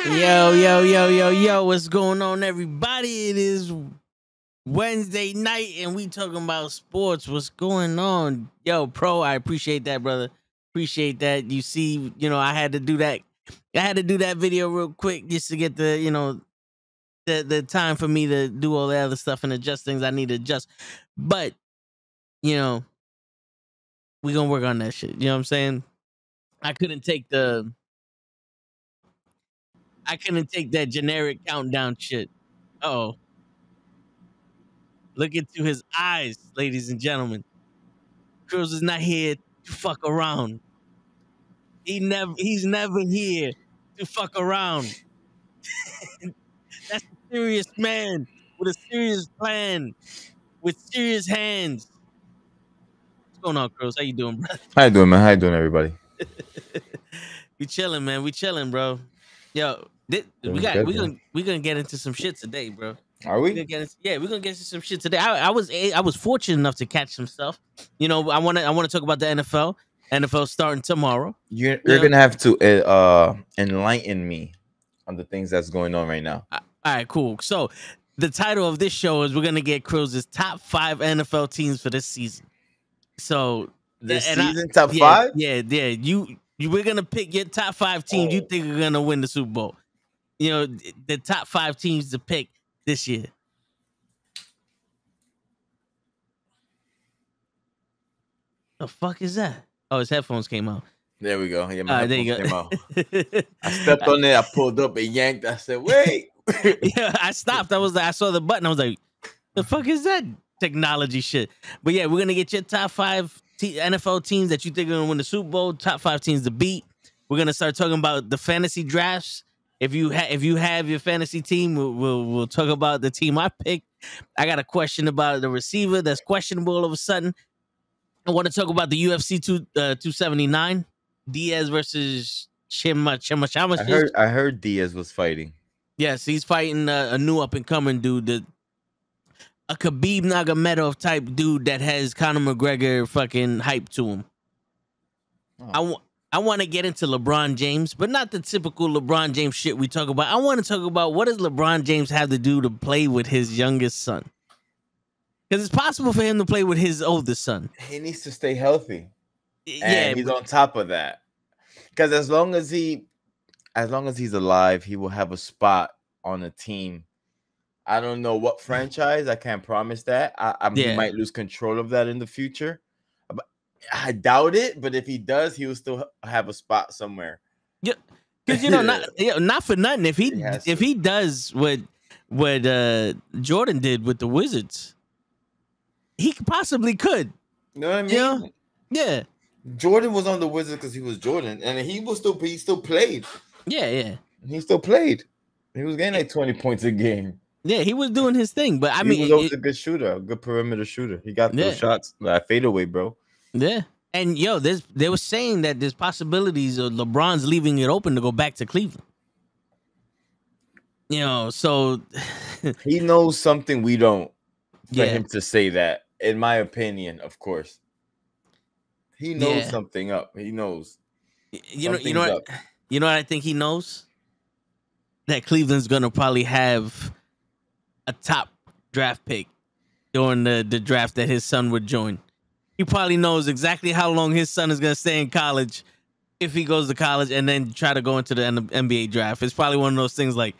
Yo, yo, yo, yo, yo, what's going on, everybody? It is Wednesday night and we talking about sports. What's going on? Yo, Pro, I appreciate that, brother. Appreciate that. You see, I had to do that. I had to do that video real quick just to get the time for me to do all the other stuff and adjust things I need to adjust. But, we gonna work on that shit. You know what I'm saying? I couldn't take that generic countdown shit. Oh. Look into his eyes, ladies and gentlemen. Kryllz is not here to fuck around. He's never here to fuck around. That's a serious man with a serious plan, with serious hands. What's going on, Kryllz? How you doing, bro? How you doing, man? How you doing, everybody? We chilling, man. We chilling, bro. Yo, we gonna get into some shit today, bro. Are we? We're gonna get into some shit today. I was fortunate enough to catch some stuff. I want to talk about the NFL. NFL starting tomorrow. You're gonna have to enlighten me on the things that's going on right now. All right, cool. So the title of this show is we're gonna get Kryllz's top 5 NFL teams for this season. So top 5? Yeah. We're gonna pick your top 5 teams you think are gonna win the Super Bowl. The top 5 teams to pick this year. The fuck is that? Oh, his headphones came out. There we go. Yeah, my headphones came out. I stepped on there. I pulled up and yanked. I said, "Wait!" Yeah, I stopped. I saw the button. I was like, "The fuck is that technology shit?" But yeah, we're gonna get your top 5 NFL teams that you think are gonna win the Super Bowl. Top 5 teams to beat. We're gonna start talking about the fantasy drafts. If you have your fantasy team, we'll talk about the team I picked. I got a question about the receiver that's questionable all of a sudden. I want to talk about the UFC 279 Diaz versus Chima. I heard Diaz was fighting. Yes, he's fighting a new up and coming dude, a Khabib Nurmagomedov type dude that has Conor McGregor fucking hype to him. Oh. I want to get into LeBron James, but not the typical LeBron James shit we talk about. I want to talk about what does LeBron James have to do to play with his youngest son? Because it's possible for him to play with his oldest son. He needs to stay healthy. Yeah, he's on top of that. Because as long as he's alive, he will have a spot on a team. I don't know what franchise. I can't promise that. He might lose control of that in the future. I doubt it, but if he does, he will still have a spot somewhere. Yeah, because not for nothing. If he does what Jordan did with the Wizards, he possibly could. You know what I mean? Yeah. Jordan was on the Wizards because he was Jordan, and he still played. Yeah. He still played. He was getting like 20 points a game. Yeah, he was doing his thing, but he was always a good shooter, a good perimeter shooter. He got those shots, that fadeaway, bro. Yeah, and they were saying that there's possibilities of LeBron's leaving it open to go back to Cleveland. So he knows something we don't. For him to say that, in my opinion, of course, he knows something up. He knows. You know what I think he knows? That Cleveland's gonna probably have a top draft pick during the draft that his son would join. He probably knows exactly how long his son is going to stay in college if he goes to college and then try to go into the NBA draft. It's probably one of those things like,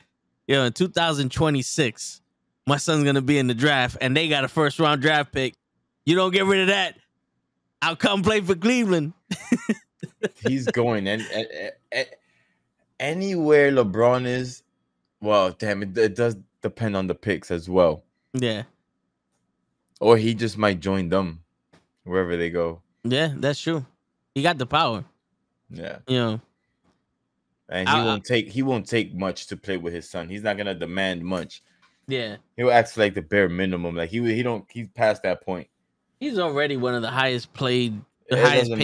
in 2026, my son's going to be in the draft and they got a first-round draft pick. You don't get rid of that, I'll come play for Cleveland. He's going. And anywhere LeBron is, well, damn, it does depend on the picks as well. Yeah. Or he just might join them. Wherever they go. Yeah, that's true. He got the power. Yeah. And he won't take much to play with his son. He's not gonna demand much. Yeah. He'll act like the bare minimum. Like he's past that point. He's already one of the highest paid players in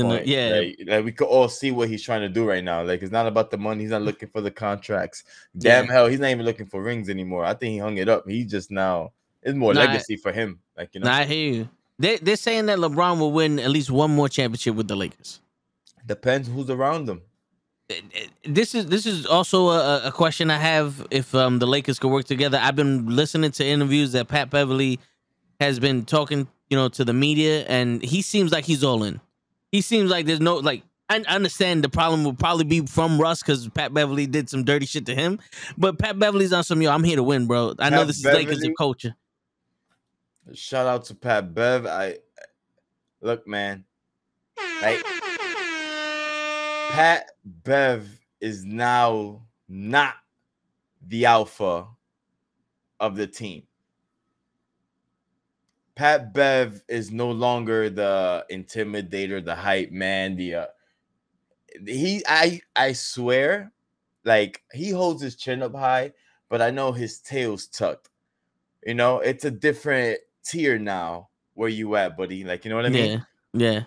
the Like we could all see what he's trying to do right now. Like it's not about the money. He's not looking for the contracts. Damn hell, he's not even looking for rings anymore. I think he hung it up. He just now it's more legacy for him. Like I hear you. They're saying that LeBron will win at least one more championship with the Lakers. Depends who's around him. This is also a question I have. If the Lakers could work together, I've been listening to interviews that Pat Beverly has been talking, to the media, and he seems like he's all in. He seems like there's no like. I understand the problem will probably be from Russ because Pat Beverly did some dirty shit to him, but Pat Beverly's on some I'm here to win, bro. I know this is Lakers of culture. Shout out to Pat Bev. Look, man. Like Pat Bev is now not the alpha of the team. Pat Bev is no longer the intimidator, the hype man. I swear, like he holds his chin up high, but I know his tail's tucked. It's a different tier now. Where you at, buddy? Like, you know what I mean? Yeah.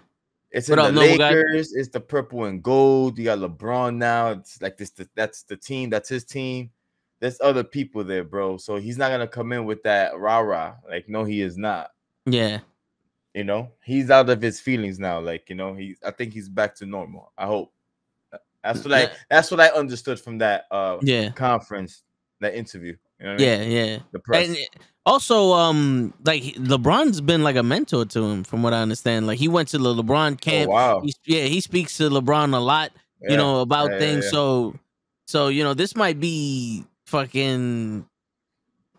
It's in the Lakers. It's the purple and gold. You got LeBron now. It's like this. That's the team. That's his team. There's other people there, bro. So he's not gonna come in with that rah-rah. Like, no, he is not. Yeah. He's out of his feelings now. Like, I think he's back to normal. I hope. That's what I understood from that conference, that interview. You know what I mean? Yeah. The press. And also, like LeBron's been like a mentor to him, from what I understand. Like he went to the LeBron camp. Oh, wow. He speaks to LeBron a lot, about things. Yeah. So this might be fucking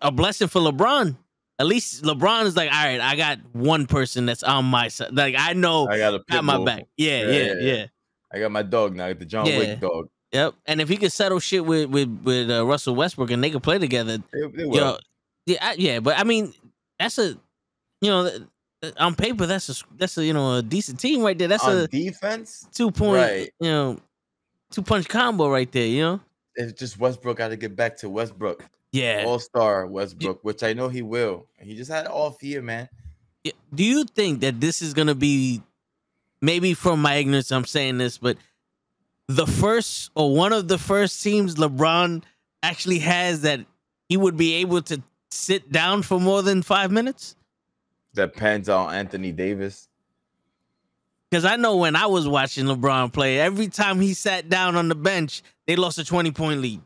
a blessing for LeBron. At least LeBron is like, all right, I got one person that's on my side. Like I know I got my back. Yeah. I got my dog now. I got the John Wick dog. Yep. And if he could settle shit with Russell Westbrook and they could play together, they will. Yeah. But I mean, that's a, on paper, that's a a decent team right there. That's on a defense 2-point, 2-punch combo right there. It's just Westbrook got to get back to Westbrook. Yeah, all-star Westbrook, which I know he will. He just had an off year, man. Do you think that this is gonna be, maybe from my ignorance, I'm saying this, but the first or one of the first teams LeBron actually has that he would be able to sit down for more than 5 minutes? Depends on Anthony Davis. Because I know when I was watching LeBron play, every time he sat down on the bench, they lost a 20-point lead.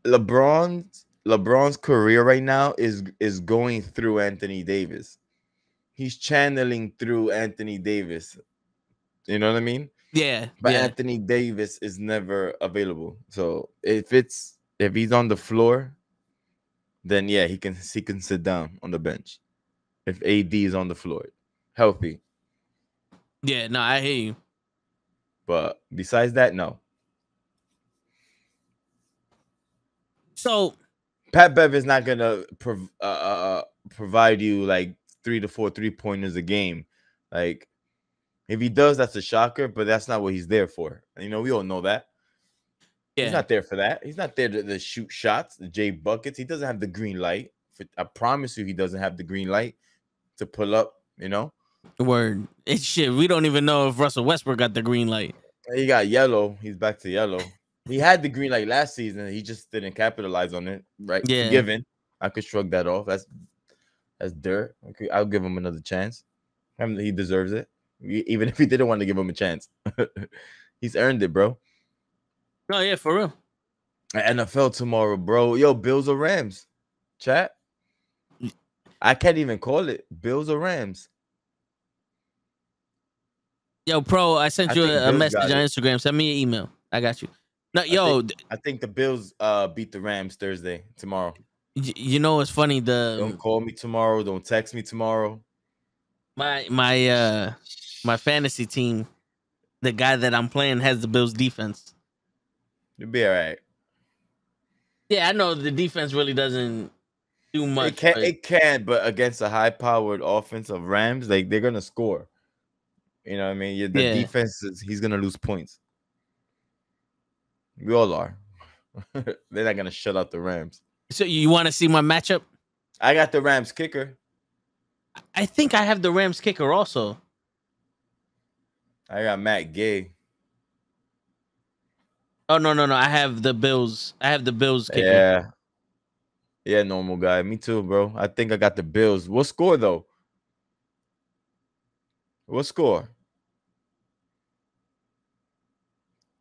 LeBron's career right now is going through Anthony Davis. He's channeling through Anthony Davis. You know what I mean? Yeah. But Anthony Davis is never available. So if he's on the floor, then yeah, he can sit down on the bench. If AD is on the floor, healthy. Yeah, no, I hear you. But besides that, no. So Pat Bev is not gonna provide you like 3 to 4 3-pointers a game. Like if he does, that's a shocker. But that's not what he's there for. We all know that. Yeah. He's not there for that. He's not there to shoot shots, the J buckets. He doesn't have the green light. I promise you, he doesn't have the green light to pull up. Word. It's shit. We don't even know if Russell Westbrook got the green light. He got yellow. He's back to yellow. He had the green light last season. He just didn't capitalize on it. Right? Yeah. Forgiven. I could shrug that off. That's dirt. Okay, I'll give him another chance. He deserves it. Even if he didn't want to give him a chance. He's earned it, bro. Oh, yeah, for real. NFL tomorrow, bro. Yo, Bills or Rams? Chat? I can't even call it. Bills or Rams? Yo, Pro, I sent you a message on Instagram. Send me an email. I got you. No, I think the Bills beat the Rams tomorrow. You know what's funny? Don't call me tomorrow. Don't text me tomorrow. My fantasy team, the guy that I'm playing has the Bills defense. You'll be all right. Yeah, I know the defense really doesn't do much. It can, but against a high-powered offense of Rams, like they're gonna score. You know what I mean? The defense he's gonna lose points. We all are. They're not gonna shut out the Rams. So you want to see my matchup? I got the Rams kicker. I think I have the Rams kicker also. I got Matt Gay. Oh no! I have the Bills. I have the Bills kicker. Yeah, normal guy. Me too, bro. I think I got the Bills. What score though? What score?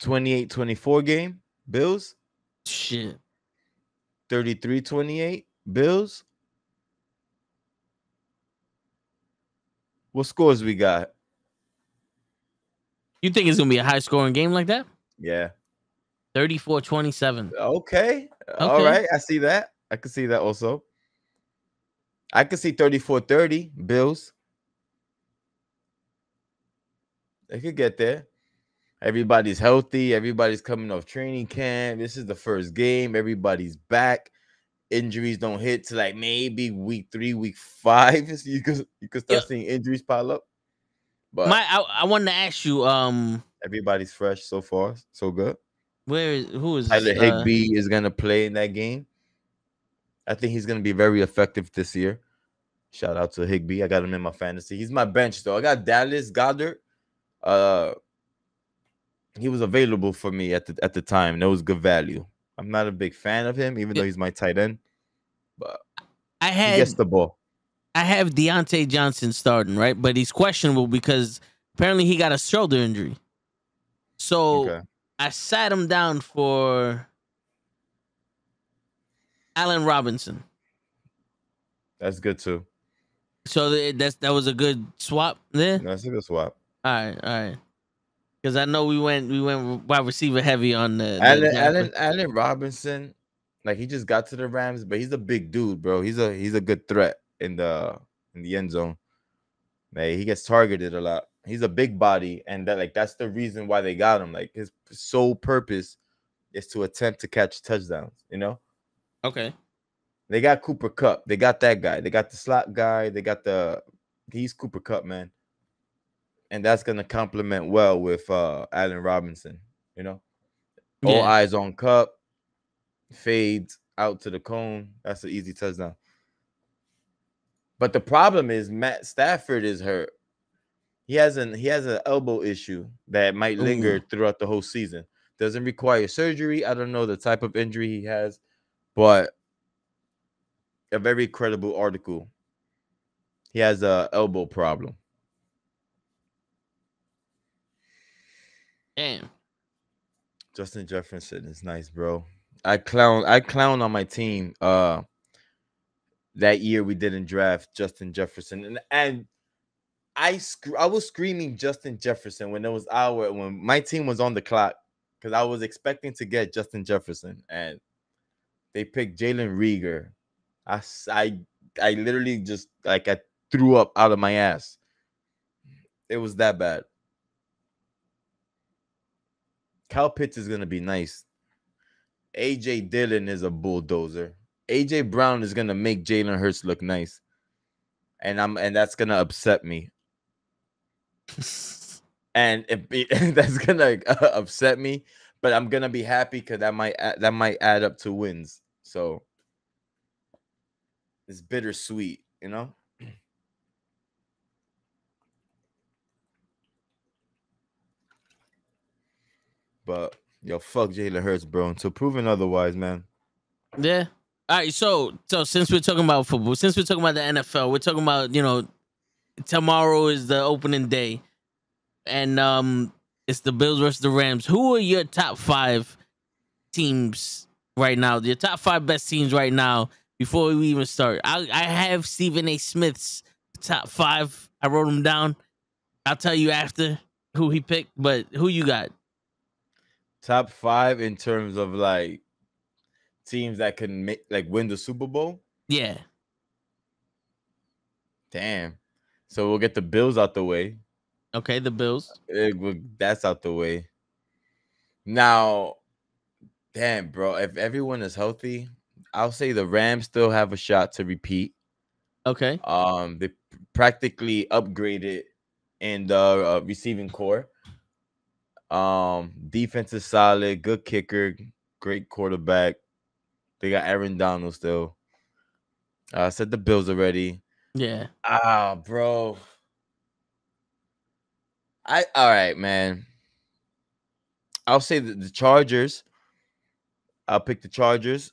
28-24 game, Bills. Shit. 33-28, Bills. What scores we got? You think it's gonna be a high scoring game like that? Yeah. 34-27. Okay. All right. I see that. I can see that also. I can see 34-30, Bills. They could get there. Everybody's healthy. Everybody's coming off training camp. This is the first game. Everybody's back. Injuries don't hit to like maybe week 3, week 5. You could start seeing injuries pile up. But I wanted to ask you. Everybody's fresh so far, so good. Who is Tyler Higbee is gonna play in that game. I think he's gonna be very effective this year. Shout out to Higbee. I got him in my fantasy. He's my bench though. I got Dallas Goedert. He was available for me at the time. That was good value. I'm not a big fan of him, even though he's my tight end. But he gets the ball. I have Deontay Johnson starting, right? But he's questionable because apparently he got a shoulder injury. So I sat him down for Allen Robinson. That's good too. So that was a good swap there. That's a good swap. All right. Because I know we went wide receiver heavy on the Allen Robinson. Like he just got to the Rams, but he's a big dude, bro. He's a good threat in the end zone. Like, he gets targeted a lot. He's a big body, and that's the reason why they got him. Like his sole purpose is to attempt to catch touchdowns. You know. Okay. They got Cooper Kupp. They got that guy. They got the slot guy. They got he's Cooper Kupp, man. And that's gonna complement well with Allen Robinson. You know, all eyes on Kupp. Fades out to the cone. That's an easy touchdown. But the problem is Matt Stafford is hurt. He has an elbow issue that might linger throughout the whole season. Doesn't require surgery. I don't know the type of injury he has, but a very credible article. He has a elbow problem. Damn. Justin Jefferson is nice, bro. I clown on my team. That year we didn't draft Justin Jefferson, and I was screaming Justin Jefferson when when my team was on the clock because I was expecting to get Justin Jefferson, and they picked Jalen Reagor. I literally just I threw up out of my ass. It was that bad. Kyle Pitts is gonna be nice. AJ Dillon is a bulldozer. AJ Brown is gonna make Jalen Hurts look nice, and that's gonna upset me. And that's gonna upset me, but I'm gonna be happy because that might add up to wins. So it's bittersweet, you know. But yo, fuck Jalen Hurts, bro. Until proven otherwise, man. Yeah. All right. So since we're talking about football, since we're talking about the NFL, we're talking about tomorrow is the opening day, and it's the Bills versus the Rams. Who are your top 5 teams right now? Your top 5 best teams right now. Before we even start, I have Stephen A. Smith's top 5. I wrote them down. I'll tell you after who he picked, but who you got? Top 5 in terms of like teams that can win the Super Bowl? Yeah. Damn. So we'll get the Bills out the way. Okay, the Bills. That's out the way. Now, damn, bro. If everyone is healthy, I'll say the Rams still have a shot to repeat. Okay. They practically upgraded in the receiving core. Defense is solid, good kicker, great quarterback. They got Aaron Donald still. I said the Bills already. Yeah. Bro. All right, man. I'll say the Chargers. I'll pick the Chargers.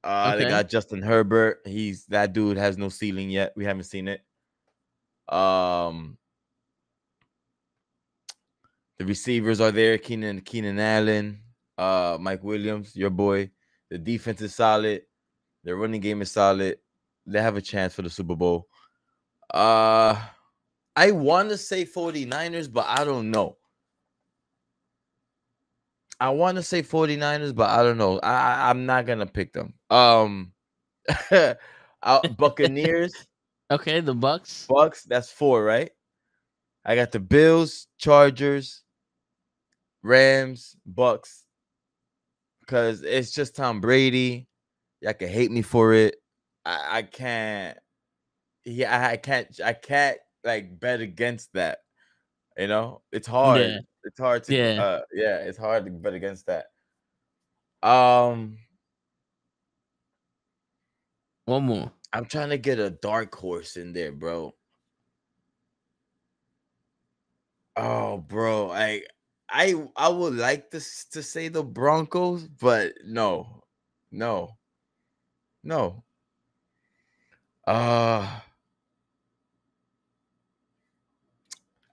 They got Justin Herbert. That dude has no ceiling yet. We haven't seen it. The receivers are there. Keenan Allen, Mike Williams, your boy. The defense is solid. Their running game is solid. They have a chance for the Super Bowl. I want to say 49ers, but I don't know. I want to say 49ers, but I don't know. I'm not going to pick them. Buccaneers. Okay, the Bucks. Bucks, that's 4, right? I got the Bills, Chargers, Rams, Bucks. Because it's just Tom Brady. Y'all can hate me for it. I can't. Yeah, I can't like bet against that. You know, it's hard. Yeah. It's hard to. Yeah. It's hard to bet against that. One more. I'm trying to get a dark horse in there, bro. Oh, bro, I would like to say the Broncos, but no.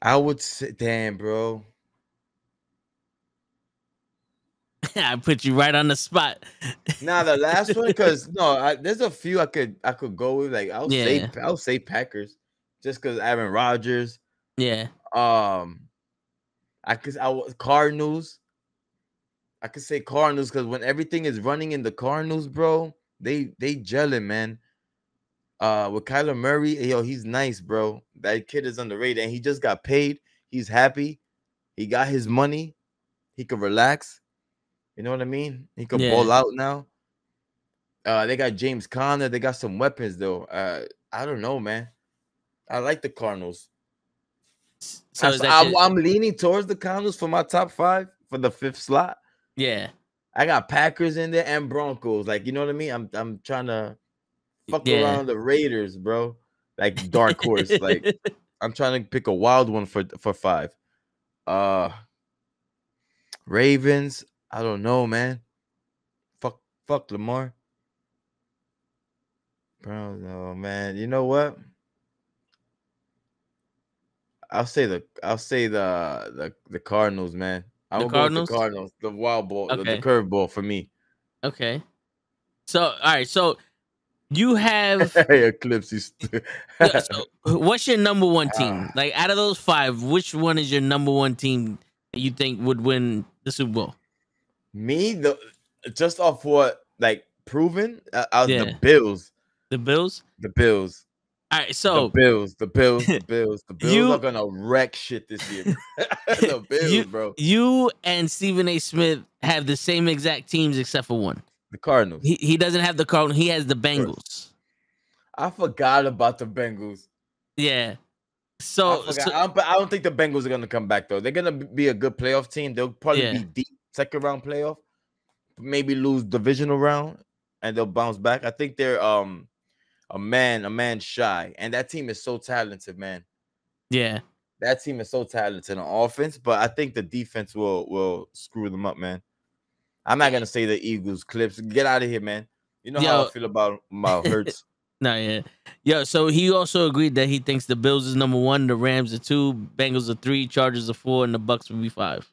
I would say, damn, bro. I put you right on the spot. Nah, the last one, because there's a few I could go with. Like I'll say Packers, just because Aaron Rodgers. Yeah. Cardinals. I could say Cardinals because when everything is running in the Cardinals, bro, they gelling, man. With Kyler Murray, yo, he's nice, bro. That kid is underrated, and he just got paid. He's happy. He got his money. He could relax. You know what I mean? He could ball out now. They got James Conner. They got some weapons, though. I don't know, man. I like the Cardinals. So I'm leaning towards the Cardinals for my top 5 for the 5th slot. Yeah. I got Packers in there and Broncos. Like, you know what I mean? I'm trying to fuck around the Raiders, bro. Like dark horse. Like I'm trying to pick a wild one for 5. Ravens. I don't know, man. Fuck Lamar. Bro, no, man. You know what? I'll say the Cardinals, man. I'm gonna go with the Cardinals. The wild ball, the curve ball for me. Okay. So all right, so you have Eclipse. So what's your number one team? Like out of those 5, which one is your number one team that you think would win the Super Bowl? Me, just off what like proven, the Bills. The Bills. The Bills. All right, so the Bills are gonna wreck shit this year. The Bills, bro. You and Stephen A. Smith have the same exact teams except for one. The Cardinals. He doesn't have the Cardinals. He has the Bengals. I forgot about the Bengals. Yeah. So I don't think the Bengals are gonna come back though. They're gonna be a good playoff team. They'll probably be deep second round playoff, maybe lose divisional round, and they'll bounce back. I think they're a man shy, and that team is so talented, man. Yeah, that team is so talented on offense, but I think the defense will screw them up, man. I'm not gonna say the Eagles. Clips, get out of here, man. You know how I feel about Hurts. No, yeah. Yo, so he also agreed that he thinks the Bills is number 1, the Rams are 2, Bengals are 3, Chargers are 4, and the Bucks will be 5.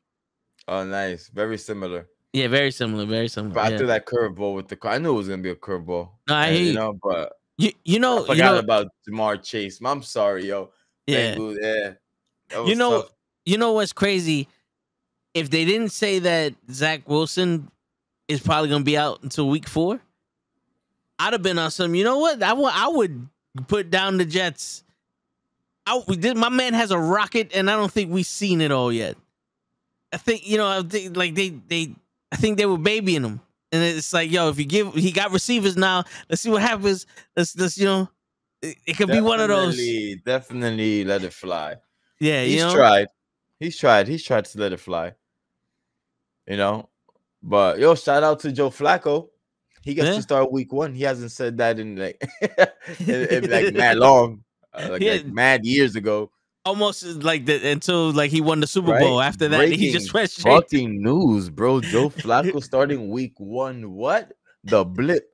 Oh, nice. Very similar. Yeah, very similar. Very similar. But I threw that curveball with the car. I knew it was gonna be a curveball. No, I hate but you know, I forgot about Jamar Chase. I'm sorry, yo. Yeah. Bengals, tough. You know what's crazy? If they didn't say that Zach Wilson is probably gonna be out until week 4, I'd have been on some. You know what? I would put down the Jets. My man has a rocket, and I don't think we've seen it all yet. I think I think they were babying him, and it's like, yo, he got receivers now. Let's see what happens. Let's it could be one of those. Definitely let it fly. Yeah, He's tried to let it fly. You know, but yo, shout out to Joe Flacco. He gets to start week 1. He hasn't said that in like mad long, like mad years ago. Almost like until like he won the Super Bowl. After that, he just went straight. Fucking news, bro. Joe Flacco starting week 1. What? The blip.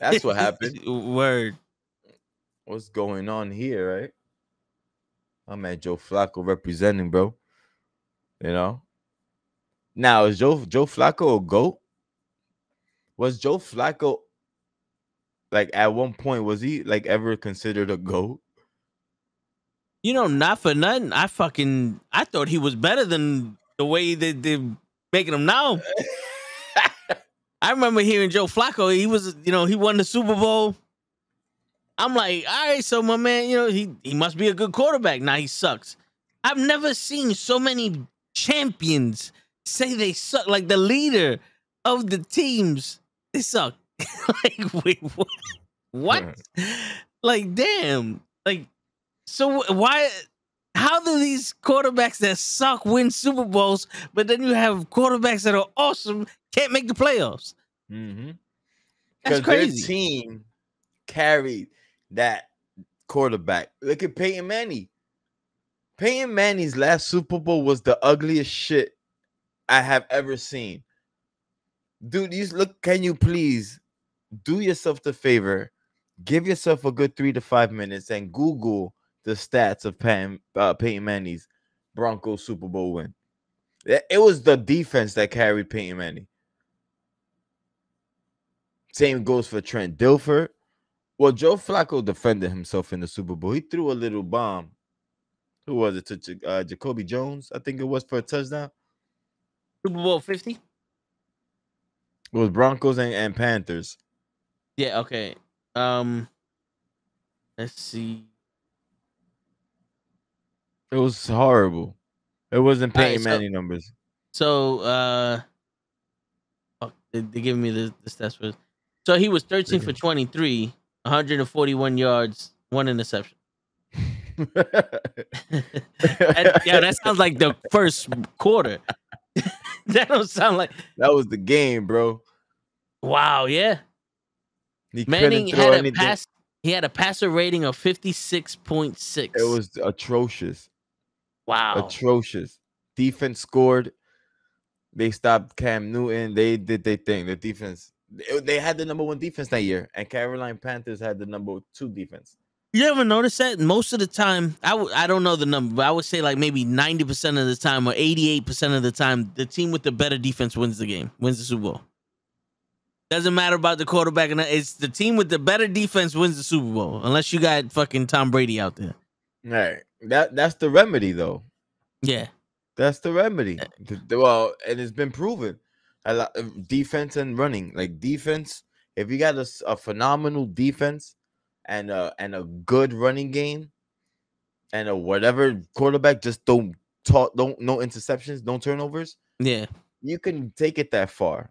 That's what happened. Word. What's going on here, right? I'm at Joe Flacco representing, bro. You know. Now is Joe Flacco a GOAT? Was Joe Flacco like at one point was he like ever considered a GOAT? Not for nothing. I thought he was better than the way that they're making him now. I remember hearing Joe Flacco. He was, he won the Super Bowl. I'm like, all right, so my man, he must be a good quarterback. Now he sucks. I've never seen so many champions say they suck. Like the leader of the teams, they suck. Like, wait, what? Like, damn. Like, so why? How do these quarterbacks that suck win Super Bowls, but then you have quarterbacks that are awesome can't make the playoffs? Mm-hmm. That's crazy. Their team carried that quarterback. Look at Peyton Manning. Peyton Manning's last Super Bowl was the ugliest shit I have ever seen. Dude, can you please do yourself the favor, give yourself a good 3 to 5 minutes and Google the stats of Peyton Manning's Broncos Super Bowl win. It was the defense that carried Peyton Manning. Same goes for Trent Dilfer. Well, Joe Flacco defended himself in the Super Bowl. He threw a little bomb. Who was it? To Jacoby Jones, I think it was, for a touchdown. Super Bowl 50? It was Broncos and Panthers. Yeah, okay. Let's see. It was horrible. It wasn't Peyton Manning numbers. So, they're giving me the stats for. So he was 13 for 23, 141 yards, 1 interception. That sounds like the first quarter. That don't sound like that was the game, bro. Wow, yeah. Manning had a pass. He had a passer rating of 56.6. It was atrocious. Wow. Atrocious. Defense scored. They stopped Cam Newton. They did their thing. The defense. They had the number 1 defense that year, and Carolina Panthers had the number 2 defense. You ever notice that? Most of the time, I don't know the number, but I would say like maybe 90% of the time or 88% of the time, the team with the better defense wins the game, wins the Super Bowl. Doesn't matter about the quarterback. It's the team with the better defense wins the Super Bowl, unless you got fucking Tom Brady out there. Right. That's the remedy, though. Yeah. That's the remedy. Well, and it's been proven. A lot of defense and running. Like defense, if you got a phenomenal defense and a good running game and a whatever quarterback, just don't no interceptions, no turnovers. Yeah. You can take it that far.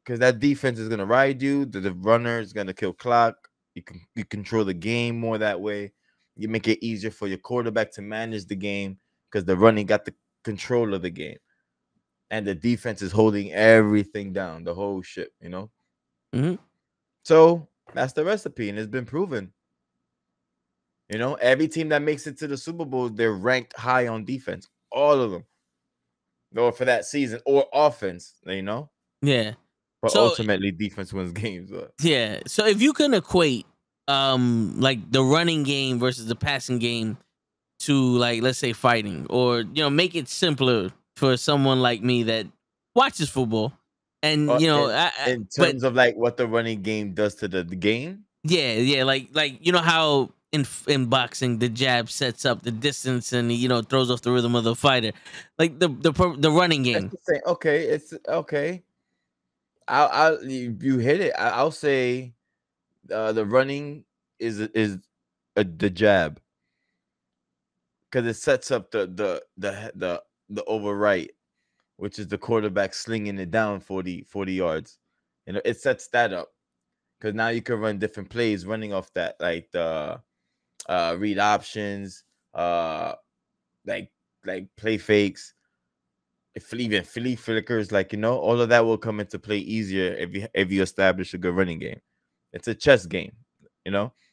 Because that defense is gonna ride you. The runner is gonna kill clock. You control the game more that way. You make it easier for your quarterback to manage the game because the running got the control of the game, and the defense is holding everything down, the whole shit. Mm-hmm. So that's the recipe, and it's been proven. Every team that makes it to the Super Bowl, they're ranked high on defense. All of them, or for that season, or offense. Yeah. But ultimately, defense wins games. Yeah. So if you can equate, like the running game versus the passing game to, like, let's say fighting, or make it simpler for someone like me that watches football, and in terms of like what the running game does to the game. Yeah. Like how in boxing the jab sets up the distance and throws off the rhythm of the fighter, like the running game. Okay, it's okay. You hit it. I'll say the running is the jab, because it sets up the over right, which is the quarterback slinging it down 40 yards. It sets that up, because now you can run different plays running off that, like the read options, like play fakes. If even flea flickers, all of that will come into play easier if you establish a good running game. It's a chess game,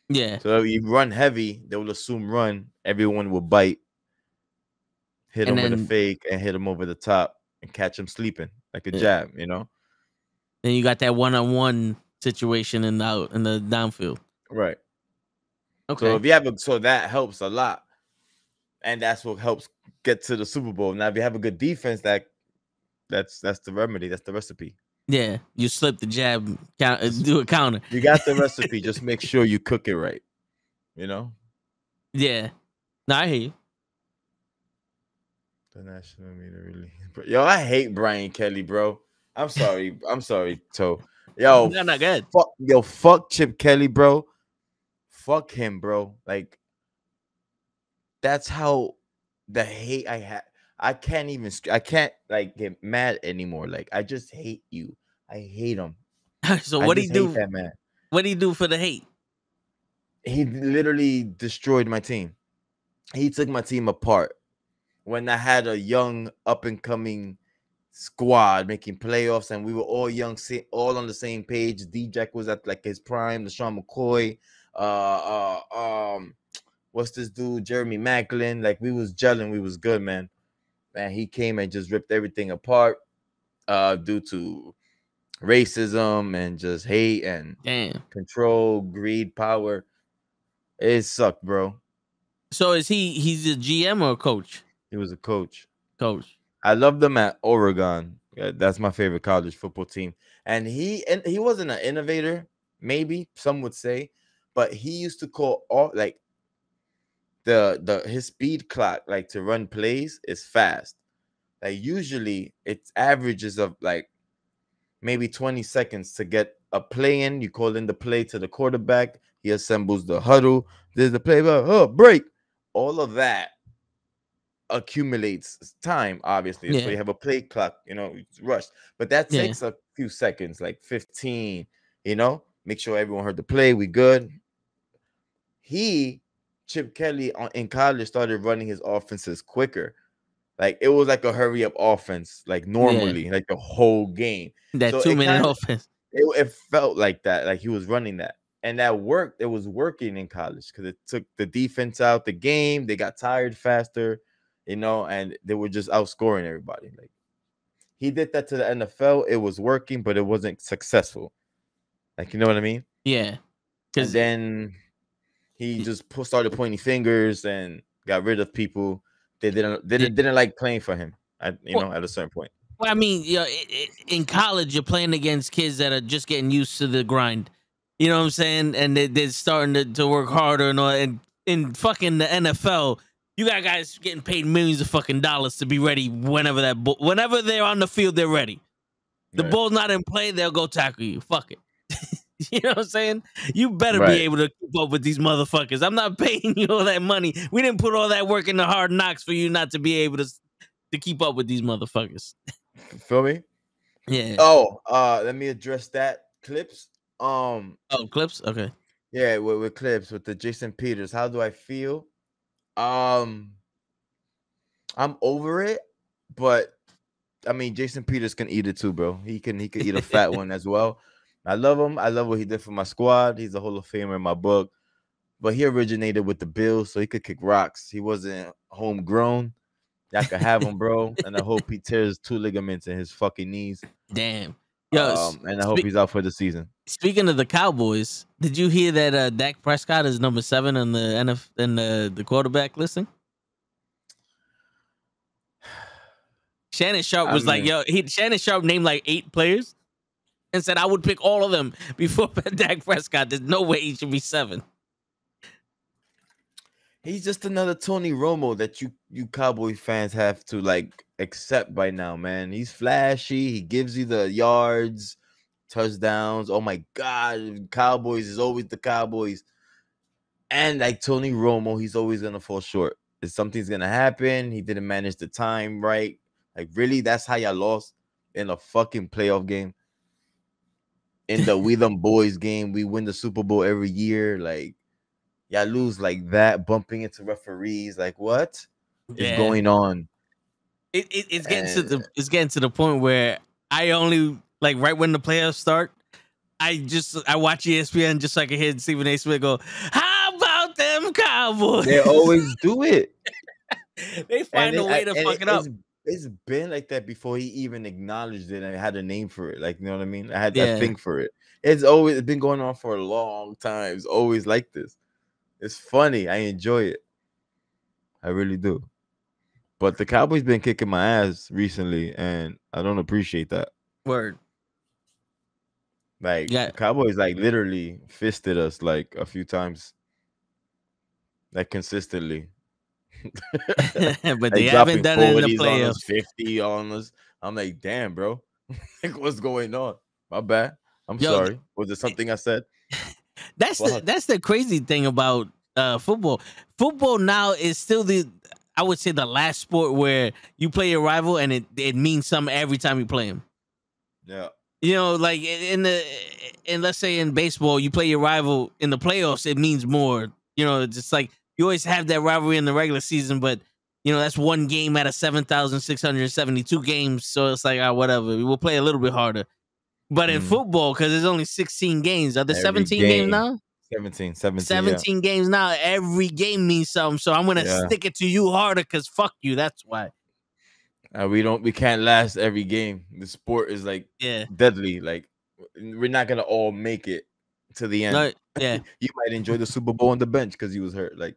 Yeah. So if you run heavy, they will assume run. Everyone will bite, hit them with a fake, and hit them over the top and catch them sleeping like a jab. Then you got that 1-on-1 situation in the downfield. Right. Okay. So if you have so that helps a lot. and that's what helps get to the Super Bowl. Now, if you have a good defense, that's the remedy. That's the recipe. Yeah, you slip the jab, do a counter. You got the recipe. Just make sure you cook it right. You know. Yeah. No, I hear you. The national media really. Yo, I hate Brian Kelly, bro. I'm sorry. I'm sorry, Toe. Yo, no, not good. Fuck Chip Kelly, bro. Fuck him, bro. Like, that's how the hate I had. I can't like get mad anymore. Like, I just hate you. I hate him. So what do you do? That man. What do you do for the hate? He literally destroyed my team. He took my team apart when I had a young up and coming squad making playoffs, and we were all young, all on the same page. D-Jack was at like his prime. LaShawn McCoy, what's this dude? Jeremy Maclin. Like, we was gelling, we was good, man. And he came and just ripped everything apart, due to racism and just hate and control, greed, power. It sucked, bro. So he's a GM or a coach? He was a coach. Coach. I loved him at Oregon. That's my favorite college football team. And he wasn't an innovator, maybe some would say, but he used to call all like his speed clock, like to run plays, is fast. Like, usually it's averages of like maybe 20 seconds to get a play in. You call in the play to the quarterback. He assembles the huddle. There's the play, break. All of that accumulates time, obviously. Yeah. So you have a play clock, it's rushed. But that takes a few seconds, like 15, make sure everyone heard the play. We good. Chip Kelly in college started running his offenses quicker. Like, it was like a hurry up offense, like normally, like the whole game. That 2-minute offense. It felt like that, like he was running that. And that worked. It was working in college because it took the defense out the game. They got tired faster, and they were just outscoring everybody. Like, he did that to the NFL. It was working, but it wasn't successful. Like, you know what I mean? Yeah. And then he just started pointing fingers and got rid of people. They didn't like playing for him. At a certain point. Well, I mean, in college, you're playing against kids that are just getting used to the grind. You know what I'm saying? And they're starting to work harder and all. And in fucking the NFL, you got guys getting paid millions of fucking dollars to be ready whenever they're on the field, they're ready. The ball's not in play, they'll go tackle you. Fuck it. You know what I'm saying? You better be able to keep up with these motherfuckers. I'm not paying you all that money. We didn't put all that work in the hard knocks for you not to be able to keep up with these motherfuckers. Feel me? Yeah. Oh, let me address that. Clips. Clips? Okay. Yeah, with Clips, with the Jason Peters. How do I feel? I'm over it, but I mean, Jason Peters can eat it too, bro. He can eat a fat one as well. I love him. I love what he did for my squad. He's a Hall of Famer in my book. But he originated with the Bills, so he could kick rocks. He wasn't homegrown. Y'all could have him, bro. And I hope he tears 2 ligaments in his fucking knees. Damn. Yo, and I hope he's out for the season. Speaking of the Cowboys, did you hear that Dak Prescott is number 7 in the quarterback listing? Shannon Sharp was Shannon Sharp named like 8 players and said I would pick all of them before Dak Prescott. There's no way he should be 7. He's just another Tony Romo that you Cowboy fans have to like accept by now, man. He's flashy. He gives you the yards, touchdowns. Oh my God, Cowboys is always the Cowboys. And like Tony Romo, he's always gonna fall short. If something's gonna happen, he didn't manage the time right. Like, really, that's how y'all lost in a fucking playoff game. In the We Them Boys game, we win the Super Bowl every year. Like, y'all lose like that, bumping into referees. Like, what is going on? It's getting to the point where I only like right when the playoffs start, I watch ESPN just so I can hear Stephen A. Smith go, "How about them Cowboys?" They always do it. They find a way to fuck it up. It's been like that before he even acknowledged it and had a name for it. Like, you know what I mean? I had that thing for it. It's been going on for a long time. It's always like this. It's funny. I enjoy it. I really do. But the Cowboys been kicking my ass recently, and I don't appreciate that. Word. Like the Cowboys, like literally fisted us like a few times, like consistently. But Like they haven't done it in the 40s on us, playoffs. 50 on us. I'm like, damn, bro. Like, what's going on? My bad. I'm Yo, sorry. Was it something I said? that's the crazy thing about football. Football now is still I would say the last sport where you play your rival and it means something every time you play him. Yeah. You know, like let's say in baseball, you play your rival in the playoffs, it means more. You know, it's just like you always have that rivalry in the regular season, but you know, that's one game out of 7,672 games. So it's like, whatever. We'll play a little bit harder. But in football, because there's only 16 games, are there 17 games now? 17 yeah. Games now. Every game means something. So I'm gonna stick it to you harder because fuck you. That's why. We can't last every game. The sport is like deadly. Like we're not gonna all make it to the end. No, yeah. You might enjoy the Super Bowl on the bench because he was hurt. Like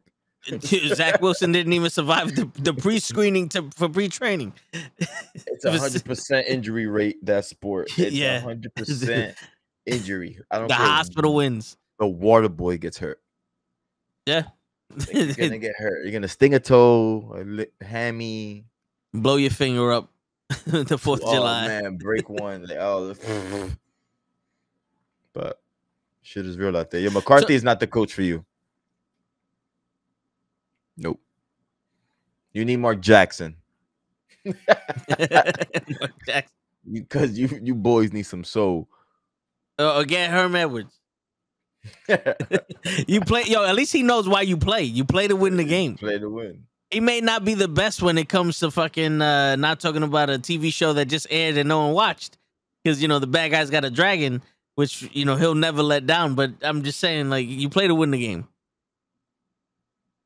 Zach Wilson didn't even survive the pre-screening for pre-training. It's 100% injury rate, that sport. It's 100% injury. I don't care. The hospital wins. The water boy gets hurt. Yeah. Like, you're gonna get hurt. You're gonna sting a toe, a hammy. Blow your finger up the 4th of July. Oh man, break one. Like, but shit is real out there. Yeah, McCarthy is not the coach for you. Nope. You need Mark Jackson. Mark Jackson. Because you boys need some soul. Or get Herm Edwards. You play, at least he knows why you play. You play to win the game. Play to win. He may not be the best when it comes to fucking not talking about a TV show that just aired and no one watched. Because, the bad guy's got a dragon, which, he'll never let down. But I'm just saying, like, you play to win the game.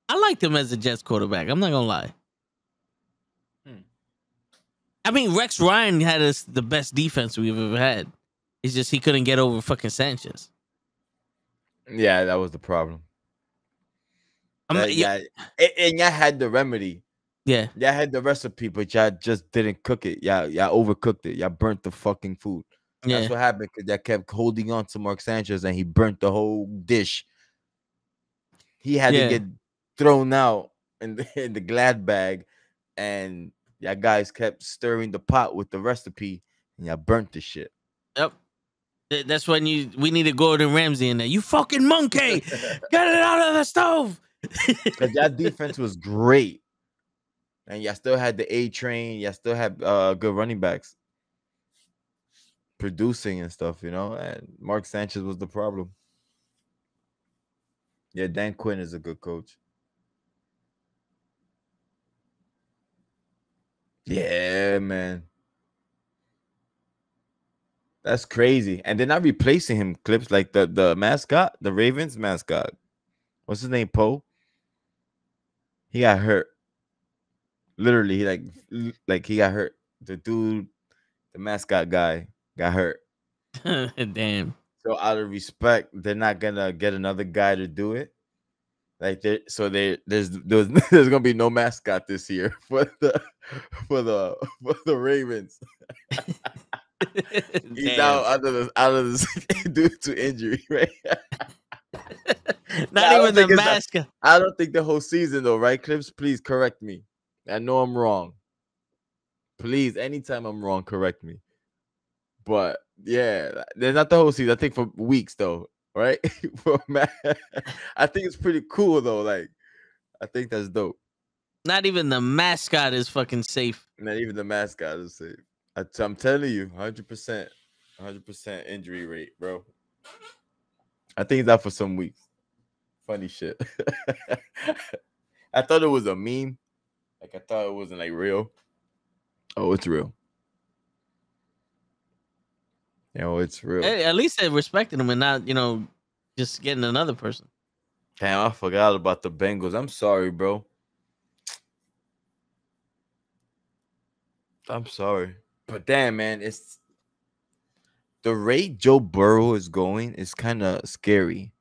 I liked him as a Jets quarterback. I'm not going to lie. I mean, Rex Ryan had the best defense we've ever had. It's just he couldn't get over fucking Sanchez. Yeah, that was the problem. And y'all had the remedy. Yeah. Y'all had the recipe, but y'all just didn't cook it. Y'all overcooked it. Y'all burnt the fucking food. That's what happened, because y'all kept holding on to Mark Sanchez and he burnt the whole dish. He had to get thrown out in the glad bag, and y'all guys kept stirring the pot with the recipe, and y'all burnt the shit. Yep. That's when we needed Gordon Ramsay in there. You fucking monkey! Get it out of the stove! Because that defense was great. And y'all still had the A train. Y'all still had good running backs. Producing and stuff, And Mark Sanchez was the problem. Yeah, Dan Quinn is a good coach. Yeah, man. That's crazy. And they're not replacing him, Clips, like the mascot, the Ravens mascot. What's his name? Poe? He got hurt. Literally, like he got hurt. The dude, the mascot guy, got hurt. Damn. So out of respect, they're not gonna get another guy to do it. Like there's gonna be no mascot this year for the Ravens. He's out of the due to injury, right? Not even the mascot. I don't think the whole season though, right? Clips, please correct me. I know I'm wrong. Please, anytime I'm wrong, correct me. But yeah, they're not the whole season. I think for weeks though, right? I think it's pretty cool though. Like, I think that's dope. Not even the mascot is fucking safe. Not even the mascot is safe. I'm telling you, 100% injury rate, bro. I think it's out for some weeks. Funny shit. I thought it was a meme. Like, I thought it wasn't like real. Oh, it's real. It's real. Hey, at least they respected him and not, just getting another person. Damn, I forgot about the Bengals. I'm sorry, bro. I'm sorry. But damn, man, it's the rate Joe Burrow is going is kind of scary.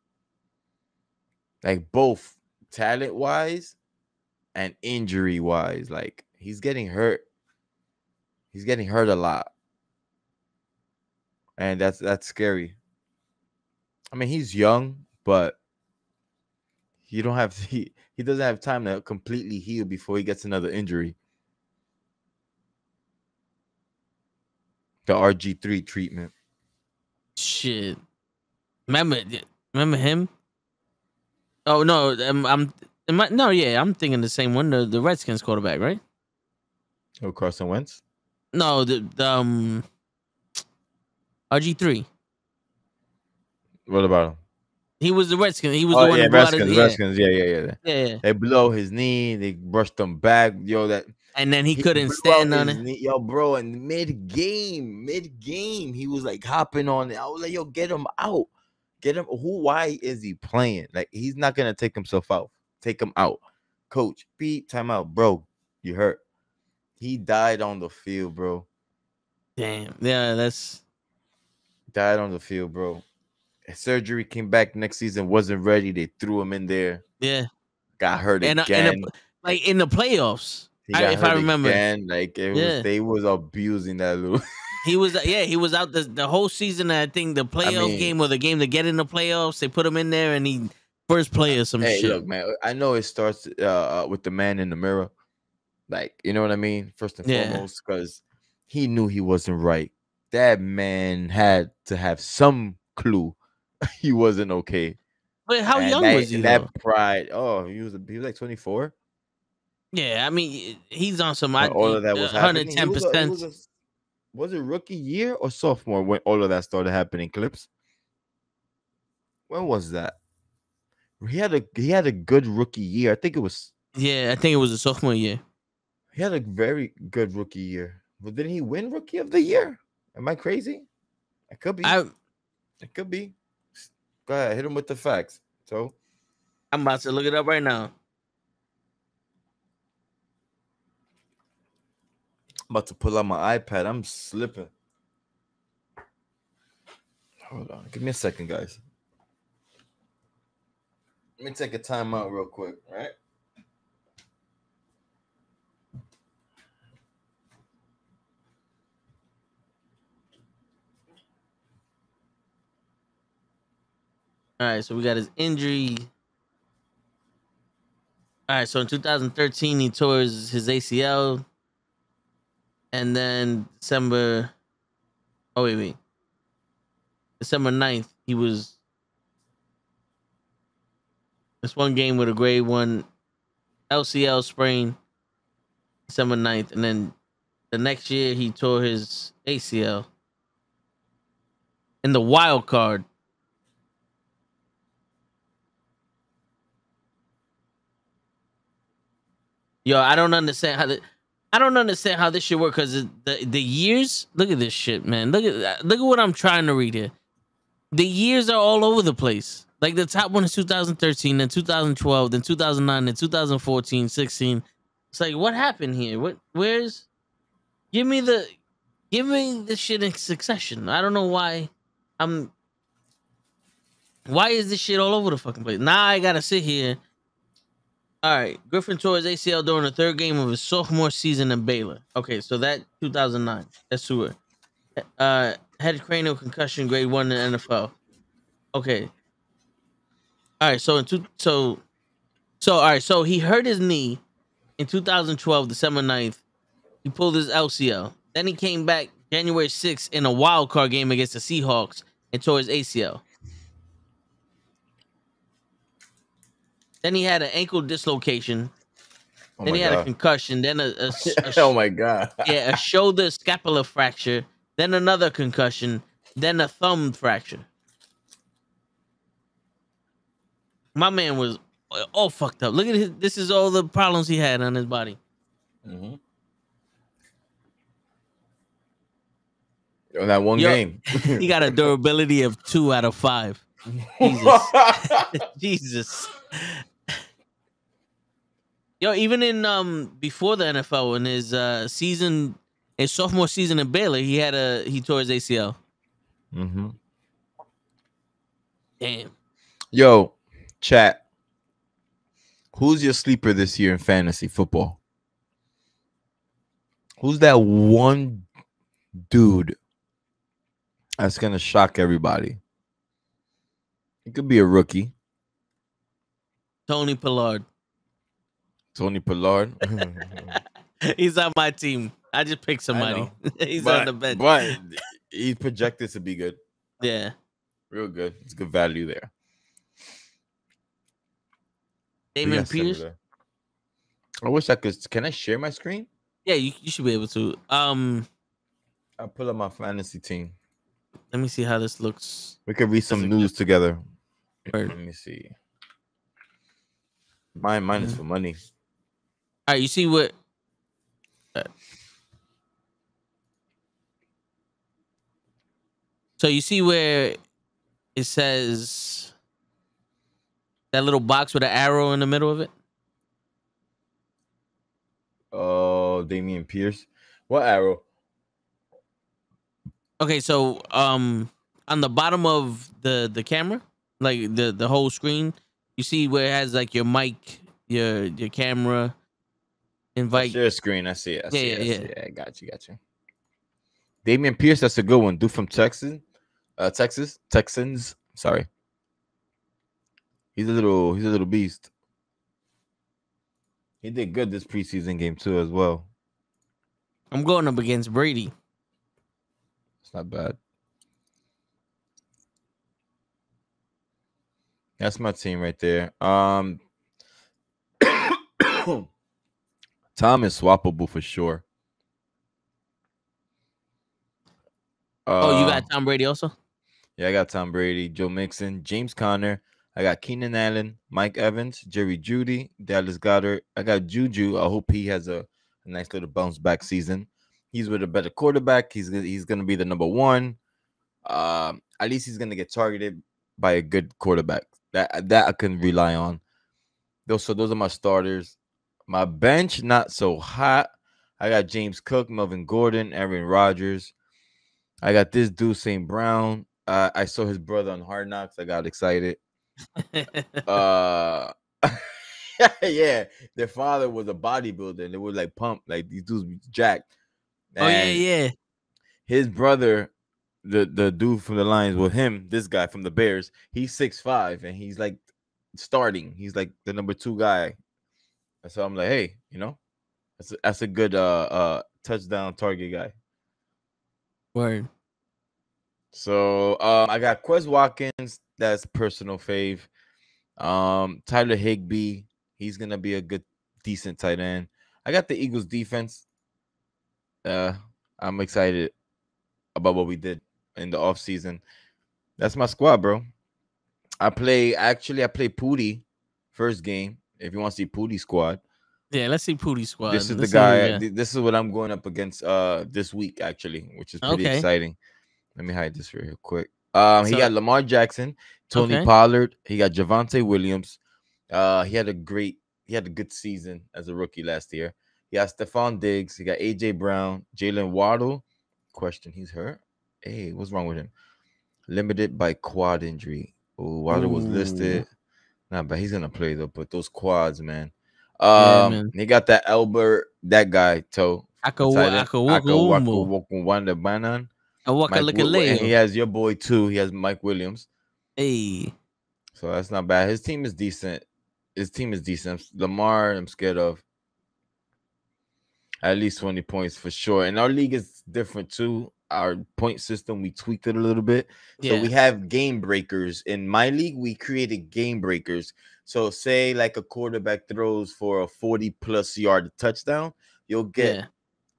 Like both talent-wise and injury wise, like he's getting hurt. He's getting hurt a lot, and that's scary. I mean, he's young, but he doesn't have time to completely heal before he gets another injury. The RG3 treatment. Shit. Remember him? Oh no, I'm thinking the same one. The Redskins quarterback, right? Oh, Carson Wentz. No, the RG3. What about him? He was the Redskins. He was the one who blew out his Redskins. Yeah. They blow his knee. They brushed him back. Yo, and then he couldn't stand on it. Knee. Yo, bro, in mid game, he was like hopping on it. I was like, yo, get him out. Get him. Why is he playing? Like, he's not gonna take himself out. Take him out. Coach, beat time out, bro. You hurt. He died on the field, bro. Damn. Yeah, that's died on the field, bro. His surgery, came back next season, wasn't ready. They threw him in there. Yeah. Got hurt again. Like in the playoffs. If I remember. Again. Like they was abusing that little. He was out the whole season. I think the playoff game or the game to get in the playoffs, they put him in there and he first play or some shit. Hey, look, man, I know it starts with the man in the mirror. Like, you know what I mean? First and foremost, because he knew he wasn't right. That man had to have some clue he wasn't okay. But how young was he? That pride. Oh, he was like 24. Yeah, I mean, he's on some. All of that was 110%. Was it rookie year or sophomore when all of that started happening? Clips. When was that? He had a good rookie year. I think it was. Yeah, I think it was a sophomore year. He had a very good rookie year. But didn't he win rookie of the year? Am I crazy? It could be. It could be. Go ahead, hit him with the facts. So I'm about to look it up right now. I'm about to pull out my iPad. I'm slipping. Hold on. Give me a second, guys. Let me take a timeout real quick, all right? All right, so we got his injury. All right, so in 2013, he tore his ACL. And then December 9th, he was this one game with a grade 1 LCL sprain, December 9th. And then the next year, he tore his ACL in the wild card. Yo, I don't understand how this shit work because the years. Look at this shit, man. Look at what I'm trying to read here. The years are all over the place. Like the top one is 2013, then 2012, then 2009, then 2014, 16. It's like, what happened here? Where's? Give me the shit in succession. I don't know why. Why is this shit all over the fucking place? Now I gotta sit here. All right, Griffin tore his ACL during the third game of his sophomore season in Baylor. Okay, so that 2009. That's sewer. Head cranial concussion, grade 1 in the NFL. Okay. All right, so he hurt his knee in 2012, December 9th. He pulled his LCL. Then he came back January 6th in a wild card game against the Seahawks and tore his ACL. Then he had an ankle dislocation. Then he had a concussion. Then oh my god! Yeah, a shoulder scapula fracture. Then another concussion. Then a thumb fracture. My man was all fucked up. Look at this is all the problems he had on his body. Mm-hmm. On that one game, he got a durability of 2 out of 5. Jesus. Jesus. Yo, even in before the NFL, in his sophomore season in Baylor, he tore his ACL. Mm-hmm. Damn. Yo, chat. Who's your sleeper this year in fantasy football? Who's that one dude that's gonna shock everybody? It could be a rookie. Tony Pollard. Tony Pollard. He's on my team. I just picked somebody. He's on the bench. But he's projected to be good. Yeah. Real good. It's good value there. Damon Pierce. I wish I could. Can I share my screen? Yeah, you should be able to. I'll pull up my fantasy team. Let me see how this looks. We could read some news together. Word. Let me see. Mine is for money. All right, you see what? So you see where it says that little box with an arrow in the middle of it? Oh, Damian Pierce. What arrow? Okay, so on the bottom of the camera, like the whole screen, you see where it has like your mic, your camera, invite. Share screen. I see it. Yeah. I got you. Damian Pierce, that's a good one. Dude from Texans. Sorry. He's a little beast. He did good this preseason game too as well. I'm going up against Brady. It's not bad. That's my team right there. Tom is swappable for sure. Oh, you got Tom Brady also? Yeah, I got Tom Brady, Joe Mixon, James Conner. I got Keenan Allen, Mike Evans, Jerry Jeudy, Dallas Goedert. I got Juju. I hope he has a nice little bounce back season. He's with a better quarterback. He's gonna be the number one. At least he's gonna get targeted by a good quarterback. That I can rely on. Those are my starters. My bench not so hot. I got James Cook, Melvin Gordon, Aaron Rodgers. I got this dude, St. Brown. I saw his brother on Hard Knocks. I got excited. Yeah, their father was a bodybuilder and they were like pumped, like these dudes jacked. And yeah. His brother, the dude from the Lions, with him, this guy from the Bears, he's 6'5" and he's like starting. He's like the number 2 guy. So I'm like, hey, that's a good touchdown target guy. Word. So I got Quez Watkins, that's personal fave. Tyler Higbee, he's gonna be a good, decent tight end. I got the Eagles defense. I'm excited about what we did in the offseason. That's my squad, bro. I play Pooty first game. If you want to see Pooty squad. Yeah, let's see Pooty squad. This is the guy. This is what I'm going up against this week, actually, which is pretty exciting. Let me hide this real quick. He got Lamar Jackson, Tony Pollard. He got Javonte Williams. He had a good season as a rookie last year. He got Stephon Diggs. He got AJ Brown, Jalen Waddle. Question: he's hurt. Hey, what's wrong with him? Limited by quad injury. Oh, Waddle was listed. Nah, but he's gonna play though. But those quads, man. Man. He got that Albert, that guy toe. And he has your boy too. He has Mike Williams. Hey. So that's not bad. His team is decent. Lamar, I'm scared of. At least 20 points for sure. And our league is different too. Our point system, we tweaked it a little bit. So we have game breakers. In my league, we created game breakers. So say like a quarterback throws for a 40+ yard touchdown, you'll get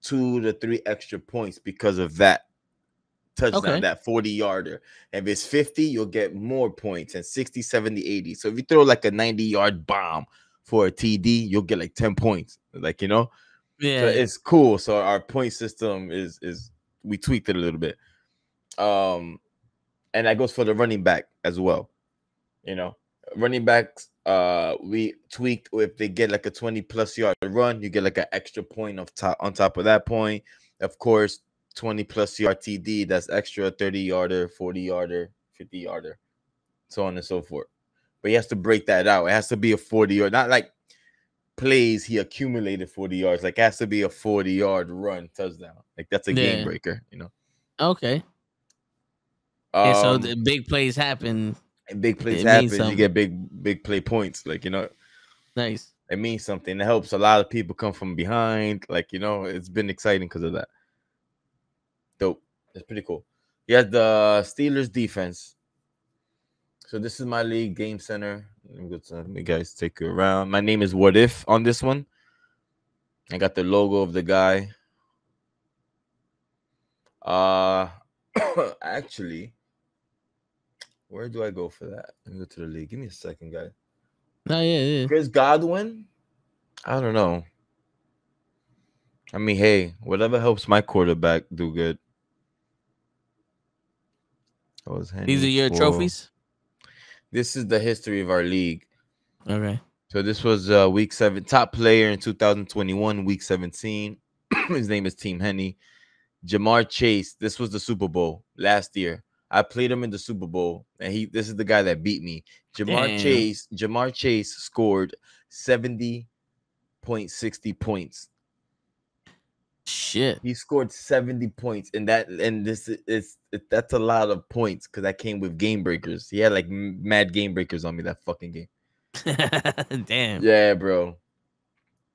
2 to 3 extra points because of that touchdown, that 40-yarder. If it's 50, you'll get more points, and 60, 70, 80. So if you throw like a 90-yard bomb for a TD, you'll get like 10 points. Like, so it's cool. So our point system is we tweaked it a little bit. And that goes for the running back as well. Running backs, we tweaked. If they get like a 20+ yard run, you get like an extra point on top of that point. Of course, 20+ yard TD, that's extra 30-yarder, 40-yarder, 50-yarder, so on and so forth. But he has to break that out. It has to be a 40 or not like plays he accumulated 40 yards. Like, it has to be a 40-yard run touchdown. Like, that's a game breaker, you know. Okay. Yeah, so the big plays happen. And big plays happen. You get big play points. Like, you know. Nice. It means something. It helps a lot of people come from behind. Like, you know, it's been exciting because of that. Dope. That's pretty cool. Yeah, the Steelers defense. So this is my league, Game Center. Let me guys take you around. My name is What If on this one. I got the logo of the guy. Actually, where do I go for that? Let me go to the league. Give me a second, guys. Oh, yeah. Chris Godwin? I don't know. I mean, hey, whatever helps my quarterback do good. These are your trophies? This is the history of our league. Okay. So this was week 7, top player in 2021, week 17. His name is Team Henny. Jamar Chase. This was the Super Bowl last year. I played him in the Super Bowl, and this is the guy that beat me. Jamar Chase scored 70.60 points. Shit. He scored 70 points, and that's a lot of points because I came with game breakers. He had like mad game breakers on me that fucking game. Damn. Yeah, bro.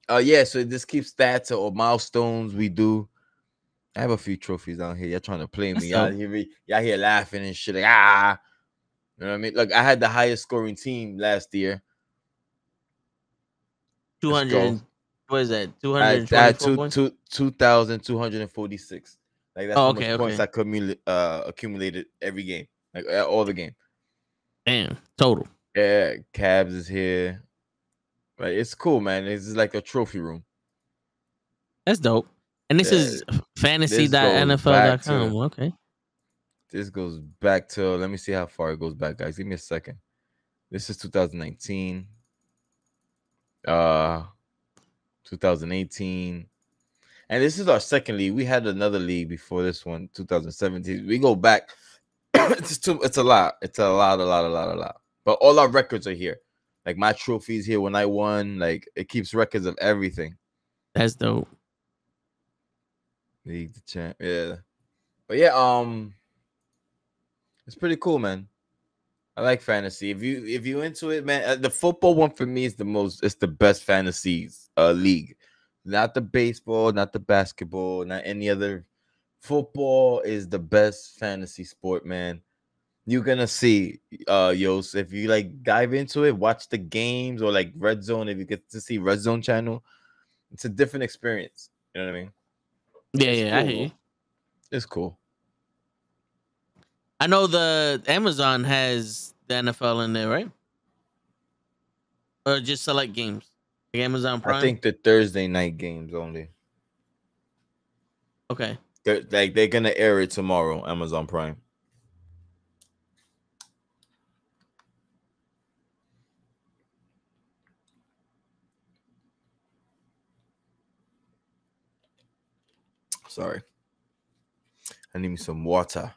Yeah, so this keeps stats or milestones we do. I have a few trophies down here. Y'all trying to play me. Y'all here laughing and shit. Like, you know what I mean? Look, I had the highest scoring team last year. 200. What is that? 224 I had points? 2,246. Like, that's how much points I accumulated every game. Like, all the game. Damn, total. Yeah, Cavs is here. Right, it's cool, man. It's like a trophy room. That's dope. And this is fantasy.nfl.com. Okay. This goes back to, let me see how far it goes back, guys. Give me a second. This is 2019. 2018. And this is our second league. We had another league before this one, 2017. We go back. It's a lot. It's a lot. But all our records are here. Like, my trophies here when I won. Like, it keeps records of everything. That's dope. League the champ. Yeah. But yeah, it's pretty cool, man. I like fantasy. If you into it, man, the football one for me is it's the best fantasy league. Not the baseball, not the basketball, not any other. Football is the best fantasy sport, man. You're gonna see, Yos, if you like dive into it, watch the games or like Red Zone. If you get to see Red Zone channel, it's a different experience. You know what I mean? Yeah, cool, I hear you. It's cool. I know the Amazon has the NFL in there, right? Or just select games? Like Amazon Prime? I think the Thursday night games only. Okay. They're gonna air it tomorrow, Amazon Prime. Sorry. I need me some water.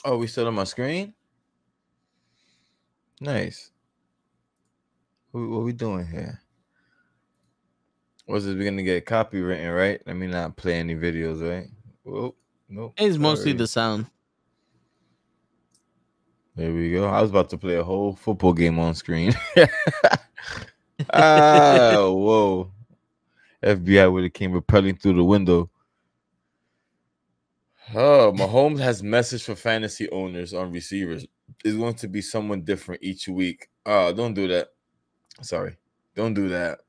Oh, we still on my screen? Nice. What we doing here? What's this? We're gonna get copywritten, right? Let me not play any videos, right? Whoa, nope. It's mostly the sound. There we go. I was about to play a whole football game on screen. Whoa. FBI would have came rappelling through the window. Oh, Mahomes has message for fantasy owners on receivers. It's going to be someone different each week. Oh, don't do that. Sorry. Don't do that.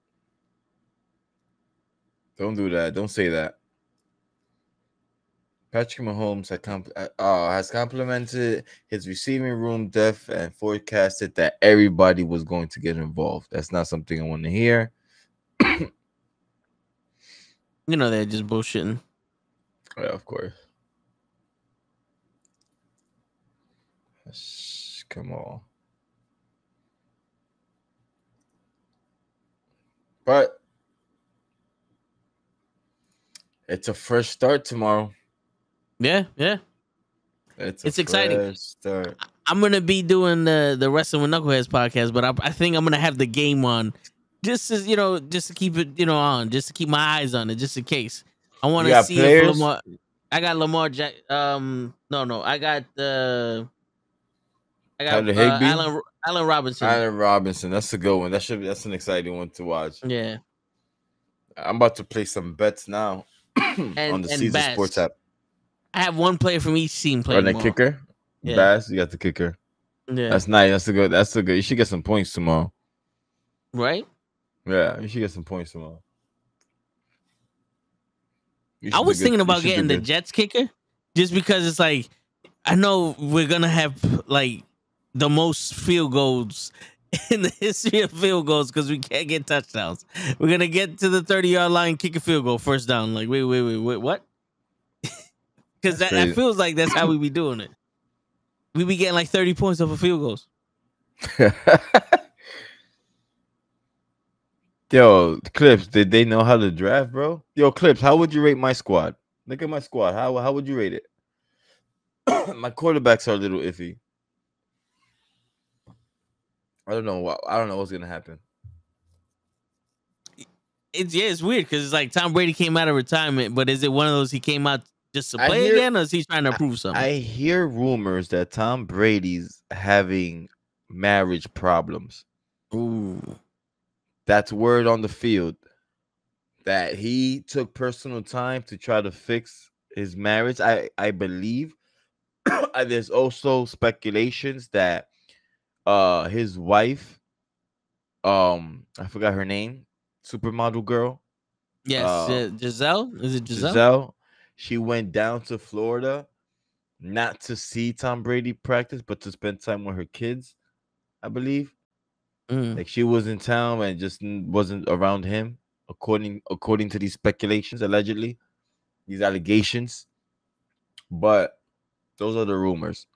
Don't do that. Don't say that. Patrick Mahomes has complimented his receiving room depth and forecasted that everybody was going to get involved. That's not something I want to hear. You know they're just bullshitting. Yeah, of course. Come on. But it's a fresh start tomorrow. Yeah. It's exciting. Start. I'm gonna be doing the Wrestling with Knuckleheads podcast, but I think I'm gonna have the game on, just as just to keep it on, just to keep my eyes on it, just in case. I want to see if Lamar. I got Lamar Jack. No, I got Allen Robinson. Allen Robinson, that's a good one. That's an exciting one to watch. Yeah, I'm about to play some bets now on the Caesar Bass. Sports app. I have one player from each team playing. Or the kicker, yeah. Bass, you got the kicker. Yeah, that's nice. That's a good. You should get some points tomorrow. Right? Yeah, you should get some points tomorrow. I was thinking about getting the Jets kicker, just because it's like I know we're gonna have like the most field goals in the history of field goals because we can't get touchdowns. We're gonna get to the 30-yard line, kick a field goal, first down. Like wait, what? Because that feels like that's how we be doing it. We be getting like 30 points off of field goals. Yo, Clips, did they know how to draft, bro? Yo, Clips, how would you rate my squad? Look at my squad. How would you rate it? My quarterbacks are a little iffy. I don't know what's gonna happen. It's weird because it's like Tom Brady came out of retirement, but is it one of those he came out just to play again, or is he trying to prove something? I hear rumors that Tom Brady's having marriage problems. Ooh. That's word on the field. That he took personal time to try to fix his marriage. I believe. There's also speculations that his wife, I forgot her name, supermodel girl. Yes, Giselle. Is it Giselle? Giselle. She went down to Florida, not to see Tom Brady practice, but to spend time with her kids, I believe. Like she was in town and just wasn't around him, according to these speculations, allegedly, these allegations. But those are the rumors,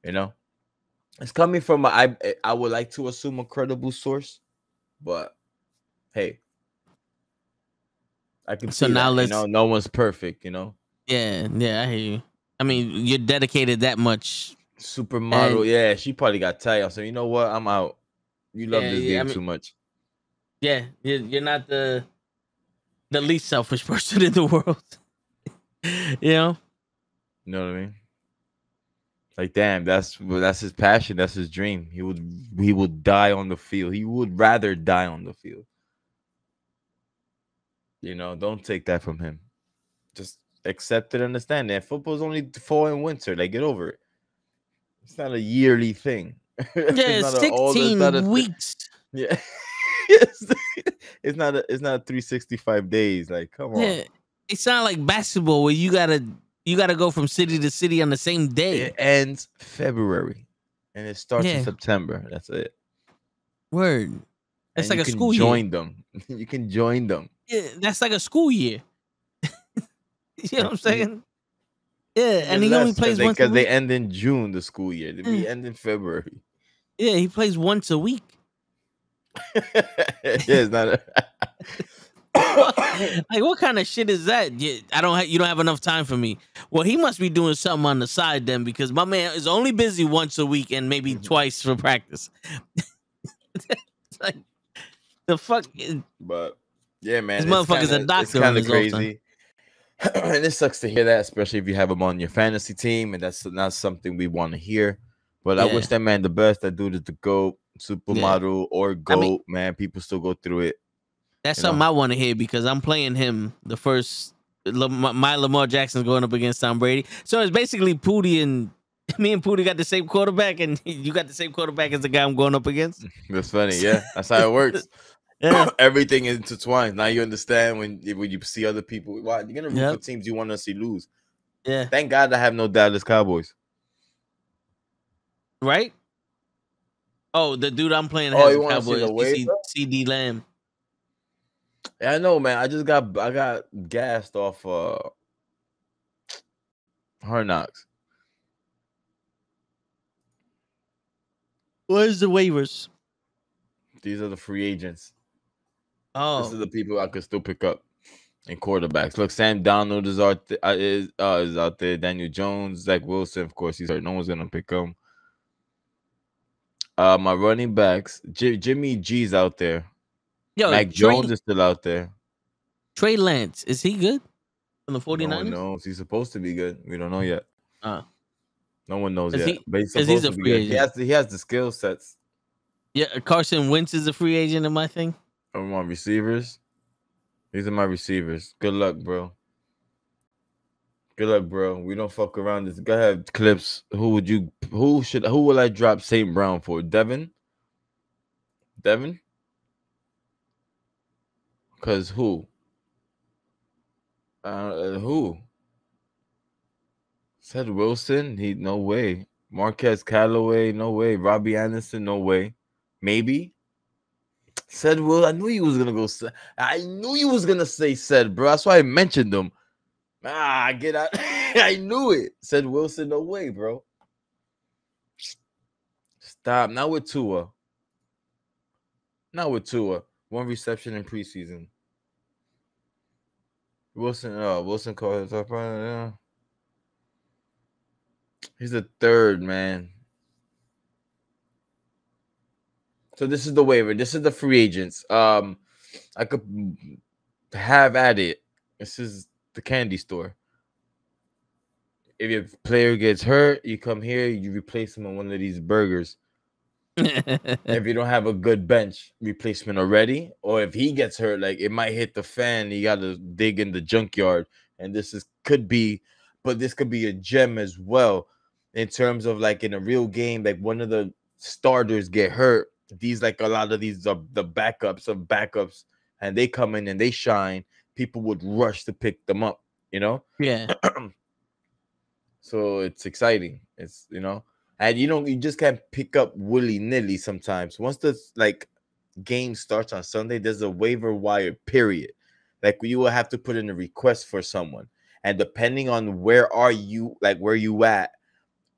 It's coming from I would like to assume a credible source, but hey, I can see now that, no one's perfect, Yeah, I hear you. I mean, you're dedicated that much. Supermodel, yeah, she probably got tired. So you know what? I'm out. You love this game too much. Yeah, you're not the least selfish person in the world. You know what I mean? Like, damn, that's his passion. That's his dream. He would die on the field. He would rather die on the field. Don't take that from him. Just accept it, understand that football's only fall and winter. Like, get over it. It's not a yearly thing. Yeah, 16 weeks. Yeah. It's not 365 days. Like, come on. Yeah. It's not like basketball where you gotta go from city to city on the same day. It ends February and it starts in September. That's it. Word. That's like a school year. You can join them. Yeah, that's like a school year. You know what I'm saying? Yeah, and he only plays once a week. Because they end in June, the school year. They end in February. Yeah, he plays once a week. It's not like, what kind of shit is that? You don't have enough time for me. Well, he must be doing something on the side then, because my man is only busy once a week and maybe twice for practice. It's like, the fuck. But yeah, man, this motherfucker's a doctor. It's kind of crazy. And it sucks to hear that, especially if you have him on your fantasy team, and that's not something we want to hear. But I wish that man the best. That dude is the GOAT, supermodel, or GOAT, man. People still go through it. That's something I want to hear, because I'm playing him the first. My Lamar Jackson's going up against Tom Brady. So it's basically Pootie and me and Pootie got the same quarterback, and you got the same quarterback as the guy I'm going up against. That's funny. Yeah, that's how it works. Yeah. Everything is intertwined. Now you understand when you see other people. Wow, you're gonna root for teams you want to see lose. Yeah. Thank God I have no Dallas Cowboys. Right? Oh, the dude I'm playing has a Cowboys. CD Lamb. Yeah, I know, man. I got gassed off Hard Knocks. Where's the waivers? These are the free agents. Oh, this is the people I could still pick up. And quarterbacks. Look, Sam Donald is out there. Daniel Jones, Zach Wilson, of course, he's hurt. No one's gonna pick him. My running backs, Jimmy G's out there. Yo, Mac Jones is still out there. Trey Lance, is he good from the 49ers? No one knows. He's supposed to be good. We don't know yet. No one knows yet. But he's supposed to be good. Agent. He has the skill sets. Yeah, Carson Wentz is a free agent in my thing. I'm on receivers. These are my receivers. Good luck, bro. Good luck, bro. We don't fuck around. This. Go ahead, Clips. Who will I drop St. Brown for? Devin? Because who? Who? Said Wilson? No way. Marquez Callaway? No way. Robbie Anderson? No way. Maybe. Said Will. I knew he was gonna go. I knew he was gonna say said, bro. That's why I mentioned him. Get out. I knew it. Said Wilson. No way, bro. Stop. Not with Tua. One reception in preseason. Wilson called his up. He's a third, man. So this is the waiver. This is the free agents. I could have at it. This is the candy store. If your player gets hurt, you come here, you replace him on one of these burgers. If you don't have a good bench replacement already, or if he gets hurt, like it might hit the fan, you got to dig in the junkyard. And this could be a gem as well in terms of like in a real game, like one of the starters get hurt. These like a lot of these are the backups of backups, and they come in and they shine. People would rush to pick them up, you know? Yeah. So it's exciting. It's, and you just can't pick up willy-nilly sometimes. Once the like game starts on Sunday, there's a waiver wire period. Like you will have to put in a request for someone. And depending on where you at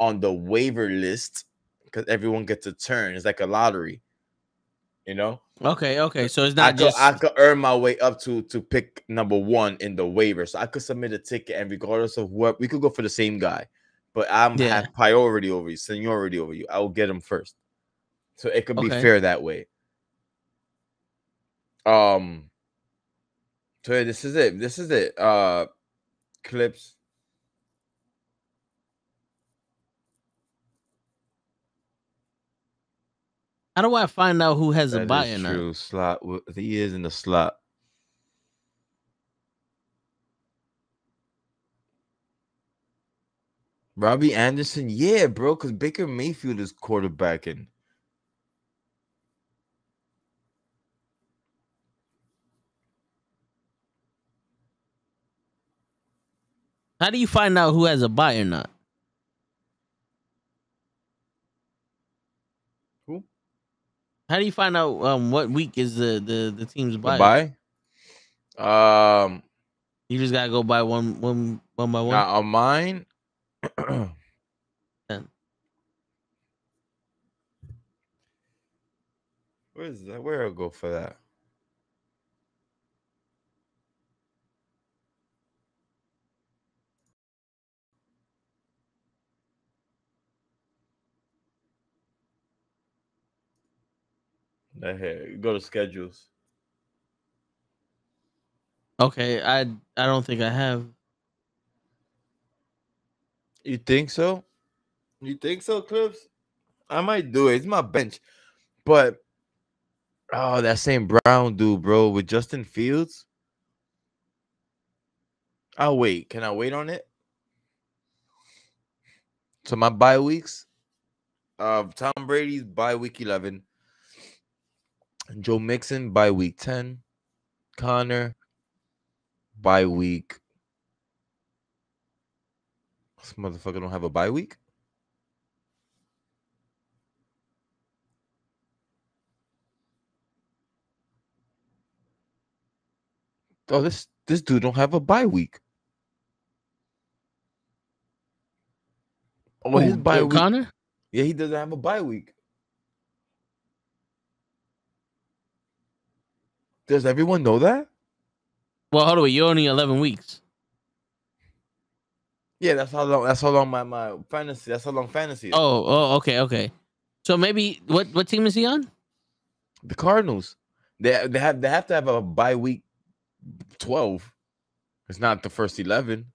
on the waiver list, because everyone gets a turn. It's like a lottery, Okay. So it's not I could earn my way up to pick number 1 in the waiver. So I could submit a ticket, and regardless of what, we could go for the same guy. But have priority over you, seniority over you. I will get him first. So it could be fair that way. So yeah, this is it. Clips. How do I find out who has a buy or not? True. Slot. He is in the slot. Robbie Anderson, yeah, bro, because Baker Mayfield is quarterbacking. How do you find out who has a buy or not? Who? How do you find out what week is the team's buy? The buy? You just gotta go by one by one. Now on mine. Where is that? Where I'll go for that? Here, go to schedules. Okay, I don't think I have. You think so? Clips? I might do it. It's my bench, but that same Brown dude, bro, with Justin Fields. I'll wait. Can I wait on it? So my bye weeks. Tom Brady's bye week 11. Joe Mixon bye week 10. Connor bye week. This motherfucker don't have a bye week. Oh, this dude don't have a bye week. Oh, his bye week. Connor? Yeah, he doesn't have a bye week. Does everyone know that? Well, hold on. You're only 11 weeks. Yeah, that's how long. That's how long my fantasy. That's how long fantasy is. Oh, okay. So maybe what team is he on? The Cardinals. They have to have a bye week 12. It's not the first 11.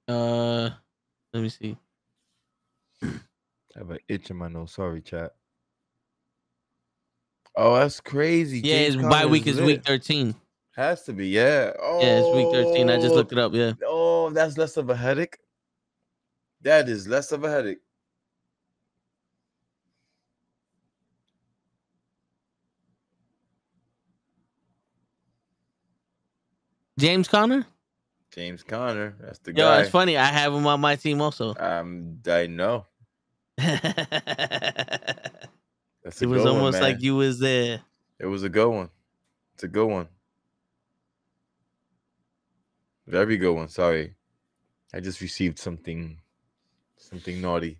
Let me see. I have an itch in my nose. Sorry, chat. Oh, that's crazy. Yeah, his bye week is week 13. Has to be, yeah. Oh, yeah, it's week 13. I just looked it up. Yeah. Oh, that's less of a headache. That is less of a headache. James Conner? James Conner. That's the guy. Yo, it's funny. I have him on my team also. I know. It was almost like you was there. It was a good one. It's a good one. Very good one. Sorry. I just received something naughty.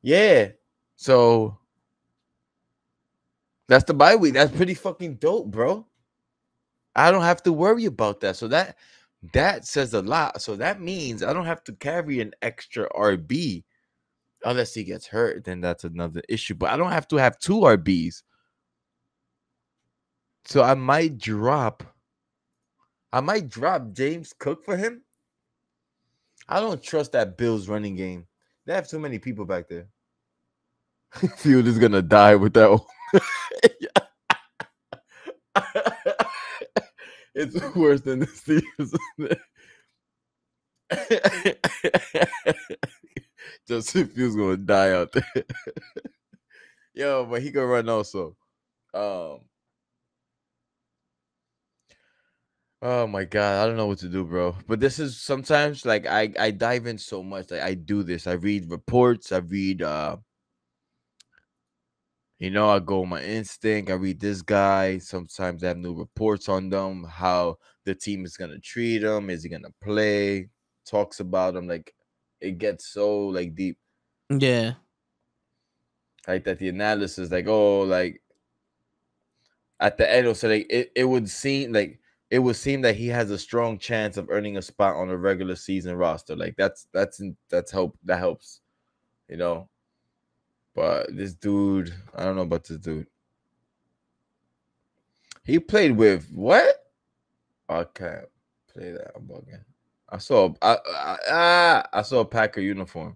Yeah. So that's the bye week. That's pretty fucking dope, bro. I don't have to worry about that. So that says a lot. So that means I don't have to carry an extra RB unless he gets hurt. Then that's another issue. But I don't have to have 2 RBs. So I might drop James Cook for him. I don't trust that Bills running game. They have too many people back there. Field is gonna die with that. It's worse than the Steelers. Justin Fields gonna die out there. Yo, but he can run also. Oh my god, I don't know what to do, bro. But this is sometimes like I dive in so much. Like I do this. I read reports. I read I go on my instinct. I read this guy. Sometimes I have new reports on them, how the team is gonna treat him. Is he gonna play? Talks about him. Like it gets so like deep. Yeah. Like that the analysis, like, oh, like at the end, so like it would seem that he has a strong chance of earning a spot on a regular season roster. Like that helps, But this dude, I don't know about this dude. He played with what? I can't play that. I'm bugging. I saw a Packer uniform.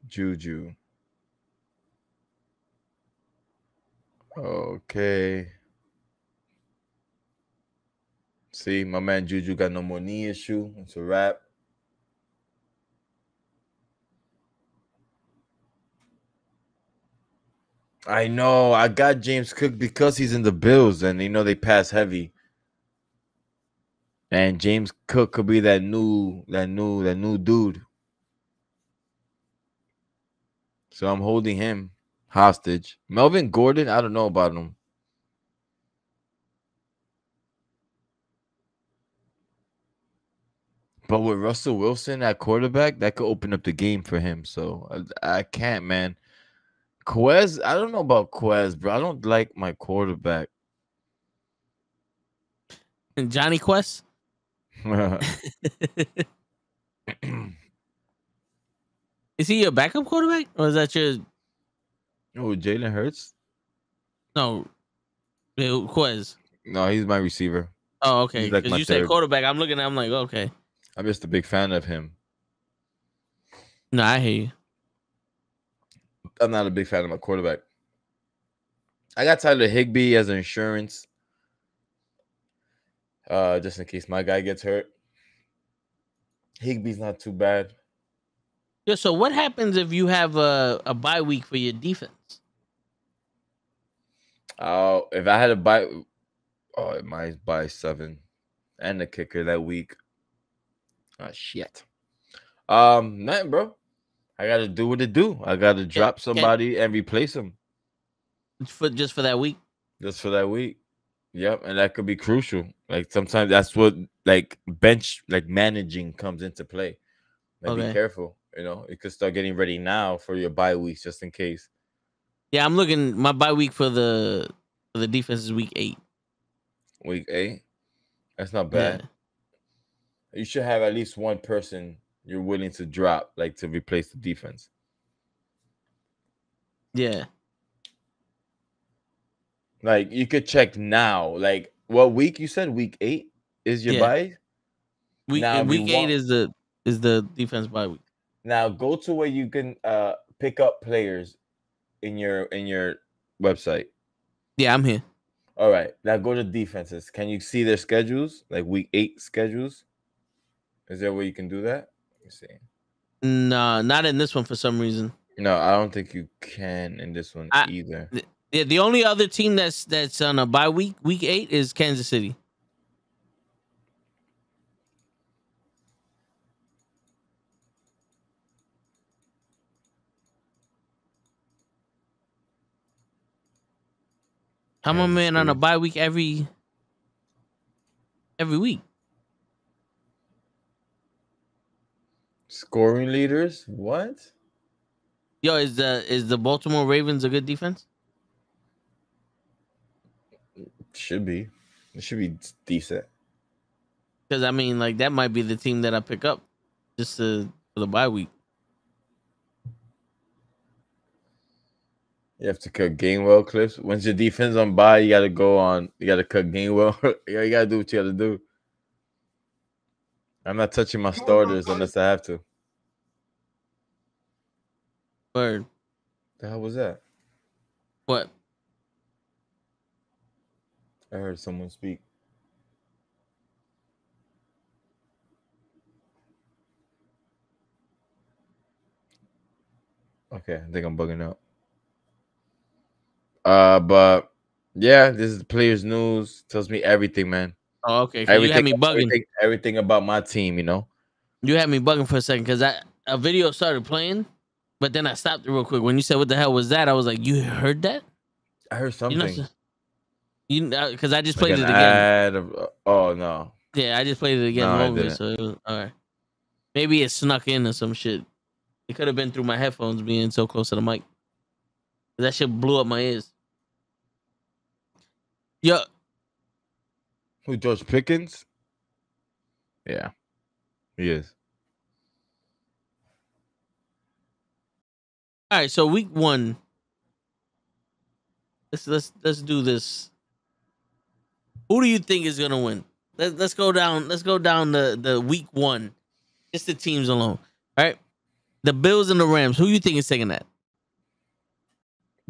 Juju. Okay. See, my man Juju got no more knee issue. It's a wrap. I know. I got James Cook because he's in the Bills, and they pass heavy. And James Cook could be that new dude. So I'm holding him hostage. Melvin Gordon, I don't know about him. But with Russell Wilson at quarterback, that could open up the game for him. So I can't, man. Quez, I don't know about Quez, bro. I don't like my quarterback. And Johnny Quest? Is he your backup quarterback? Or is that your... Oh, Jalen Hurts? No. Quez. No, he's my receiver. Oh, okay. Because you said quarterback. I'm looking at him like, okay. I'm just a big fan of him. No, I hear you. I'm not a big fan of my quarterback. I got Tyler Higbee as insurance. Just in case my guy gets hurt. Higbee's not too bad. Yeah, so what happens if you have a bye week for your defense? If I had a bye, it might bye 7 and the kicker that week. Oh shit. Nothing, bro. I gotta do what it do. I gotta drop somebody and replace them. Just for that week? Just for that week. Yep, and that could be crucial. Like sometimes that's what bench managing comes into play. Be careful. You could start getting ready now for your bye weeks just in case. Yeah, I'm looking. My bye week for the defense is week 8. Week 8. That's not bad. Yeah. You should have at least one person you're willing to drop, like to replace the defense. Yeah. Like you could check now. Like what week you said? Week 8 is your bye. Week 8 is the defense bye week. Now go to where you can pick up players in your website. Yeah, I'm here. All right. Now go to defenses. Can you see their schedules? Like week 8 schedules? Is there a way you can do that? Let me see. No, not in this one for some reason. No, I don't think you can in this one either. Yeah, the only other team that's on a bye week 8 is Kansas City. How my man on a bye week every week? Scoring leaders? What? Yo, is the Baltimore Ravens a good defense? Should be. It should be decent. Because I mean, like that might be the team that I pick up just for the bye week. You have to cut Gainwell clips. Once your defense on bye, you gotta go on. You gotta cut Gainwell. You gotta do what you gotta do. I'm not touching my starters unless I have to. Word. The hell was that? What? I heard someone speak. Okay, I think I'm bugging out. But yeah, this is the players' news. Tells me everything, man. Oh, okay. You had me bugging. Everything about my team, you know. You had me bugging for a second because a video started playing, but then I stopped it real quick. When you said, "What the hell was that?" I was like, "You heard that?" I heard something. Because I just played it again. Oh no. Yeah, I just played it again. No, so it was, all right. Maybe it snuck in or some shit. It could have been through my headphones being so close to the mic. That shit blew up my ears. Yo. Who, George Pickens? Yeah. He is. All right, so week 1. Let's do this. Who do you think is gonna win? Let's go down. Let's go down the week 1. Just the teams alone. All right. The Bills and the Rams. Who you think is taking that?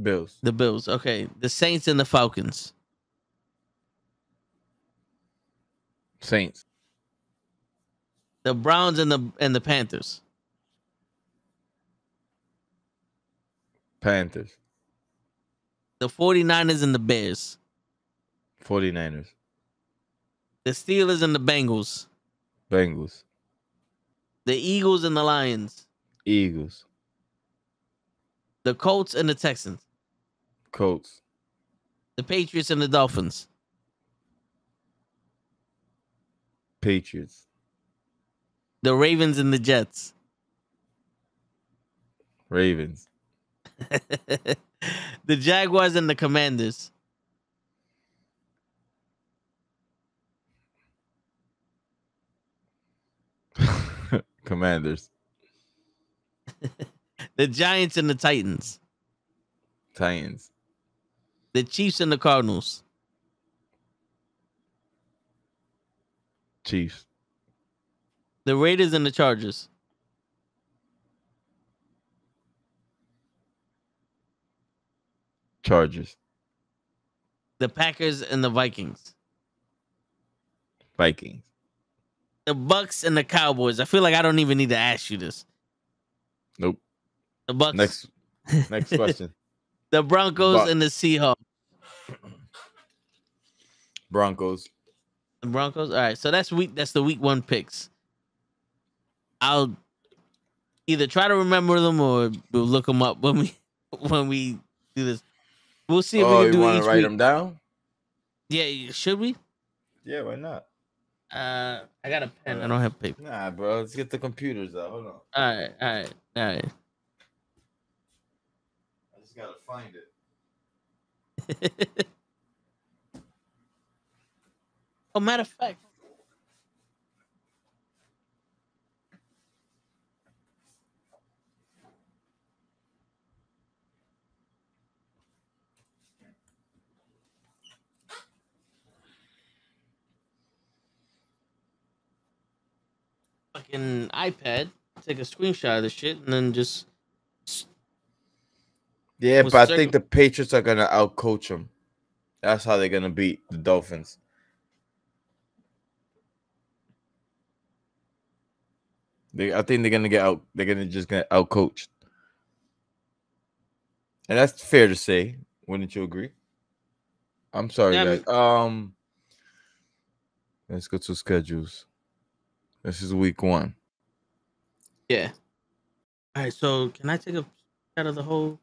Bills. The Bills. Okay. The Saints and the Falcons. Saints. The Browns and the Panthers. Panthers. The 49ers and the Bears. 49ers. The Steelers and the Bengals. Bengals. The Eagles and the Lions. Eagles. The Colts and the Texans. Colts. The Patriots and the Dolphins. Patriots. The Ravens and the Jets. Ravens. The Jaguars and the Commanders. Commanders. The Giants and the Titans. Titans. The Chiefs and the Cardinals. Chiefs. The Raiders and the Chargers. Chargers. The Packers and the Vikings. Vikings. The Bucks and the Cowboys. I feel like I don't even need to ask you this. Nope. The Bucks. Next question. The Broncos and the Seahawks. Broncos. The Broncos. All right. So that's the week 1 picks. I'll either try to remember them or we'll look them up when we do this. We'll see if we can do it each week. Write them down? Yeah. Should we? Yeah. Why not? I got a pen. I don't have paper. Nah, bro. Let's get the computers out. Hold on. All right. I just gotta find it. Oh, matter of fact. Fucking iPad, take a screenshot of the shit, and then just. Yeah, but I think the Patriots are gonna outcoach them. That's how they're gonna beat the Dolphins. I think they're gonna get out. They're gonna just get outcoached, and that's fair to say. Wouldn't you agree? I'm sorry, guys. Let's go to schedules. This is week 1. Yeah. All right. So can I take a out of the whole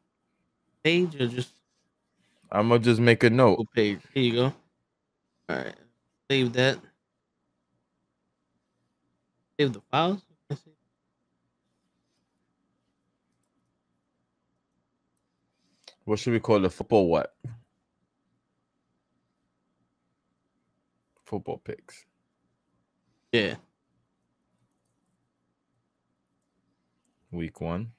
page or just? I'm gonna just make a note. Whole page. Here you go. All right. Save that. Save the files. What should we call the football? What? Football picks. Yeah. Week 1.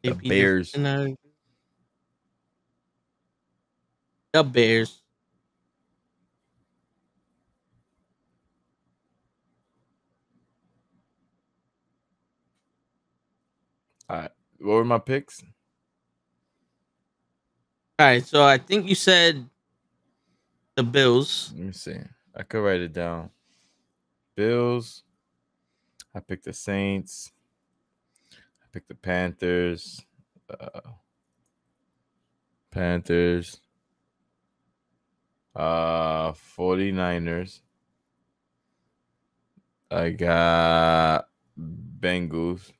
The Bears. The Bears. All right. What were my picks? All right. So I think you said the Bills. Let me see. I could write it down. Bills. I picked the Saints. I picked the Panthers. Panthers. 49ers. I got Bengals.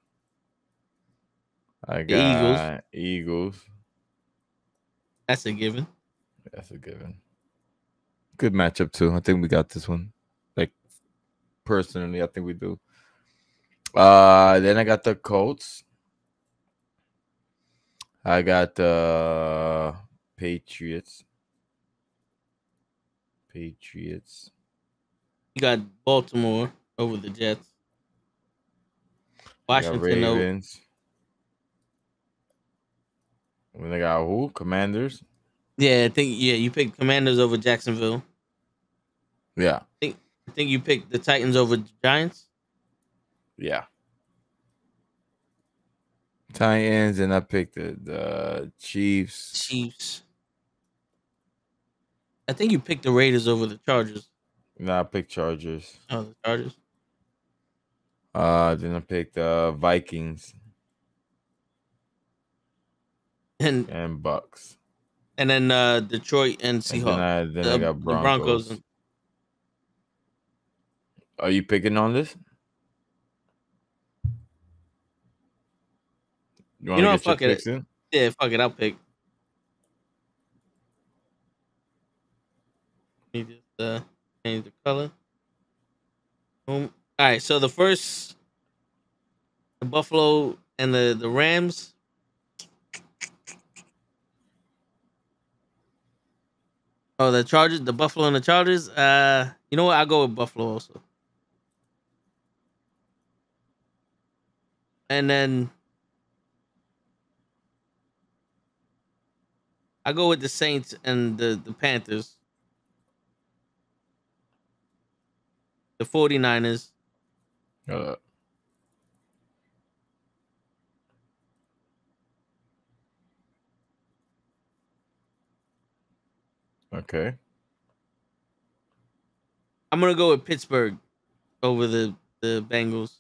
I got Eagles. That's a given. That's a given. Good matchup too. I think we got this one. Like personally, I think we do. Then I got the Colts. I got the Patriots. You got Baltimore over the Jets. Washington Ravens. When they got who? Commanders. Yeah, I think you picked Commanders over Jacksonville. Yeah. I think you picked the Titans over Giants. Yeah. Titans, and I picked the Chiefs. I think you picked the Raiders over the Chargers. No, I picked Chargers. Oh, the Chargers. Then I picked Vikings and Bucks. And then Detroit and Seahawks. And then I got Broncos. Are you picking on this? You want to get your picks in? Yeah, fuck it. I'll pick. Let me just change the color. Boom. All right, so the first, the Buffalo and the Rams. Oh, the Chargers, the Buffalo and the Chargers. You know what? I'll go with Buffalo also. And then I go with the Saints and the Panthers. The 49ers. Okay. I'm gonna go with Pittsburgh over the Bengals.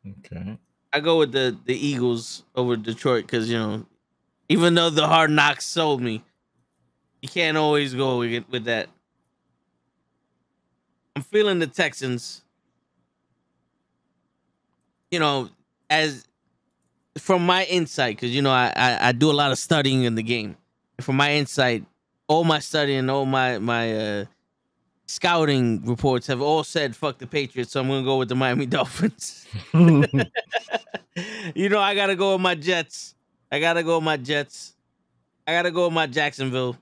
Okay. I go with the Eagles over Detroit because even though the Hard Knocks sold me, you can't always go with that. I'm feeling the Texans. As from my insight, because I do a lot of studying in the game. From my insight, all my studying, all my scouting reports have all said fuck the Patriots, so I'm gonna go with the Miami Dolphins. You know, I gotta go with my Jets. I gotta go with my Jets. I gotta go with my Jacksonville.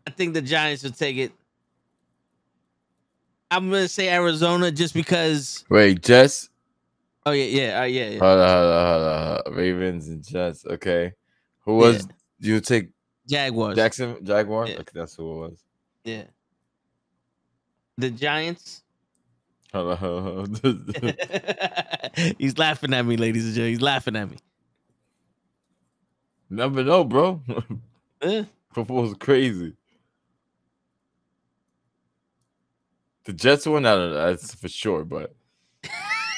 I think the Giants will take it. I'm gonna say Arizona just because. Wait, Jets? Oh yeah. Hold on. Ravens and Jets. Okay. Who was you take? Jaguars. Jaguars? Yeah. Okay, that's who it was. Yeah. The Giants. Hold on. He's laughing at me, ladies and gentlemen. He's laughing at me. Never know, bro. Football's crazy. The Jets one, I don't know, that's for sure, but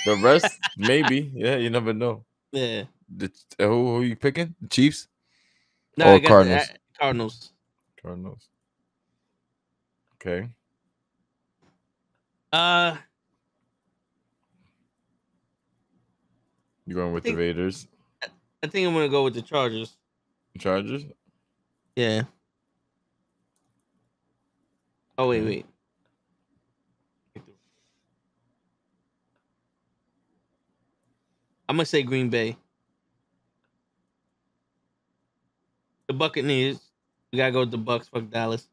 the rest, maybe. Yeah, you never know. Yeah. Who are you picking? The Chiefs? No, or I got Cardinals? Cardinals. Cardinals. Okay. You going with the Raiders? I think I'm gonna go with the Chargers. Chargers? Yeah. Oh wait. I'm gonna say Green Bay. The Buccaneers. We gotta go with the Bucks. Fuck Dallas.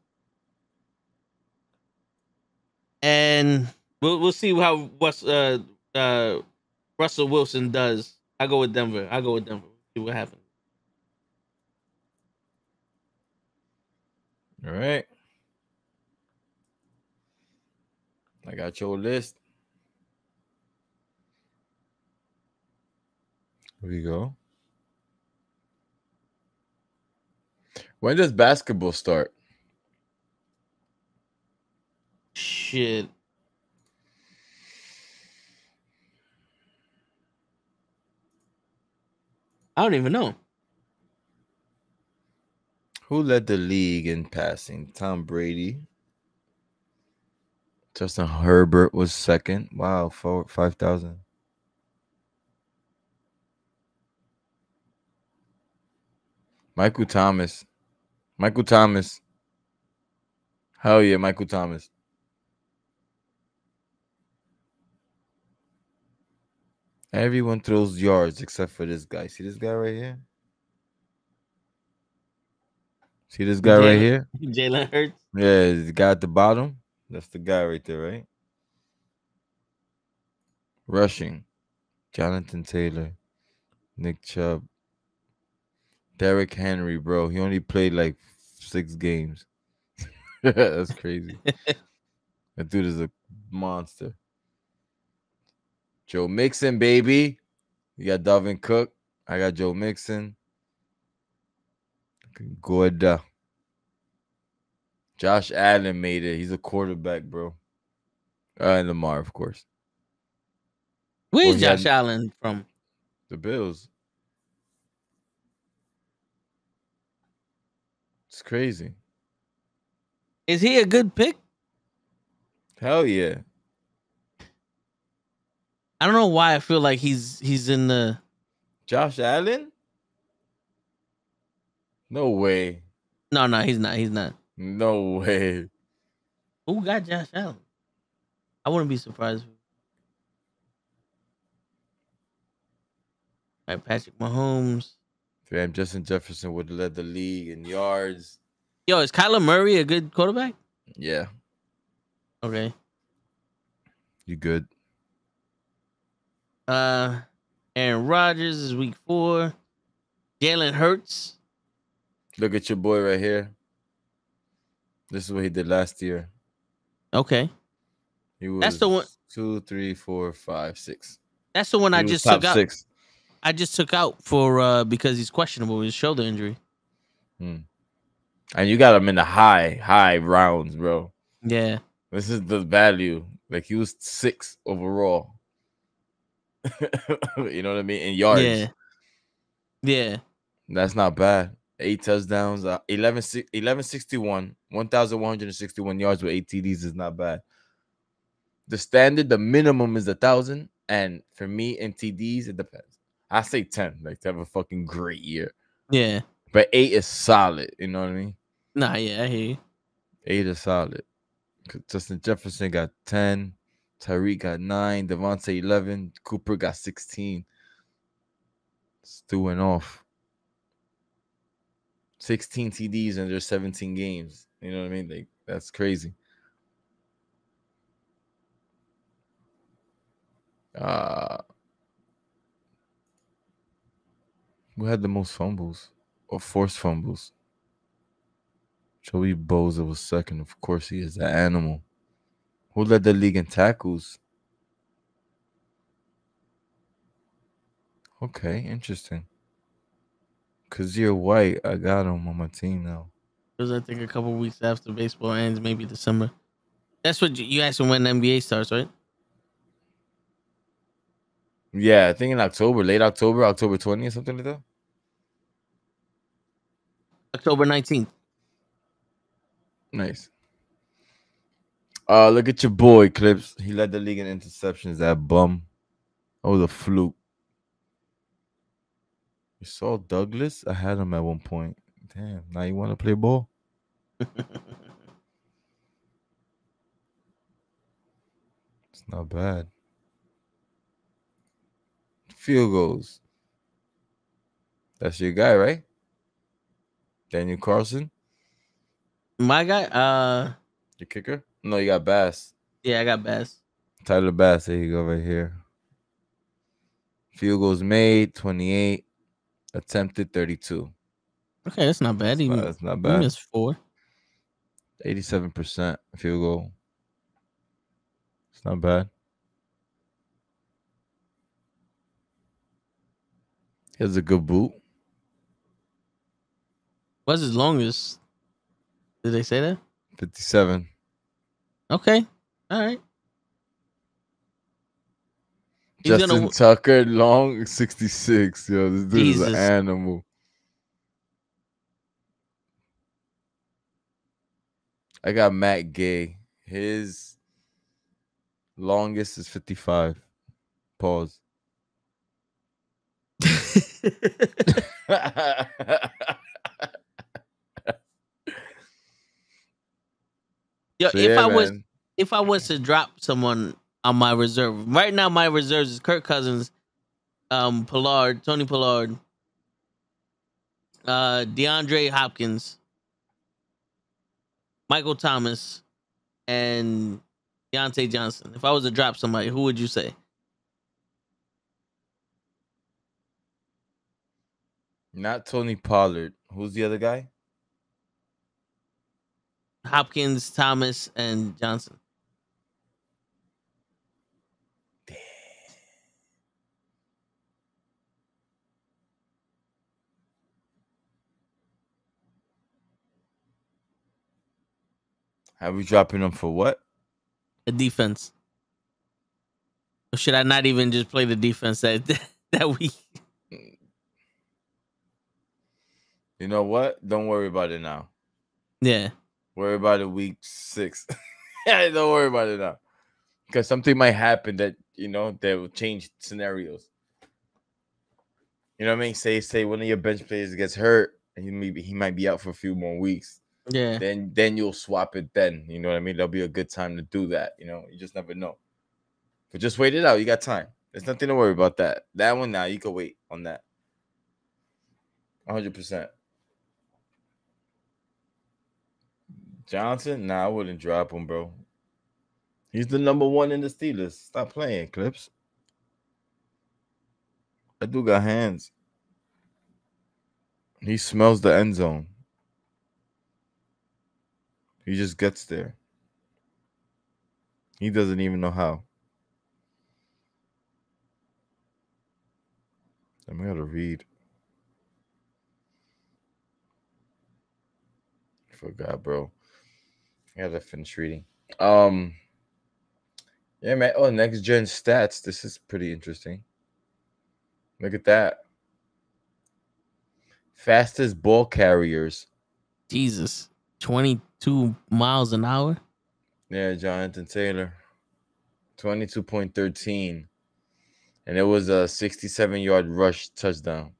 And we'll see how Russell Wilson does. I go with Denver. See what happens. All right. I got your list. Here we go. When does basketball start? Shit. I don't even know. Who led the league in passing? Tom Brady. Justin Herbert was second. Wow, 5,000. Michael Thomas. Hell yeah, Michael Thomas. Everyone throws yards except for this guy. See this guy right here? See this guy right here? Jalen Hurts. Yeah, the guy at the bottom. That's the guy right there, right? Rushing. Jonathan Taylor. Nick Chubb. Derrick Henry, bro. He only played like 6 games. That's crazy. That dude is a monster. Joe Mixon, baby. You got Dalvin Cook. I got Joe Mixon. Good. Josh Allen made it. He's a quarterback, bro. And Lamar, of course. Where's Josh Allen from? The Bills. It's crazy. Is he a good pick? Hell yeah. I don't know why I feel like he's in the Josh Allen? No way. No, he's not. No way. Who got Josh Allen? I wouldn't be surprised. All right, Patrick Mahomes. Damn, Justin Jefferson would have led the league in yards. Yo, is Kyler Murray a good quarterback? Yeah. Okay. You good? Aaron Rodgers is week 4. Jalen Hurts. Look at your boy right here. This is what he did last year. Okay. He was That's the one. 2, 3, 4, 5, 6. That's the one I just took out. 6. I just took out for because he's questionable with his shoulder injury. And you got him in the high rounds, bro. Yeah. This is the value. Like he was 6 overall. You know what I mean? In yards. Yeah. That's not bad. 8 touchdowns, 1161, 1,161 yards with 8 TDs is not bad. The standard, the minimum is 1,000. And for me, in TDs, it depends. I say 10, like to have a fucking great year. Yeah. But 8 is solid. You know what I mean? Nah, yeah, I hear you. 8 is solid. Justin Jefferson got 10. Tyreek got 9. Devontae 11. Cooper got 16. It's doing off. 16 TDs in their 17 games. You know what I mean? Like, that's crazy. Who had the most fumbles or forced fumbles? Joey Bosa was second. Of course, he is an animal. Who led the league in tackles? Okay, interesting. Kazir White, I got him on my team now. Because I think a couple weeks after baseball ends, maybe December. That's what you asked him when the NBA starts, right? Yeah, I think in October, late October, October 20th, something like that. October 19th. Nice. Look at your boy, Clips. He led the league in interceptions. That bum. Oh, the fluke. You saw Douglas? I had him at one point. Damn, now you want to play ball? It's not bad. Field goals. That's your guy, right? Daniel Carlson? My guy? Your kicker? No, you got Bass. Yeah, I got Bass. Tyler Bass. There you go, right here. Field goals made, 28. Attempted, 32. Okay, that's not bad. That's not bad. He missed 4. 87% field goal. It's not bad. He has a good boot. What's his longest? Did they say that? 57. Okay. All right. Justin Tucker, long, 66. Yo, this dude is an animal. I got Matt Gay. His longest is 55. Pause. Yo, so if I was to drop someone on my reserve right now, my reserves is Kirk Cousins, Tony Pollard, DeAndre Hopkins, Michael Thomas, and Deontay Johnson. If I was to drop somebody, who would you say? Not Tony Pollard. Who's the other guy? Hopkins, Thomas, and Johnson. Damn. Are we dropping them for what? A defense. Or should I not even just play the defense that week? You know what? Don't worry about it now. Yeah. Worry about it week 6. Don't worry about it now. Because something might happen that, that will change scenarios. You know what I mean? Say one of your bench players gets hurt and he might be out for a few more weeks. Yeah. Then you'll swap it then. You know what I mean? There'll be a good time to do that. You just never know. But just wait it out. You got time. There's nothing to worry about that. That one now, you can wait on that. 100%. Johnson? Nah, I wouldn't drop him, bro. He's the number 1 in the Steelers. Stop playing, Clips. That dude got hands. He smells the end zone. He just gets there. He doesn't even know how. I'm going to read. Forgot, bro. I gotta finish reading. Yeah, man. Oh, next gen stats. This is pretty interesting. Look at that. Fastest ball carriers. Jesus. 22 miles an hour? Yeah, Jonathan Taylor. 22.13. And it was a 67-yard rush touchdown.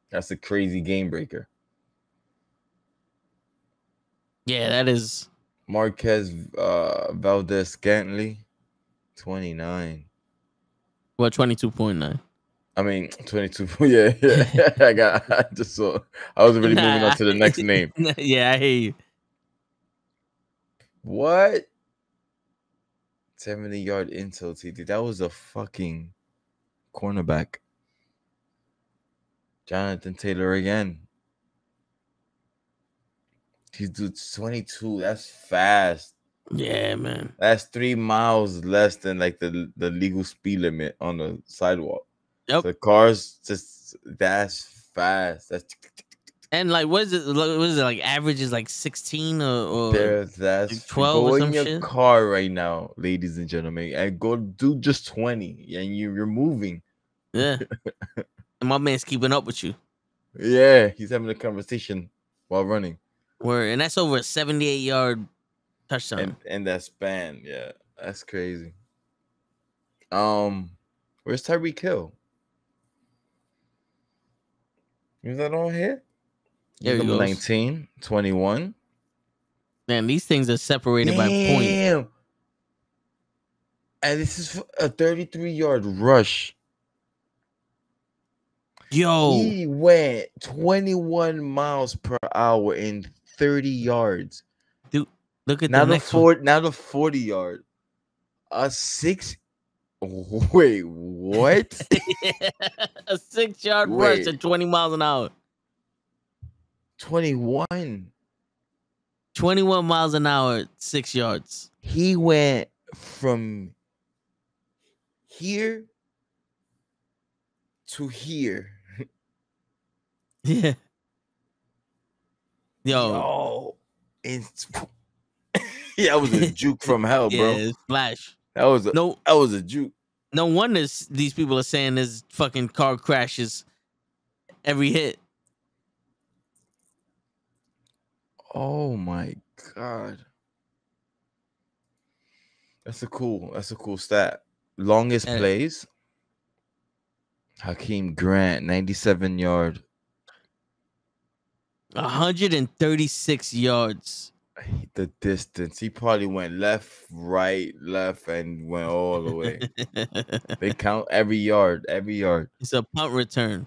That's a crazy game breaker. Yeah, that is Marquez Valdez Scantling, 29. What, 22.9? I mean 22. Yeah. I just saw. I was already moving on to the next name. Yeah, I hear you. What? 70-yard intel, TD. That was a fucking cornerback. Jonathan Taylor again. He's dude 22. That's fast. Yeah, man. That's 3 miles less than like the legal speed limit on the sidewalk. Yep. The cars just that's fast. That's and like what is it? What is it like? Average is like 16 or that's like 12 go or in some your shit. car right now, ladies and gentlemen, and go do just 20, and you're moving. Yeah. And my man's keeping up with you. Yeah, he's having a conversation while running. And that's over a 78-yard touchdown. And that span, yeah, that's crazy. Where's Tyreek Hill? Is that on here? There Number goes. 19, 21. Man, these things are separated by point. And this is a 33-yard rush. Yo, he went 21 miles per hour in 30 yards. Dude, look at now the next one. Now the 40-yard. A 6. Wait, what? A 6-yard rush at 20 miles an hour. 21. 21 miles an hour, 6 yards. He went from here to here. Yeah. Yo. Yeah, that was a juke from hell, bro. Yeah, flash. That was a juke. No wonder these people are saying there's fucking car crashes every hit. Oh my god. That's a cool stat. Longest plays. Hakeem Grant, 97-yard. 136 yards. The distance. He probably went left, right, and went all the way. They count every yard. It's a punt return.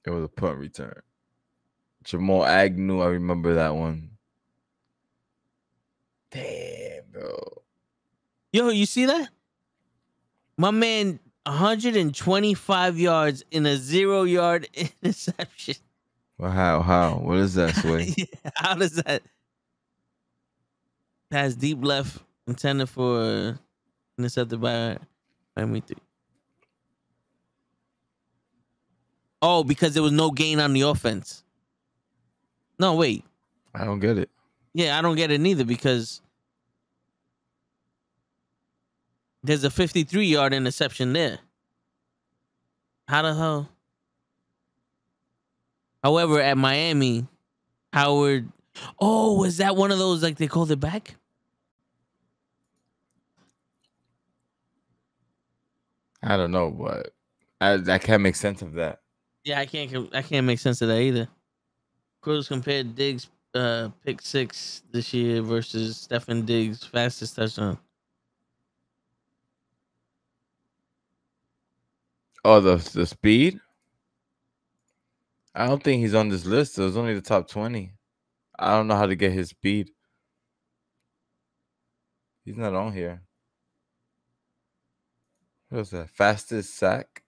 It was a punt return. Jamal Agnew, I remember that one. Damn, bro. Yo, you see that? My man, 125 yards in a 0-yard interception. Well, how? What is that, Sway? How does that? Pass deep left, intended for intercepted by Miami 3. Oh, because there was no gain on the offense. No, wait. I don't get it. Yeah, I don't get it neither because there's a 53-yard interception there. How the hell? However, at Miami, Howard. Oh, was that one of those like they called it back? I don't know, but I can't make sense of that. Yeah, I can't make sense of that either. Kryllz compared Diggs' pick 6 this year versus Stefan Diggs' fastest touchdown. Oh, the speed? I don't think he's on this list. It was only the top 20. I don't know how to get his speed. He's not on here. What's that? Fastest sack?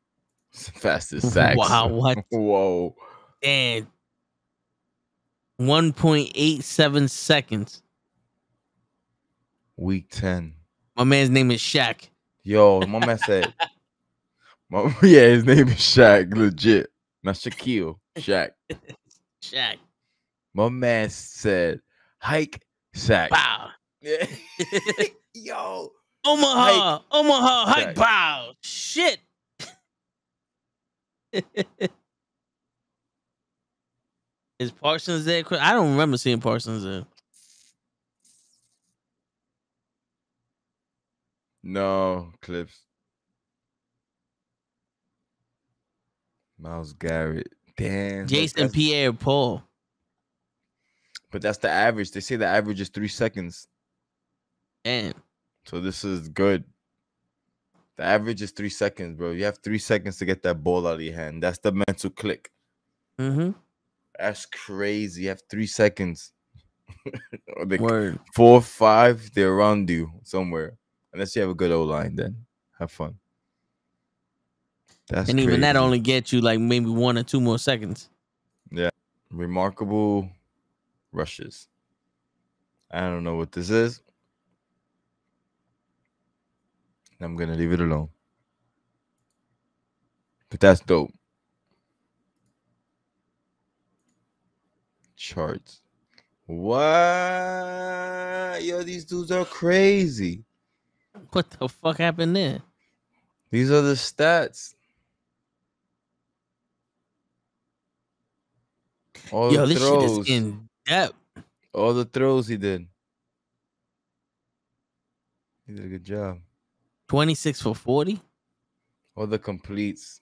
Fastest sacks. Wow, what? Whoa. And 1.87 seconds. Week 10. My man's name is Shaq. Yo, my man said, yeah, his name is Shaq, legit. Not Shaquille, Shaq. Shaq. My man said, hike, sack. Bow. Yeah. Yo. Omaha, hike, bow. Shit. Is Parsons there? I don't remember seeing Parsons there. No, Clips. Myles Garrett. Damn. Jason Pierre-Paul. But that's the average. They say the average is 3 seconds. Damn. So this is good. The average is 3 seconds, bro. You have 3 seconds to get that ball out of your hand. That's the mental click. That's crazy. You have 3 seconds. Word. 4 or 5, they're around you somewhere. Unless you have a good O-line, then have fun. That's and crazy. Even that only gets you like maybe 1 or 2 more seconds. Yeah. Remarkable rushes. I don't know what this is. I'm going to leave it alone. But that's dope. Charts. What? Yo, these dudes are crazy. What the fuck happened there? These are the stats. All Yo, the this throws. shit is in depth. All the throws he did. He did a good job. 26 for 40. All the completes.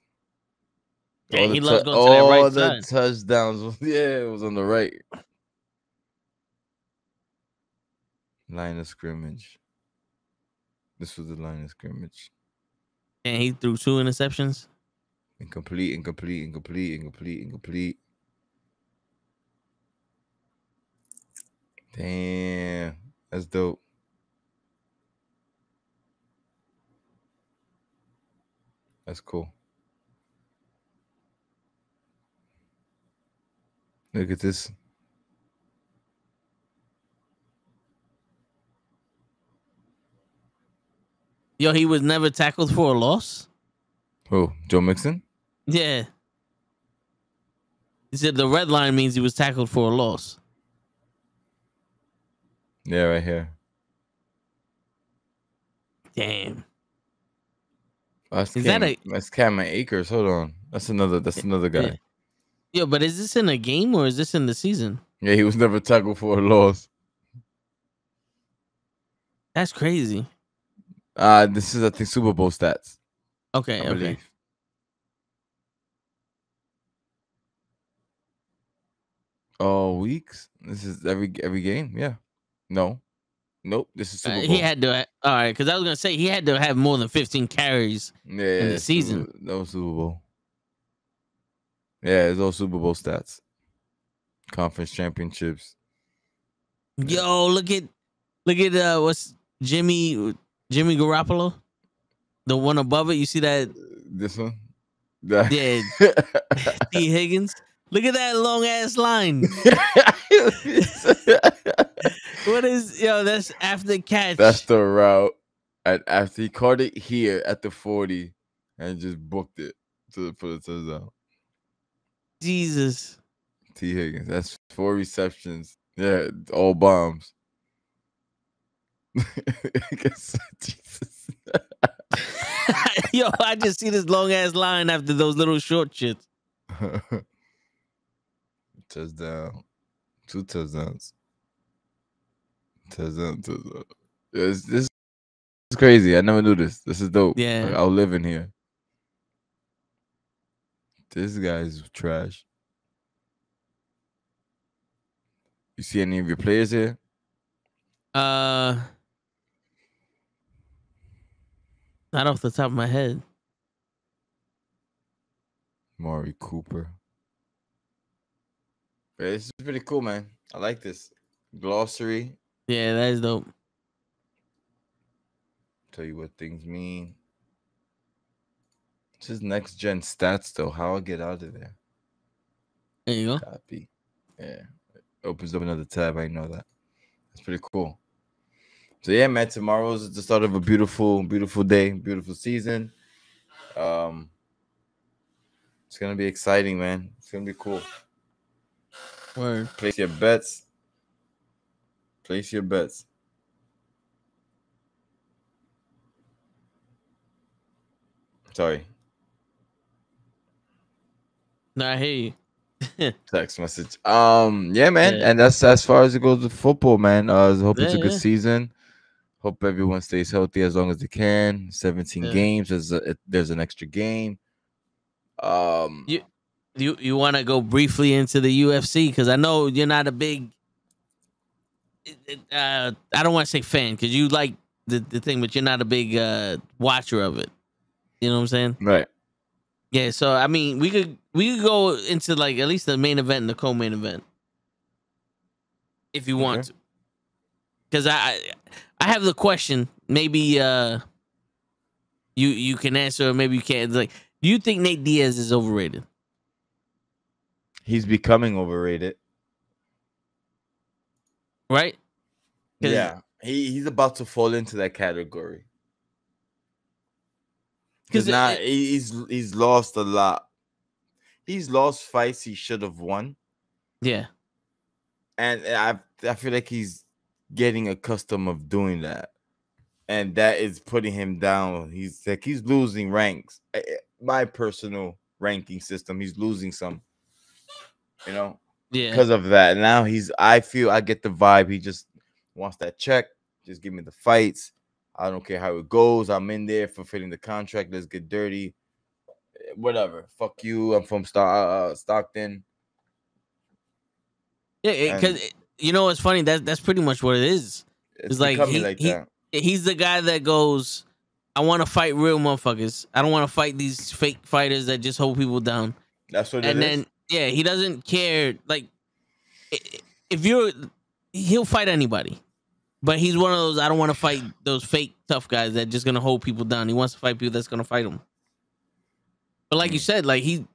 Yeah, he loves going to that right all side. the touchdowns. Yeah, it was on the right. Line of scrimmage. This was the line of scrimmage. And he threw 2 interceptions. Incomplete. Damn. That's dope. That's cool. Look at this. Yo, he was never tackled for a loss? Oh, Joe Mixon? Yeah. He said the red line means he was tackled for a loss. Yeah, right here. Damn. That's Cameron Akers. Hold on. That's another guy. Yeah. Yo, but is this in a game or is this in the season? Yeah, he was never tackled for a loss. That's crazy. This is, I think, Super Bowl stats. Okay, I believe. Oh, weeks? This is every game? Yeah. No. Nope. This is Super Bowl. He had to. All right, because I was gonna say he had to have more than 15 carries in the season. That was Super Bowl. Yeah, it's all Super Bowl stats. Conference championships. Yo, look at what's Jimmy Garoppolo, the one above it. You see that? This one. Yeah. T. Higgins. Look at that long ass line. What is that's after catch. That's the route. And after he caught it here at the 40 and just booked it for the touchdown. Jesus. T. Higgins. That's 4 receptions. Yeah, all bombs. Jesus. Yo, I just see this long ass line after those little short shits. Touchdown. 2 touchdowns. Touchdown. This is crazy. I never knew this. This is dope. Yeah. Like, I'll live in here. This guy's trash. You see any of your players here? Not off the top of my head. Maury Cooper. Yeah, this is pretty cool, man. I like this. Glossary. Yeah, that is dope. Tell you what things mean. This is next gen stats, though. How I get out of there. There you go. Copy. Yeah. It opens up another tab. I know that. That's pretty cool. So yeah, man, tomorrow's the start of a beautiful, beautiful day, beautiful season. It's gonna be exciting, man. It's gonna be cool. Word. Place your bets. Place your bets. Sorry. No, I hear you. Text message. Yeah, man. Yeah. And that's as far as it goes with football, man. I hope it's a good season. Hope everyone stays healthy as long as they can. 17 games. There's an extra game. You want to go briefly into the UFC because I know you're not a big I don't want to say fan because you like the thing, but you're not a big watcher of it. You know what I'm saying? Right. Yeah. So I mean, we could go into like at least the main event and the co-main event if you want to, because I have the question. Maybe you can answer, or maybe you can't. Like, do you think Nate Diaz is overrated? He's becoming overrated. Right? Yeah. He's about to fall into that category. Because now he's lost a lot. He's lost fights he should have won. Yeah. And I feel like he's getting accustomed of doing that. And that is putting him down. He's losing ranks. My personal ranking system, he's losing some. You know? Yeah. Because of that. Now I feel I get the vibe. He just wants that check. Just give me the fights. I don't care how it goes. I'm in there fulfilling the contract. Let's get dirty. Whatever. Fuck you. I'm from Stockton. Yeah, because you know what's funny? That's pretty much what it is. It's like that. He's the guy that goes, I want to fight real motherfuckers. I don't want to fight these fake fighters that just hold people down. That's what it is. And then he doesn't care. Like, he'll fight anybody. But he's one of those, I don't want to fight those fake tough guys that just gonna hold people down. He wants to fight people that's gonna fight him. But like you said, like he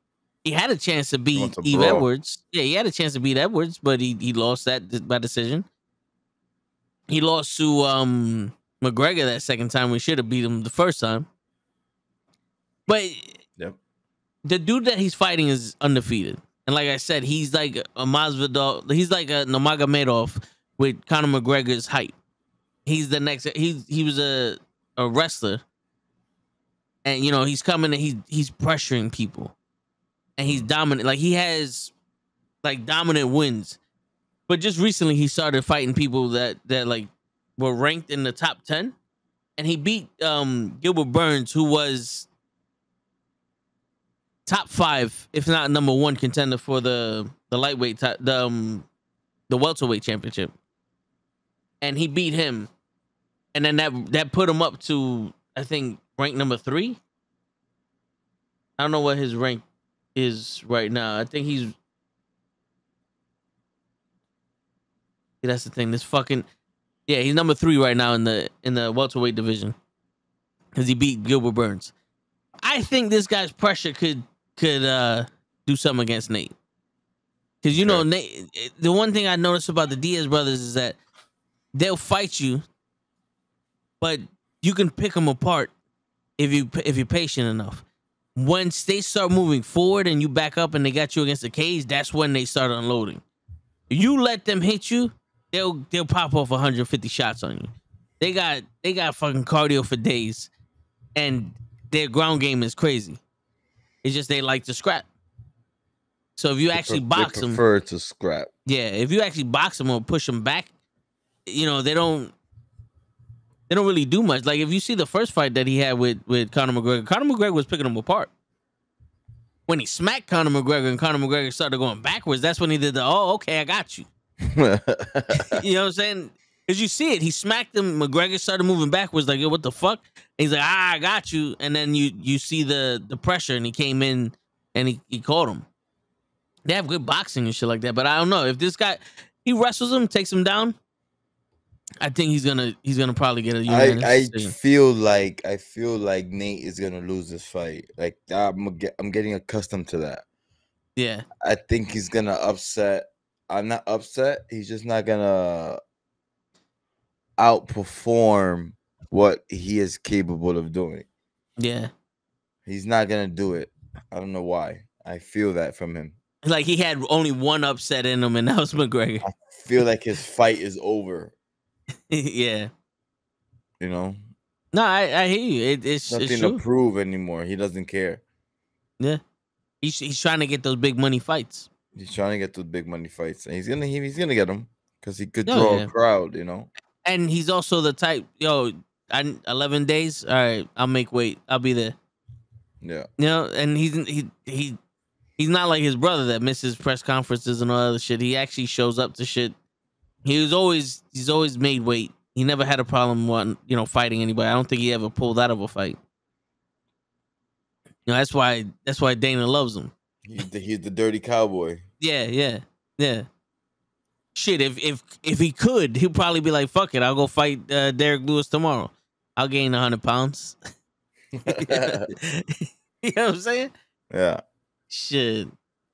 had a chance to beat Eve Edwards. Yeah, he had a chance to beat Edwards, but he lost that by decision. He lost to McGregor that second time. We should have beat him the first time. But the dude that he's fighting is undefeated. And like I said, he's like a Masvidal. He's like a Nurmagomedov with Conor McGregor's height. He's the next. He was a wrestler, and you know he's coming and he's pressuring people, and he's dominant. Like he has like dominant wins, but just recently he started fighting people that like were ranked in the top 10, and he beat Gilbert Burns, who was top 5, if not number 1 contender for the lightweight the welterweight championship. And he beat him, and then that put him up to, I think, rank number 3. I don't know what his rank is right now. I think he's. That's the thing. This fucking he's number 3 right now in the welterweight division because he beat Gilbert Burns. I think this guy's pressure could do something against Nate, because you know Nate. The one thing I noticed about the Diaz brothers is that they'll fight you, but you can pick them apart if you're patient enough. Once they start moving forward and you back up and they got you against the cage, that's when they start unloading. You let them hit you, they'll pop off 150 shots on you. They got fucking cardio for days, and their ground game is crazy. It's just they like to scrap. So if you actually box them, prefer to scrap. Yeah, if you actually box them or push them back, you know, they don't really do much. Like if you see the first fight that he had with Conor McGregor was picking him apart. When he smacked Conor McGregor and Conor McGregor started going backwards, that's when he did okay, I got you. You know what I'm saying? Because you see it, he smacked him. McGregor started moving backwards, like, yo, what the fuck? And he's like, I got you. And then you see the pressure, and he came in and he caught him. They have good boxing and shit like that, but I don't know if this guy he wrestles him, takes him down. I think he's gonna probably get a unanimous decision. I feel like Nate is gonna lose this fight. Like I'm getting accustomed to that. Yeah, I think he's gonna upset. I'm not upset. He's just not gonna outperform what he is capable of doing. Yeah, he's not gonna do it. I don't know why. I feel that from him. Like he had only one upset in him, and that was McGregor. I feel like his fight is over. Yeah. You know? No, I hear you. It's nothing to prove anymore. He doesn't care. Yeah. He's trying to get those big money fights. He's trying to get those big money fights. And he's gonna get them because he could draw a crowd, you know. And he's also the type, 11 days. All right, I'll make weight. I'll be there. Yeah. You know, and he's not like his brother that misses press conferences and all other shit. He actually shows up to shit he's always made weight. He never had a problem fighting anybody. I don't think he ever pulled out of a fight. That's why Dana loves him. He's the dirty cowboy. Yeah. Shit, if he could, he'd probably be like, "Fuck it, I'll go fight Derek Lewis tomorrow. I'll gain 100 pounds." You know what I'm saying? Yeah. Shit.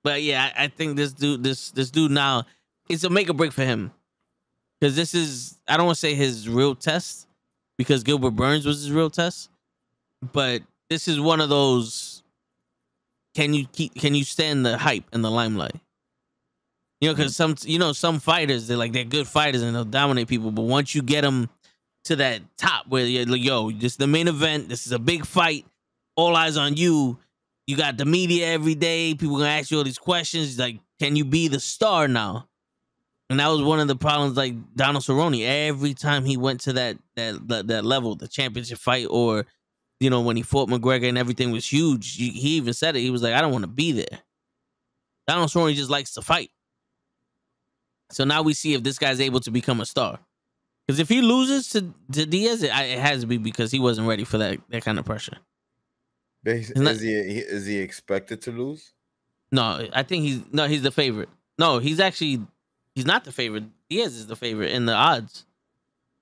But yeah, I think this dude now, it's a make or break for him. Because this is, I don't want to say his real test, because Gilbert Burns was his real test. But this is one of those, can you stand the hype and the limelight? Because some fighters, they're good fighters and they'll dominate people. But once you get them to that top where you're like, yo, this is the main event. This is a big fight. All eyes on you. You got the media every day. People gonna ask you all these questions. Like, can you be the star now? And that was one of the problems. Like Donald Cerrone, every time he went to that level, the championship fight, or when he fought McGregor and everything was huge. He even said it. He was like, I don't want to be there. Donald Cerrone just likes to fight. So now we see if this guy's able to become a star. Because if he loses to Diaz, it has to be because he wasn't ready for that kind of pressure. Is he expected to lose? No, I think he's the favorite. No, he's not the favorite. Diaz is the favorite in the odds.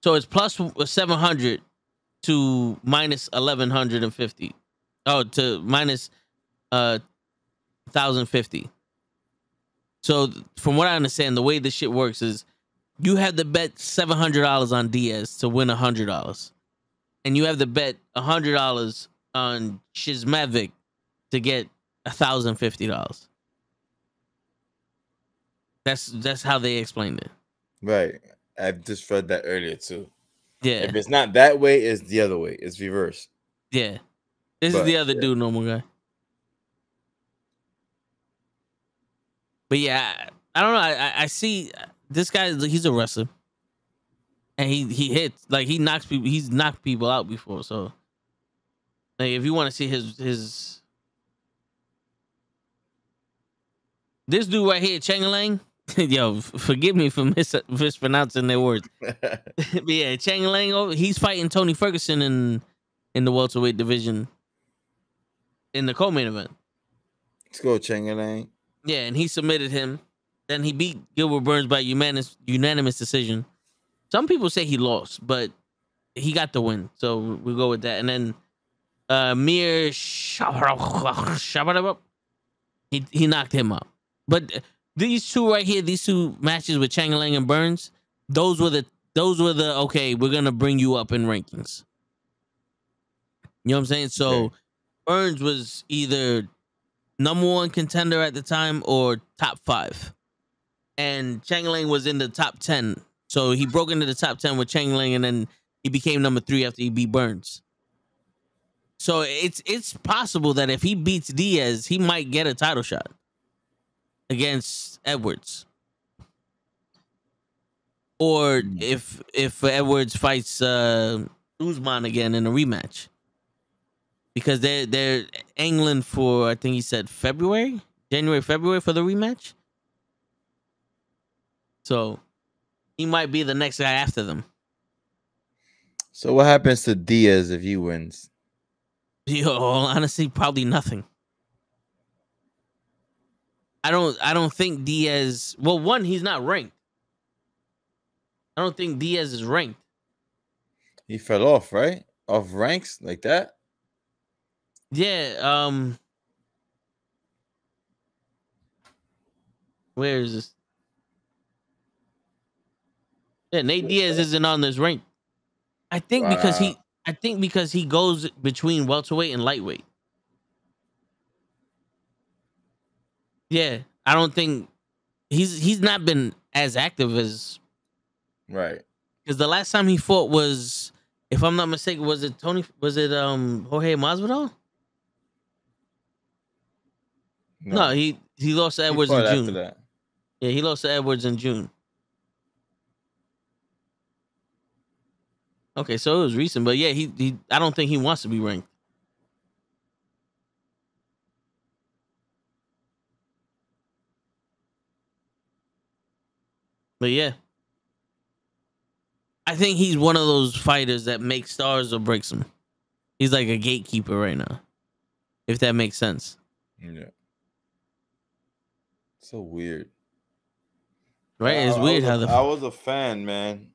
So it's plus 700 to minus 1150. Oh, to minus 1050. So from what I understand, the way this shit works is you have to bet $700 on Diaz to win $100, and you have to bet $100 on Shizmavic to get $1,050. That's how they explained it. Right. I've just read that earlier too. Yeah. If it's not that way, it's the other way. It's reverse. Yeah. This is the other dude, normal guy. But yeah, I don't know. I see this guy. He's a wrestler, and he hits, like, he knocks people. He's knocked people out before. So, like, if you want to see his this dude right here, Cheng Lang. Yo, forgive me for mispronouncing their words. But yeah, Cheng Lang. He's fighting Tony Ferguson in the welterweight division in the co-main event. Let's go, Cheng Lang. Yeah, and he submitted him. Then he beat Gilbert Burns by unanimous decision. Some people say he lost, but he got the win. So we'll go with that. And then Mir Shabarabab, he knocked him out. But these two right here, these two matches with Cheng Lang and Burns, those were the okay, we're gonna bring you up in rankings. You know what I'm saying? So okay. Burns was either #1 contender at the time or top 5. And Cheng Lang was in the top 10. So he broke into the top 10 with Cheng Lang, and then he became #3 after he beat Burns. So it's possible that if he beats Diaz, he might get a title shot against Edwards. Or if Edwards fights Usman again in a rematch. Because they're angling for, I think he said January, February for the rematch. So he might be the next guy after them. So what happens to Diaz if he wins? Yo, honestly, probably nothing. I don't think Diaz. Well, one, he's not ranked. I don't think Diaz is ranked. He fell off, right? Off ranks like that? Yeah. Where is this? Yeah, Nate Diaz isn't on this rank. I think because he goes between welterweight and lightweight. Yeah, I don't think he's not been as active as right. Because the last time he fought was, if I'm not mistaken, was it Jorge Masvidal? No, he lost to Edwards in June. After that. Yeah, he lost to Edwards in June. Okay, so it was recent, but yeah, he I don't think he wants to be ranked. But yeah, I think he's one of those fighters that makes stars or breaks them. He's like a gatekeeper right now, if that makes sense. Yeah. So weird. Right? It's weird how I was a fan, man.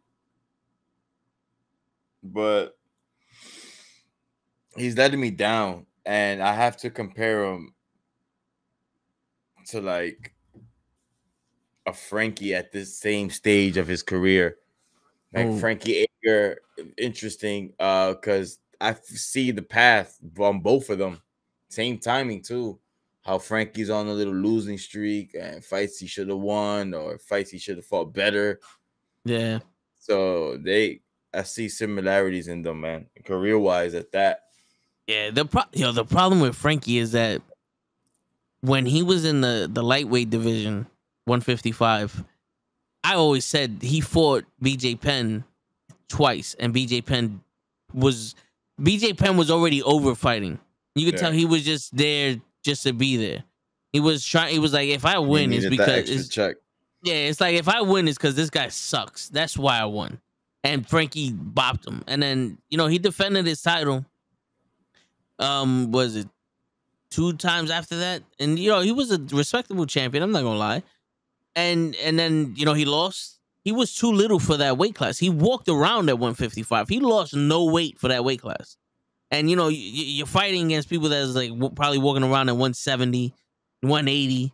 But he's letting me down. And I have to compare him to like a Frankie at this same stage of his career. Like Frankie Edgar, interesting, because I see the path from both of them. Same timing too. How Frankie's on a little losing streak and fights he should have won or fights he should have fought better. Yeah. So I see similarities in them, man, career wise at that. Yeah, the problem with Frankie is that when he was in the lightweight division, 155, I always said he fought BJ Penn twice, and BJ Penn was already over fighting. You could tell he was just there just to be there. He was like, if I win, it's because it's check. Yeah, it's like if I win, it's because this guy sucks. That's why I won. And Frankie bopped him, and then he defended his title. Was it 2 times after that? And he was a respectable champion. I'm not gonna lie. And then he lost. He was too little for that weight class. He walked around at 155. He lost no weight for that weight class. And you're fighting against people that's like probably walking around at 170, 180.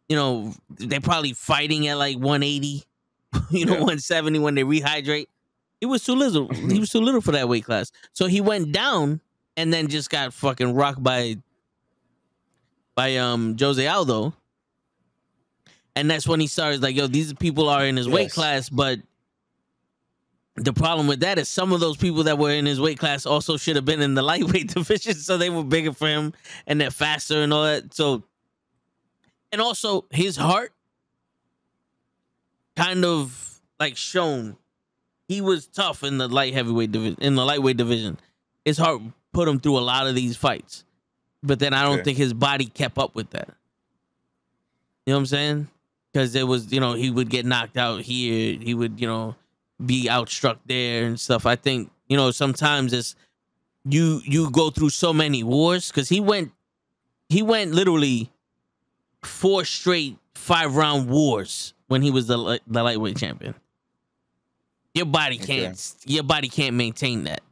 They're probably fighting at like 180, 170 when they rehydrate. He was too little. He was too little for that weight class. So he went down and then just got fucking rocked by Jose Aldo. And that's when he started like, these people are in his weight class, but the problem with that is some of those people that were in his weight class also should have been in the lightweight division, so they were bigger for him and they're faster and all that. So, and also his heart kind of like shown he was tough in the lightweight division. His heart put him through a lot of these fights, but then I don't think his body kept up with that. You know what I'm saying? Because there was, he would get knocked out here. He would, be outstruck there and stuff. I think, sometimes it's you go through so many wars, because he went literally 4 straight 5-round wars when he was the lightweight champion. Your body can't maintain that.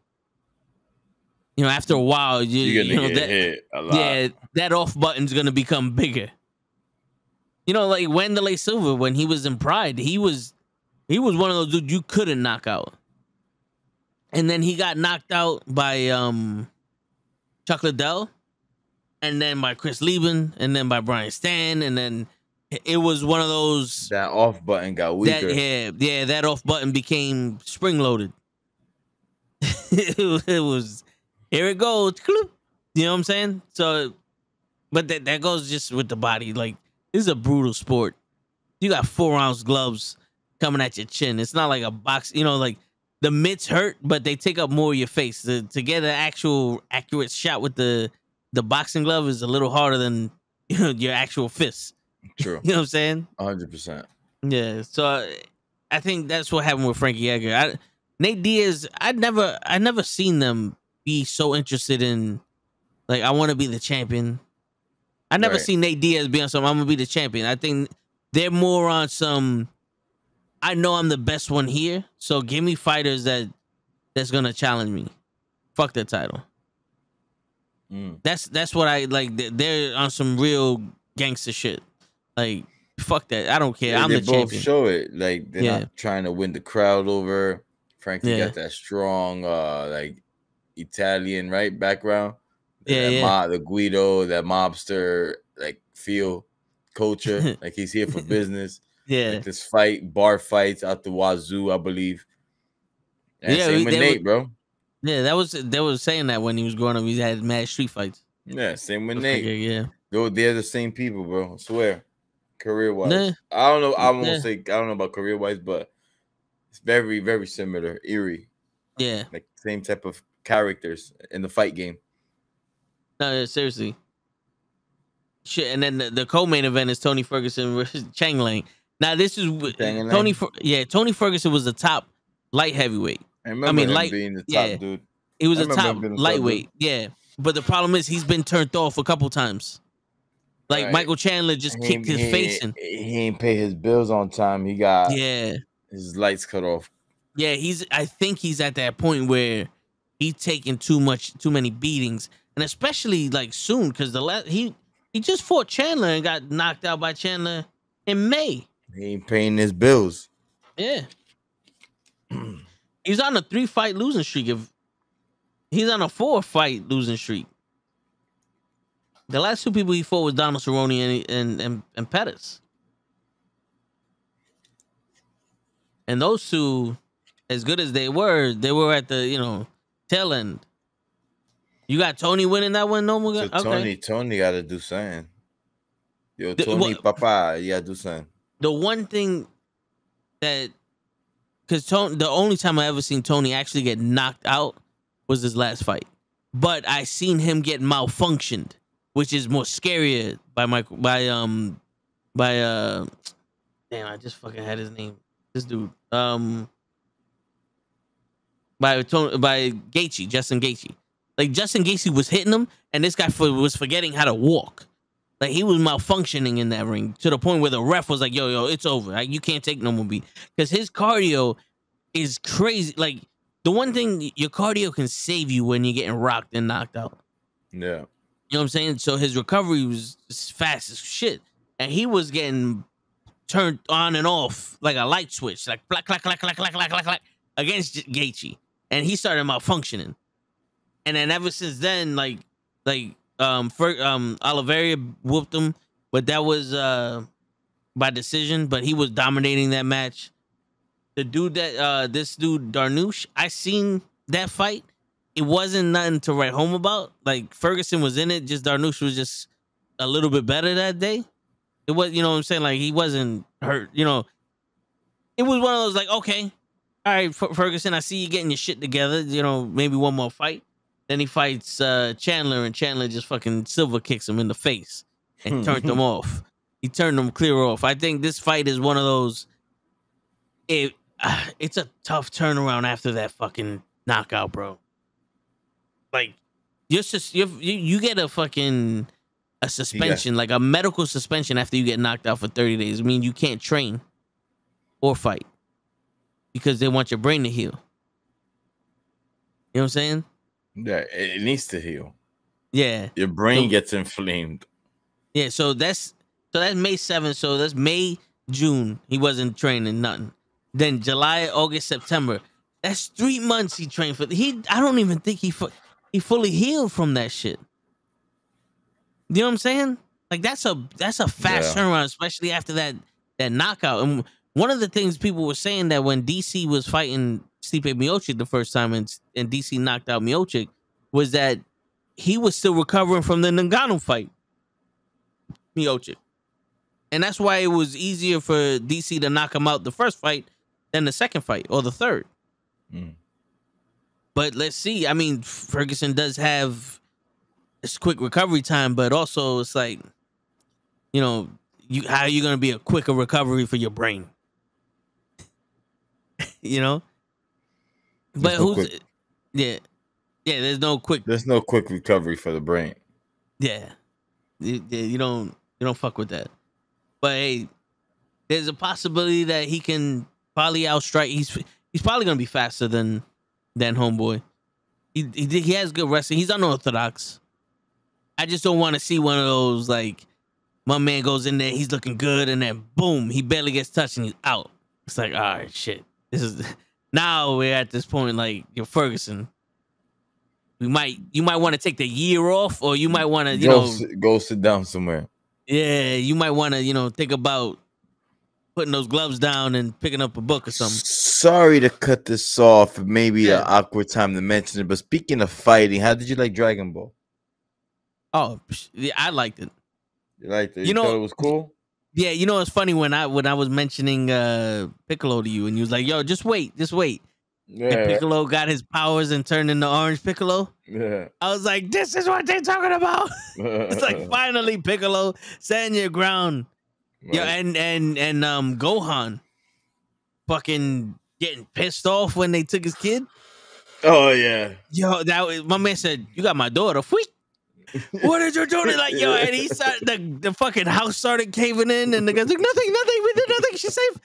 After a while, you're gonna get hit a lot. Yeah, that off button's gonna become bigger. Like Wanderlei Silva, when he was in Pride, he was one of those dudes you couldn't knock out. And then he got knocked out by Chuck Liddell, and then by Chris Lieben, and then by Brian Stan, and then it was one of those that off button got weaker. That off button became spring loaded. it was here it goes. You know what I'm saying? So, but that goes just with the body. Like, this is a brutal sport. You got 4-ounce gloves coming at your chin. It's not like a box. Like the mitts hurt, but they take up more of your face. To get an actual accurate shot with the boxing glove is a little harder than your actual fist. True. You know what I'm saying? 100%. Yeah. So I think that's what happened with Frankie Edgar. Nate Diaz, I never seen them be so interested in, like, I want to be the champion. I never seen Nate Diaz be on some, I'm gonna be the champion. I think they're more on some, I know I'm the best one here, so give me fighters that's gonna challenge me. Fuck that title. That's what I like. They're on some real gangster shit. Like, fuck that. I don't care. Yeah, I'm the champion. They both show it. Like, they're not trying to win the crowd over. Frankie got that strong, like, Italian background. The Guido, that mobster, like, feel culture. Like, he's here for business. Like, this bar fights out the wazoo, I believe. And same with Nate, bro. Yeah, they was saying that when he was growing up, he had mad street fights. Yeah, same with Nate. They're the same people, bro. I swear. Career wise. I don't know. I won't say I don't know about career wise, but it's very, very similar. Eerie. Yeah. Like, same type of characters in the fight game. No, seriously. Shit, and then the co-main event is Tony Ferguson versus Chang Lang. Now this is Tony Ferguson was the top light heavyweight. I remember him being the top dude. He was a top lightweight. Yeah, but the problem is he's been turned off a couple times. Like Michael Chandler just kicked his face in. He ain't pay his bills on time. He got his lights cut off. Yeah, I think he's at that point where he's taking too many beatings, and especially like soon because he just fought Chandler and got knocked out by Chandler in May. He ain't paying his bills. Yeah, he's on a 3-fight losing streak. He's on a 4-fight losing streak. The last 2 people he fought was Donald Cerrone and Pettis. And those 2, as good as they were at the, tail end. You got Tony winning that one, no more. So Tony got to do something. Yo, Tony, Papa, you got to do something. The one thing that, because the only time I ever seen Tony actually get knocked out was his last fight. But I seen him get malfunctioned, which is more scarier damn, I just fucking had his name. This dude. By Gaethje, Justin Gaethje. Like Justin Gaethje was hitting him, and this guy was forgetting how to walk. Like he was malfunctioning in that ring to the point where the ref was like, "Yo, it's over. Like, you can't take no more beat." Because his cardio is crazy. Like the one thing, your cardio can save you when you're getting rocked and knocked out. Yeah. You know what I'm saying? So his recovery was fast as shit. And he was getting turned on and off like a light switch, like clack, clack, clack, clack, clack, clack, clack, clack, against Gaethje. And he started malfunctioning. And then ever since then, Oliveira whooped him, but that was by decision, but he was dominating that match. The dude this dude, Darnoush, I seen that fight. It wasn't nothing to write home about. Like Ferguson was in it, just Darnoush was just a little bit better that day. It was, you know what I'm saying? Like he wasn't hurt, It was one of those like, okay, all right, Ferguson, I see you getting your shit together. Maybe one more fight. Then he fights Chandler, and Chandler just fucking silver kicks him in the face and turned him off. He turned him clear off. I think this fight is one of those. It's a tough turnaround after that fucking knockout, bro. Like, you get a suspension, like a medical suspension after you get knocked out for 30 days. I mean, you can't train or fight because they want your brain to heal. You know what I'm saying? Yeah, it needs to heal. Yeah. Your brain gets inflamed. Yeah, so that's May 7th. So that's May, June. He wasn't training nothing. Then July, August, September. That's 3 months he trained for. I don't even think he fully healed from that shit. You know what I'm saying? Like that's a fast turnaround, especially after that knockout. And one of the things people were saying that when DC was fighting Stipe Miocic the first time and DC knocked out Miocic was that he was still recovering from the Ngannou fight. Miocic. And that's why it was easier for DC to knock him out the first fight than the second fight or the third. But let's see. I mean, Ferguson does have this quick recovery time, but also it's like, how are you going to be a quicker recovery for your brain? But there's no quick recovery for the brain. Yeah. You don't fuck with that. But hey, there's a possibility that he can probably outstrike. He's probably going to be faster than homeboy. He has good wrestling. He's unorthodox. I just don't want to see one of those, like, my man goes in there, he's looking good, and then boom, he barely gets touched and he's out. It's like, all right, shit. Now we're at this point, like, you're Ferguson. You might want to take the year off, or you might want to, go sit down somewhere. Yeah, you might want to, think about putting those gloves down and picking up a book or something. Sorry to cut this off. Maybe an awkward time to mention it, but speaking of fighting, how did you like Dragon Ball? Oh, yeah, I liked it. You liked it? You thought it was cool? Yeah, it's funny when I was mentioning Piccolo to you, and you was like, "Yo, just wait." Yeah. And Piccolo got his powers and turned into Orange Piccolo. Yeah. I was like, "This is what they're talking about." It's like finally Piccolo, stand your ground. Right. Yeah, and Gohan, fucking getting pissed off when they took his kid. Oh yeah. Yo, my man said, "You got my daughter." Freak. What did you do? Like, yo, and he started the fucking house started caving in, and the guy's like, nothing, we did nothing. She's safe.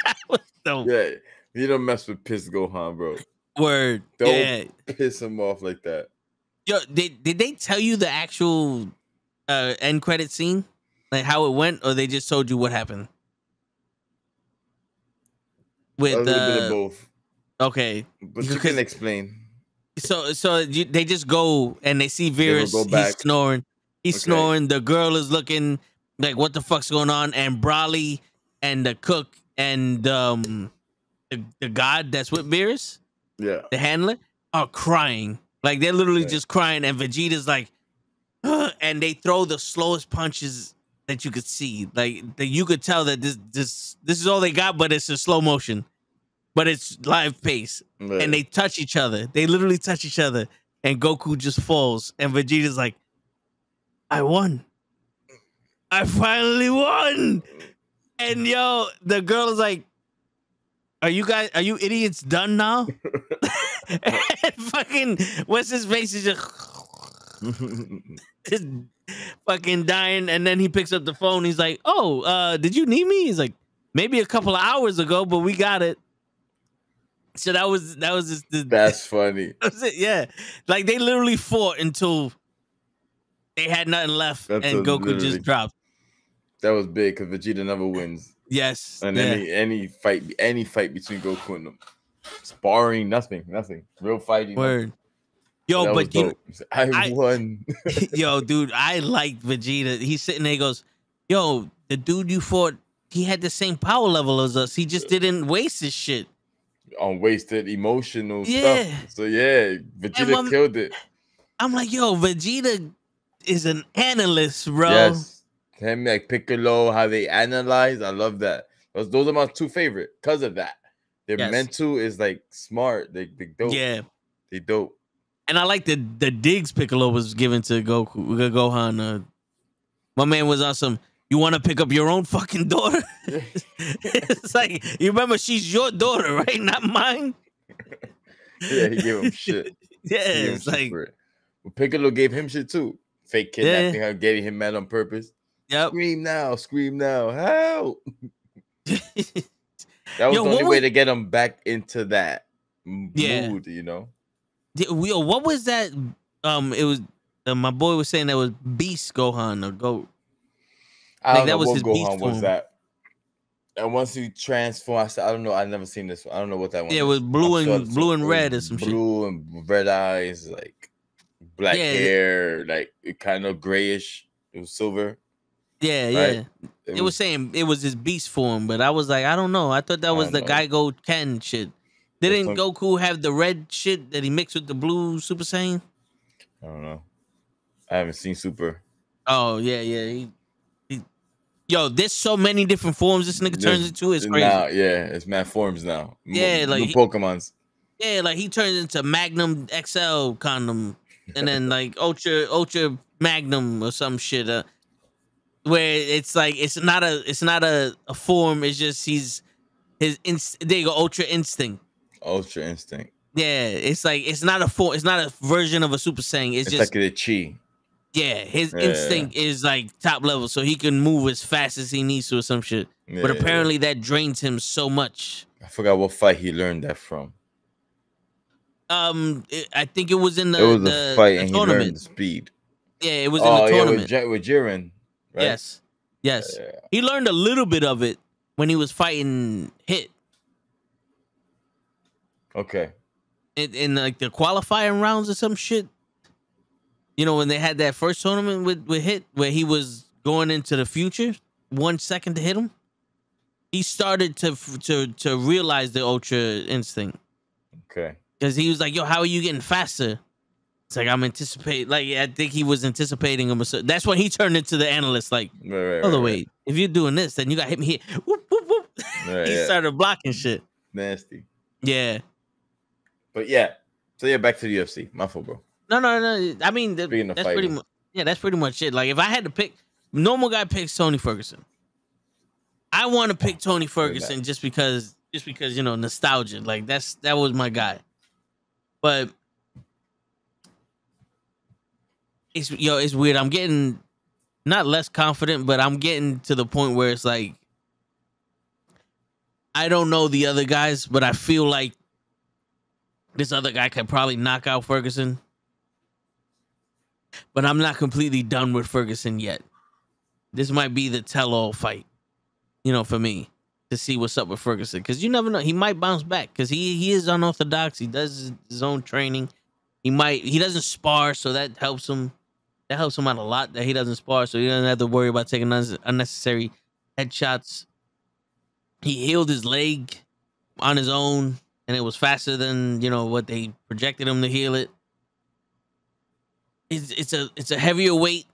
That was dope. Yeah, you don't mess with piss Gohan, bro. Word. Don't piss him off like that. Yo, did they tell you the actual end credit scene, like how it went, or they just told you what happened? With a little bit of both. Okay, but you can explain. So they just go and they see Virus. He's snoring. He's snoring. The girl is looking like, what the fuck's going on? And Broly and the cook and the god that's with Virus, the handler, are crying. Like they're literally just crying. And Vegeta's like, and they throw the slowest punches that you could see. Like you could tell that this is all they got, but it's a slow motion. But it's live pace. Right. And they touch each other. They literally touch each other. And Goku just falls. And Vegeta's like, I won. I finally won. And yo, the girl is like, are you idiots done now? And fucking, what's his face is just fucking dying. And then he picks up the phone. He's like, oh, did you need me? He's like, maybe a couple of hours ago, but we got it. So that was just that's funny. That was it, yeah. Like they literally fought until they had nothing left, and Goku just dropped. That was big because Vegeta never wins. Yes, and any fight between Goku and them, sparring, nothing, real fighting. Word. Nothing. Yo, but you, I won. Yo, dude, I liked Vegeta. He's sitting there, he goes, yo, the dude you fought, he had the same power level as us. He just didn't waste his shit on wasted emotional stuff. So Vegeta killed it. I'm like, yo, Vegeta is an analyst, bro. Yes. Him like Piccolo, how they analyze. I love that. Those are my two favorite because of that. Their mental is like smart. They dope. Yeah. They dope. And I like the digs Piccolo was given to Gohan. My man was awesome. You want to pick up your own fucking daughter? It's like, you remember she's your daughter, right? Not mine. Yeah, he gave him shit. It's like, well, Piccolo gave him shit too. Fake kidnapping her, getting him mad on purpose. Yep. Scream now, help. That was the only way to get him back into that mood, you know? What was that? It was my boy was saying that was Beast Gohan or Goat. I don't know what Gohan was that. And once he transformed, I said, I don't know. I've never seen this one. I don't know what that one. Yeah, it was blue and red or some shit. Blue and red eyes, like black hair, like kind of grayish. It was silver. Yeah, right? It was saying it was his beast form, but I was like, I don't know. I thought that was the Gaigo Ken shit. Didn't Goku have the red shit that he mixed with the blue Super Saiyan? I don't know. I haven't seen Super. Oh yeah. Yo, there's so many different forms this nigga turns into. It's crazy. Now, it's mad forms now. Yeah, like new Pokemons. Yeah, like he turns into Magnum XL condom, and then like Ultra Magnum or some shit. Where it's like it's not a form. It's just there you go, Ultra Instinct. Ultra Instinct. Yeah, it's like it's not a form. It's not a version of a Super Saiyan. It's just like a chi. Yeah, his instinct is like top level, so he can move as fast as he needs to or some shit. Yeah, but apparently that drains him so much. I forgot what fight he learned that from. I think it was in the fight and tournament. He learned the speed. Yeah, it was in the tournament. With Jiren. Right? Yes. Yeah. He learned a little bit of it when he was fighting Hit. Okay. In like the qualifying rounds or some shit. You know, when they had that first tournament with Hit, where he was going into the future, 1 second to hit him, he started to realize the Ultra Instinct. Okay. Because he was like, yo, how are you getting faster? It's like, I'm anticipating, like, I think he was anticipating him. That's when he turned into the analyst, like, wait, if you're doing this, then you got to hit me here. Whoop, whoop, whoop. He started blocking shit. Nasty. Yeah. But yeah. So back to the UFC. My fault, bro. No. I mean, that's pretty much. Yeah, that's pretty much it. Like, if I had to pick, normal guy picks Tony Ferguson. I want to pick Tony Ferguson just because just because nostalgia. Like that was my guy. But it's weird. I'm getting not less confident, but I'm getting to the point where it's like I don't know the other guys, but I feel like this other guy could probably knock out Ferguson. But I'm not completely done with Ferguson yet. This might be the tell-all fight, for me to see what's up with Ferguson. Because you never know. He might bounce back because he is unorthodox. He does his own training. He doesn't spar, so that helps him. That helps him out a lot that he doesn't spar, so he doesn't have to worry about taking unnecessary headshots. He healed his leg on his own, and it was faster than what they projected him to heal it. It's a heavier weight,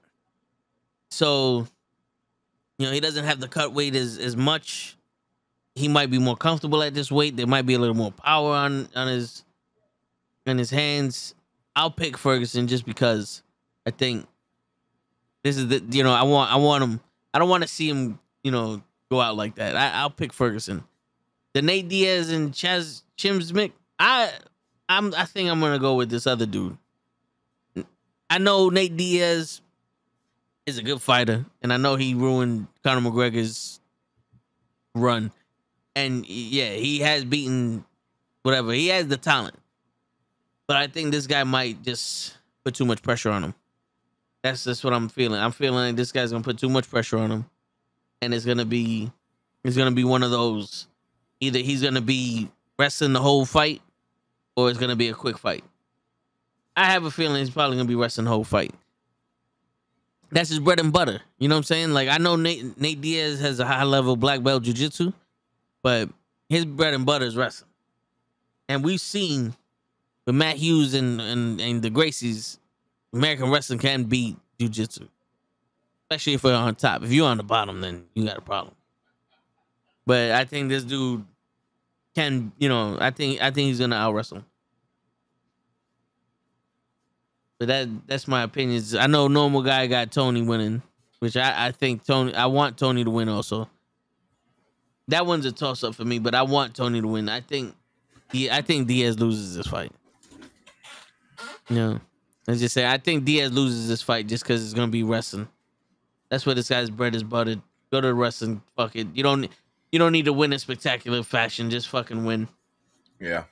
so he doesn't have the cut weight as much. He might be more comfortable at this weight. There might be a little more power on his hands. I'll pick Ferguson just because I think this is the I want him. I don't want to see him go out like that. I'll pick Ferguson. The Nate Diaz and Chaz Chimsmick. I think I'm gonna go with this other dude. I know Nate Diaz is a good fighter, and I know he ruined Conor McGregor's run. And yeah, he has beaten whatever. He has the talent. But I think this guy might just put too much pressure on him. That's just what I'm feeling. I'm feeling like this guy's gonna put too much pressure on him. And it's gonna be one of those. Either he's gonna be wrestling the whole fight, or it's gonna be a quick fight. I have a feeling he's probably gonna be wrestling the whole fight. That's his bread and butter. You know what I'm saying? Like I know Nate Diaz has a high level black belt jiu-jitsu, but his bread and butter is wrestling. And we've seen with Matt Hughes and the Gracies, American wrestling can beat jiu-jitsu. Especially if you're on top. If you're on the bottom, then you got a problem. But I think this dude can, I think he's gonna out wrestle. But that's my opinions. I know Normal Guy got Tony winning, which I think I want Tony to win also. That one's a toss up for me, but I want Tony to win. I think Diaz loses this fight. Let's just say I think Diaz loses this fight just because it's gonna be wrestling. That's where this guy's bread is buttered. Go to the wrestling. Fuck it. You don't need to win in spectacular fashion. Just fucking win. Yeah.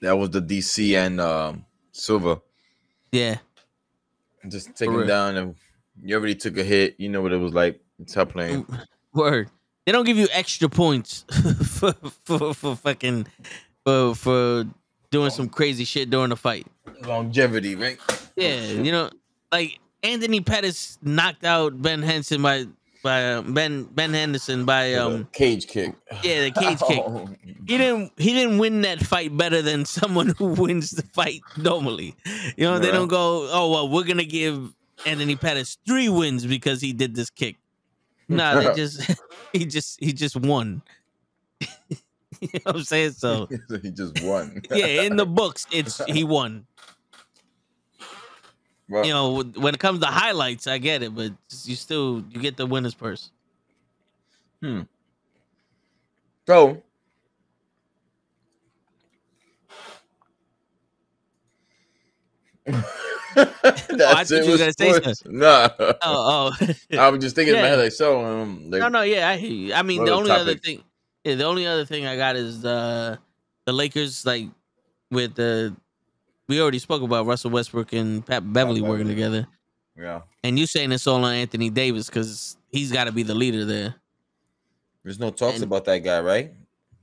That was the DC and Silva. Yeah. Just take him down, and you already took a hit. You know what it was like. Top playing. Word. They don't give you extra points for fucking for doing some crazy shit during the fight. Longevity, right? Yeah, like Anthony Pettis knocked out Ben Henderson by cage kick. Yeah, the cage kick. He didn't win that fight better than someone who wins the fight normally. They don't go, oh well, we're gonna give Anthony Pettis 3 wins because he did this kick. Nah, he just won. You know what I'm saying? So he just won. Yeah, in the books, he won. Well, when it comes to highlights, I get it, but you get the winner's purse. So I thought you were gonna say something. No. Oh. I was just thinking in my head, no, yeah, I hear you. I mean, the only other thing I got is the Lakers, like with we already spoke about Russell Westbrook and Pat Beverly working together. Yeah. And you saying it's all on Anthony Davis because he's got to be the leader there. There's no talks about that guy, right?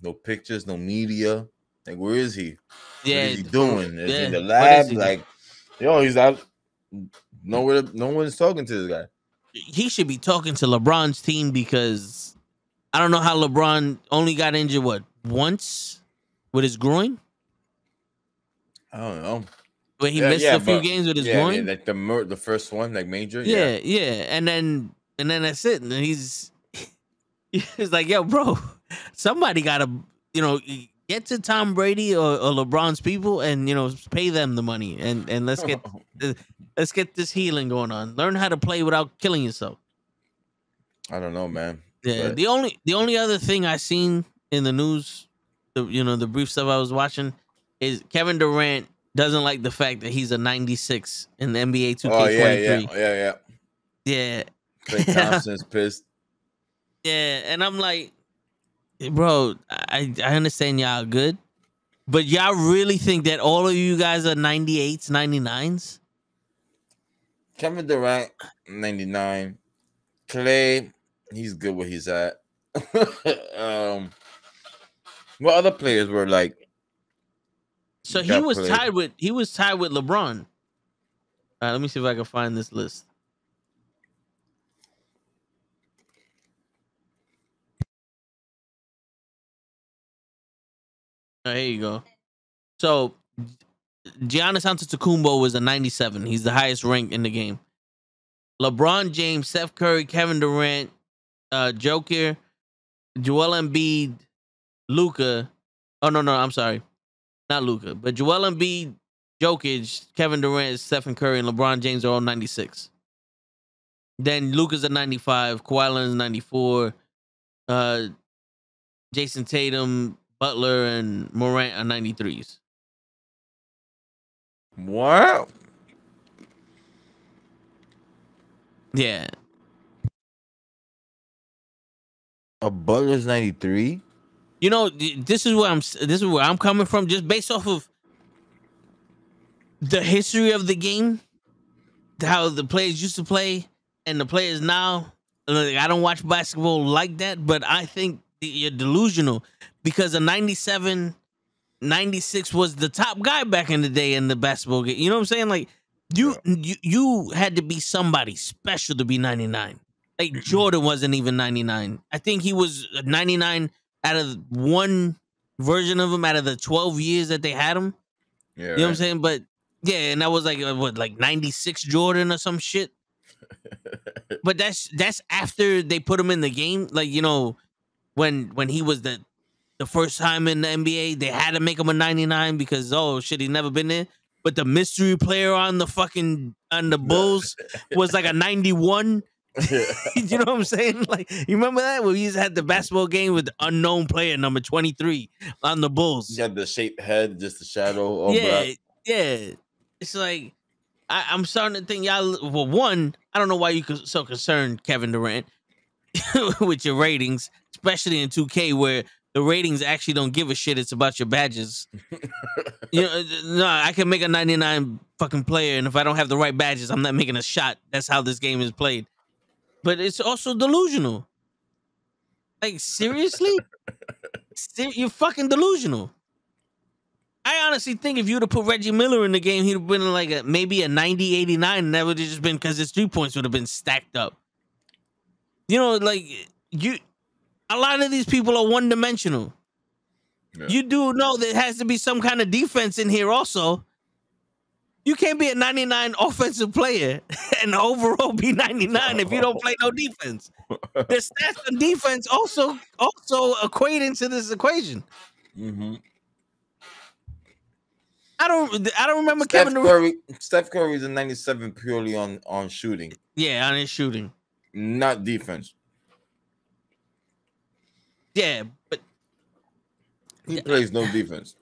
No pictures, no media. Like, where is he? Yeah. What is he doing? Is he in the lab? Like, he's out. No one's talking to this guy. He should be talking to LeBron's team because I don't know how LeBron only got injured, once with his groin? I don't know. But he missed a few games with his groin? Yeah, like the first one, like major. Yeah. And then that's it. And he's like, yo, bro, somebody gotta, get to Tom Brady or LeBron's people and pay them the money and let's get this healing going on. Learn how to play without killing yourself. I don't know, man. Yeah. But the only other thing I seen in the news, the brief stuff I was watching, is Kevin Durant doesn't like the fact that he's a 96 in the NBA 2K23. Yeah. Klay Thompson's pissed. Yeah, and I'm like, bro, I understand y'all good, but y'all really think that all of you guys are 98s, 99s? Kevin Durant, 99. Klay, he's good where he's at. What other players were like? So he was tied with LeBron. All right, let me see if I can find this list. Here you go. So Giannis Antetokounmpo was a 97. He's the highest rank in the game. LeBron James, Steph Curry, Kevin Durant, Joker, Joel Embiid, Luka. Oh no, I'm sorry, not Luka, but Joel Embiid, Jokic, Kevin Durant, Stephen Curry, and LeBron James are all 96. Then Luka's a 95, Kawhi Leonard's 94, Jason Tatum, Butler, and Morant are 93s. Wow. Yeah. A Butler's 93. You know, this is where I'm coming from, just based off of the history of the game, how the players used to play and the players now. Like, I don't watch basketball like that, but I think you're delusional, because a 97, 96 was the top guy back in the day in the basketball game. You know what I'm saying? Like, you had to be somebody special to be 99. Like, Jordan wasn't even 99. I think he was 99 out of one version of him out of the 12 years that they had him. Yeah, you know what I'm saying? But yeah, and that was like 96 Jordan or some shit. But that's after they put him in the game. Like, when he was the first time in the NBA, they had to make him a 99 because, oh shit, he's never been there. But the mystery player on the Bulls was like a 91. You know what I'm saying? Like, you remember that when we used to have the basketball game with the unknown player number 23 on the Bulls? You had the shaped head, just the shadow. Yeah. It's like, I'm starting to think y'all. Well, one, I don't know why you're so concerned, Kevin Durant, with your ratings, especially in 2K, where the ratings actually don't give a shit. It's about your badges. No, I can make a 99 fucking player, and if I don't have the right badges, I'm not making a shot. That's how this game is played. But it's also delusional. Like, seriously? You're fucking delusional. I honestly think if you would have put Reggie Miller in the game, he'd have been like maybe a 90, 89, and that would have just been because his 3 points would have been stacked up. Like, a lot of these people are one-dimensional. Yeah. You do know there has to be some kind of defense in here also. You can't be a 99 offensive player and overall be 99 if you don't play no defense. The stats and defense also equate into this equation. Mm-hmm. I don't remember Steph Curry's a 97 purely on shooting. Yeah, on his shooting. Not defense. Yeah, but he plays no defense.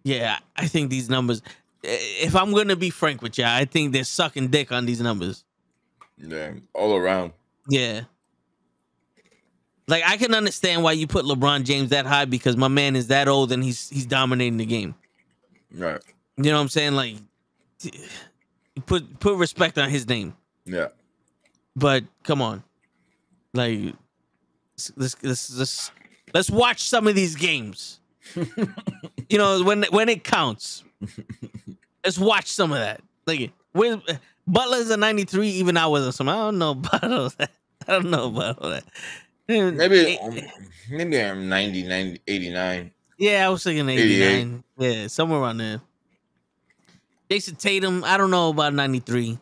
Yeah, I think these numbers, if I'm going to be frank with you, I think they're sucking dick on these numbers. Yeah, all around. Yeah. Like, I can understand why you put LeBron James that high, because my man is that old and he's dominating the game. Right. You know what I'm saying? Like, put respect on his name. Yeah. But come on. Like, let's watch some of these games. When it counts. Let's watch some of that. Like, when Butler's a 93, even I was some. I don't know about all that. Maybe I'm 90, 89. Yeah, I was thinking 89. Yeah, somewhere around there. Jason Tatum, I don't know about 93.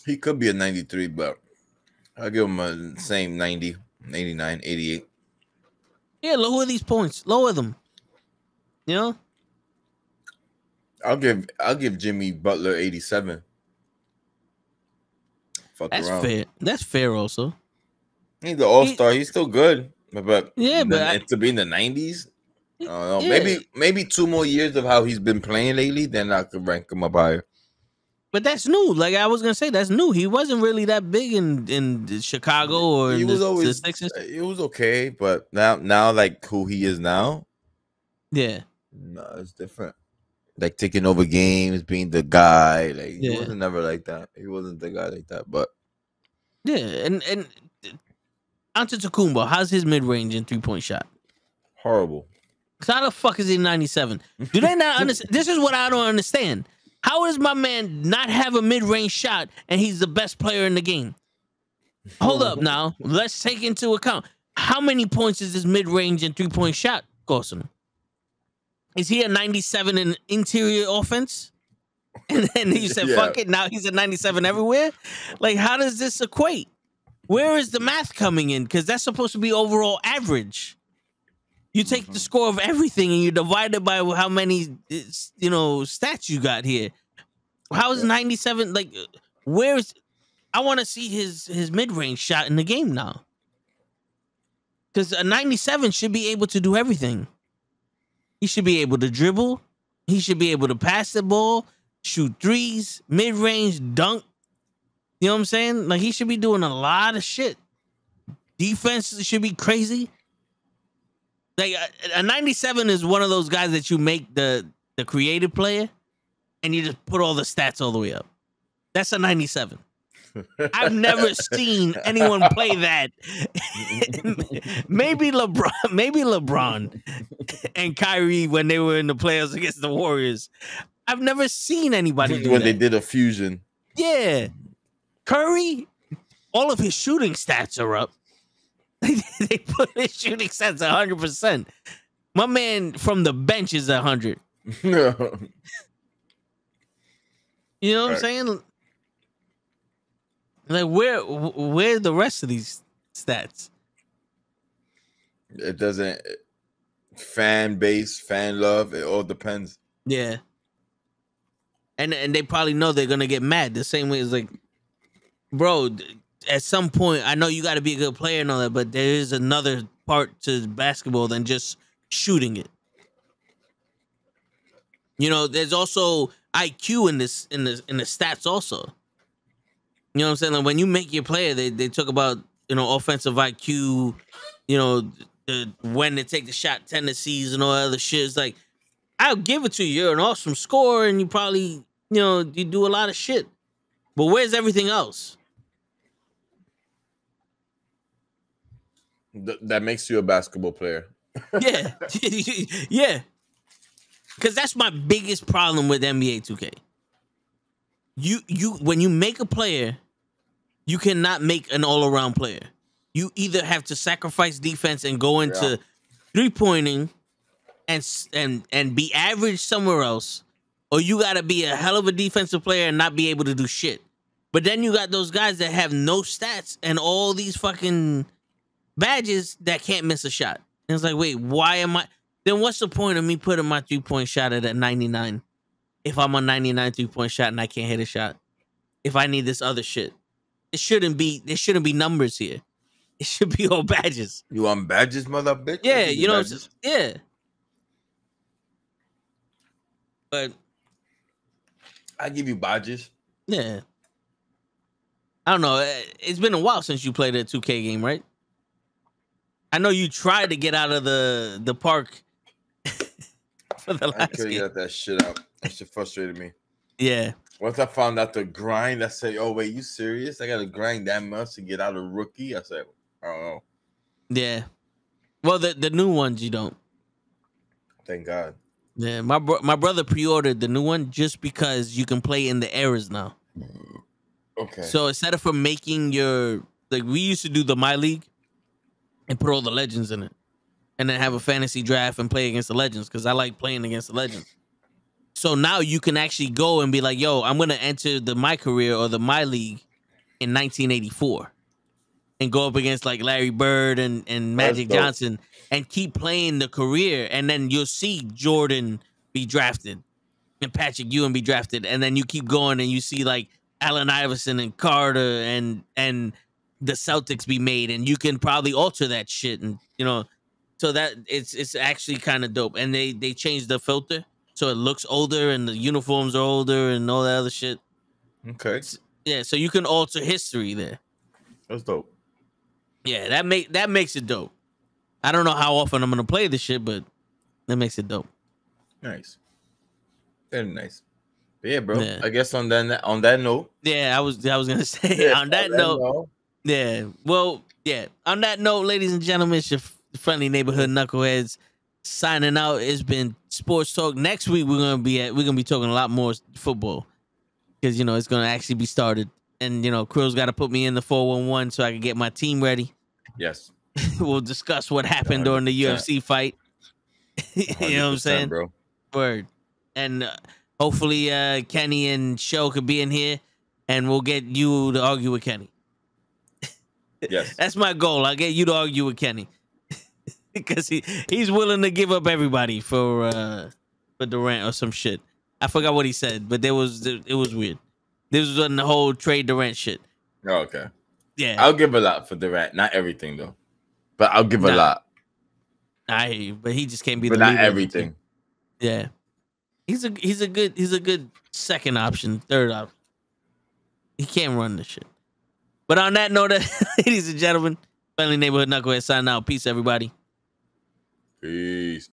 He could be a 93, but I'll give him a same 90, 89, 88. Yeah, lower these points. Lower them. I'll give Jimmy Butler 87. That's fair. That's fair also. He's the all-star. He's still good. But yeah, but to be in the 90s, I don't know. Maybe 2 more years of how he's been playing lately, then I could rank him up higher. But that's new. Like I was gonna say, that's new. He wasn't really that big in Chicago or he in was the Sixers. It was okay, but now like who he is now, yeah, no, it's different. Like taking over games, being the guy. Like he wasn't never like that. He wasn't the guy like that. But yeah, and Antetokounmpo, how's his mid range and 3-point shot? Horrible. Cause how the fuck is he 97? Do they not understand? This is what I don't understand. How does my man not have a mid-range shot and he's the best player in the game? Hold up now. Let's take into account how many points is this mid-range and 3-point shot costing? Is he a 97 in interior offense? And then you said, fuck it, now he's a 97 everywhere? Like, how does this equate? Where is the math coming in? Because that's supposed to be overall average. You take the score of everything and you divide it by how many, stats you got here. How is 97? Like, where's? I want to see his mid range shot in the game now. Because a 97 should be able to do everything. He should be able to dribble. He should be able to pass the ball, shoot threes, mid range, dunk. You know what I'm saying? Like he should be doing a lot of shit. Defense should be crazy. Like a 97 is one of those guys that you make the creative player and you just put all the stats all the way up. That's a 97. I've never seen anyone play that. maybe LeBron and Kyrie when they were in the playoffs against the Warriors. I've never seen anybody do when that. They did a fusion. Yeah. Curry, all of his shooting stats are up. They put his shooting stats 100%. My man from the bench is 100. No. You know what I'm saying? Like where the rest of these stats? It doesn't. Fan base, fan love. It all depends. Yeah. And they probably know they're gonna get mad the same way as like, bro. At some point, I know you got to be a good player and all that, but there is another part to basketball than just shooting it. You know, there's also IQ in the stats also. You know what I'm saying? Like when you make your player, they talk about, offensive IQ, when to take the shot, tendencies, and all that other shit. It's like, I'll give it to you. You're an awesome scorer, and you probably, you do a lot of shit. But where's everything else? That makes you a basketball player. Yeah. Yeah. Because that's my biggest problem with NBA 2K. You when you make a player, you cannot make an all-around player. You either have to sacrifice defense and go into three-pointing and be average somewhere else, or you got to be a hell of a defensive player and not be able to do shit. But then you got those guys that have no stats and all these fucking badges that can't miss a shot. And it's like, wait, why am I? Then what's the point of me putting my 3-point shot at 99 if I'm a 99 3-point shot and I can't hit a shot? If I need this other shit, there shouldn't be numbers here. It should be all badges. You want badges, mother bitch? Yeah, yeah. But I give you badges. Yeah. I don't know. It's been a while since you played a 2K game, right? I know you tried to get out of the park for the last game. I couldn't get that shit out. That shit frustrated me. Yeah. Once I found out the grind, I said, "Oh wait, you serious? I gotta grind that much to get out of rookie?" I said, "I don't know." Yeah. Well, the new ones you don't. Thank God. Yeah, my brother pre-ordered the new one just because you can play in the eras now. Okay. So instead of making we used to do the My League and put all the legends in it, and then have a fantasy draft and play against the legends because I like playing against the legends. So now you can actually go and be like, yo, I'm going to enter the My Career or the My League in 1984 and go up against like Larry Bird and Magic Johnson and keep playing the career. And then you'll see Jordan be drafted and Patrick Ewing be drafted. And then you keep going and you see like Allen Iverson and Carter and the Celtics be made, and you can probably alter that shit, and you know, so that it's actually kind of dope. And they changed the filter so it looks older, and the uniforms are older, and all that other shit. Okay. Yeah, so you can alter history there. That's dope. Yeah, that makes it dope. I don't know how often I'm gonna play this shit, but that makes it dope. Nice. Very nice. But yeah, bro. Yeah. I guess on that note. Yeah, I was gonna say on that note. Yeah. Well, yeah. On that note, ladies and gentlemen, it's your friendly neighborhood knuckleheads signing out. It's been Sports Talk. Next week we're gonna be talking a lot more football. Because you know it's gonna actually be started. And you know, Kryllz gotta put me in the 411 so I can get my team ready. Yes. We'll discuss what happened 100%. During the UFC fight. You know what I'm saying? Bro. Word. And hopefully Kenny and Show could be in here and we'll get you to argue with Kenny. Yes. That's my goal. I'll get you to argue with Kenny. Because he's willing to give up everybody for Durant or some shit. I forgot what he said, but it was weird. This was on the whole trade Durant shit. Oh, okay. Yeah. I'll give a lot for Durant. Not everything though. But I'll give a lot. I hear you, but he just can't be but the not everything. Yeah. He's a good second option, third option. He can't run this shit. But on that note, ladies and gentlemen, friendly neighborhood knucklehead signing out. Peace, everybody. Peace.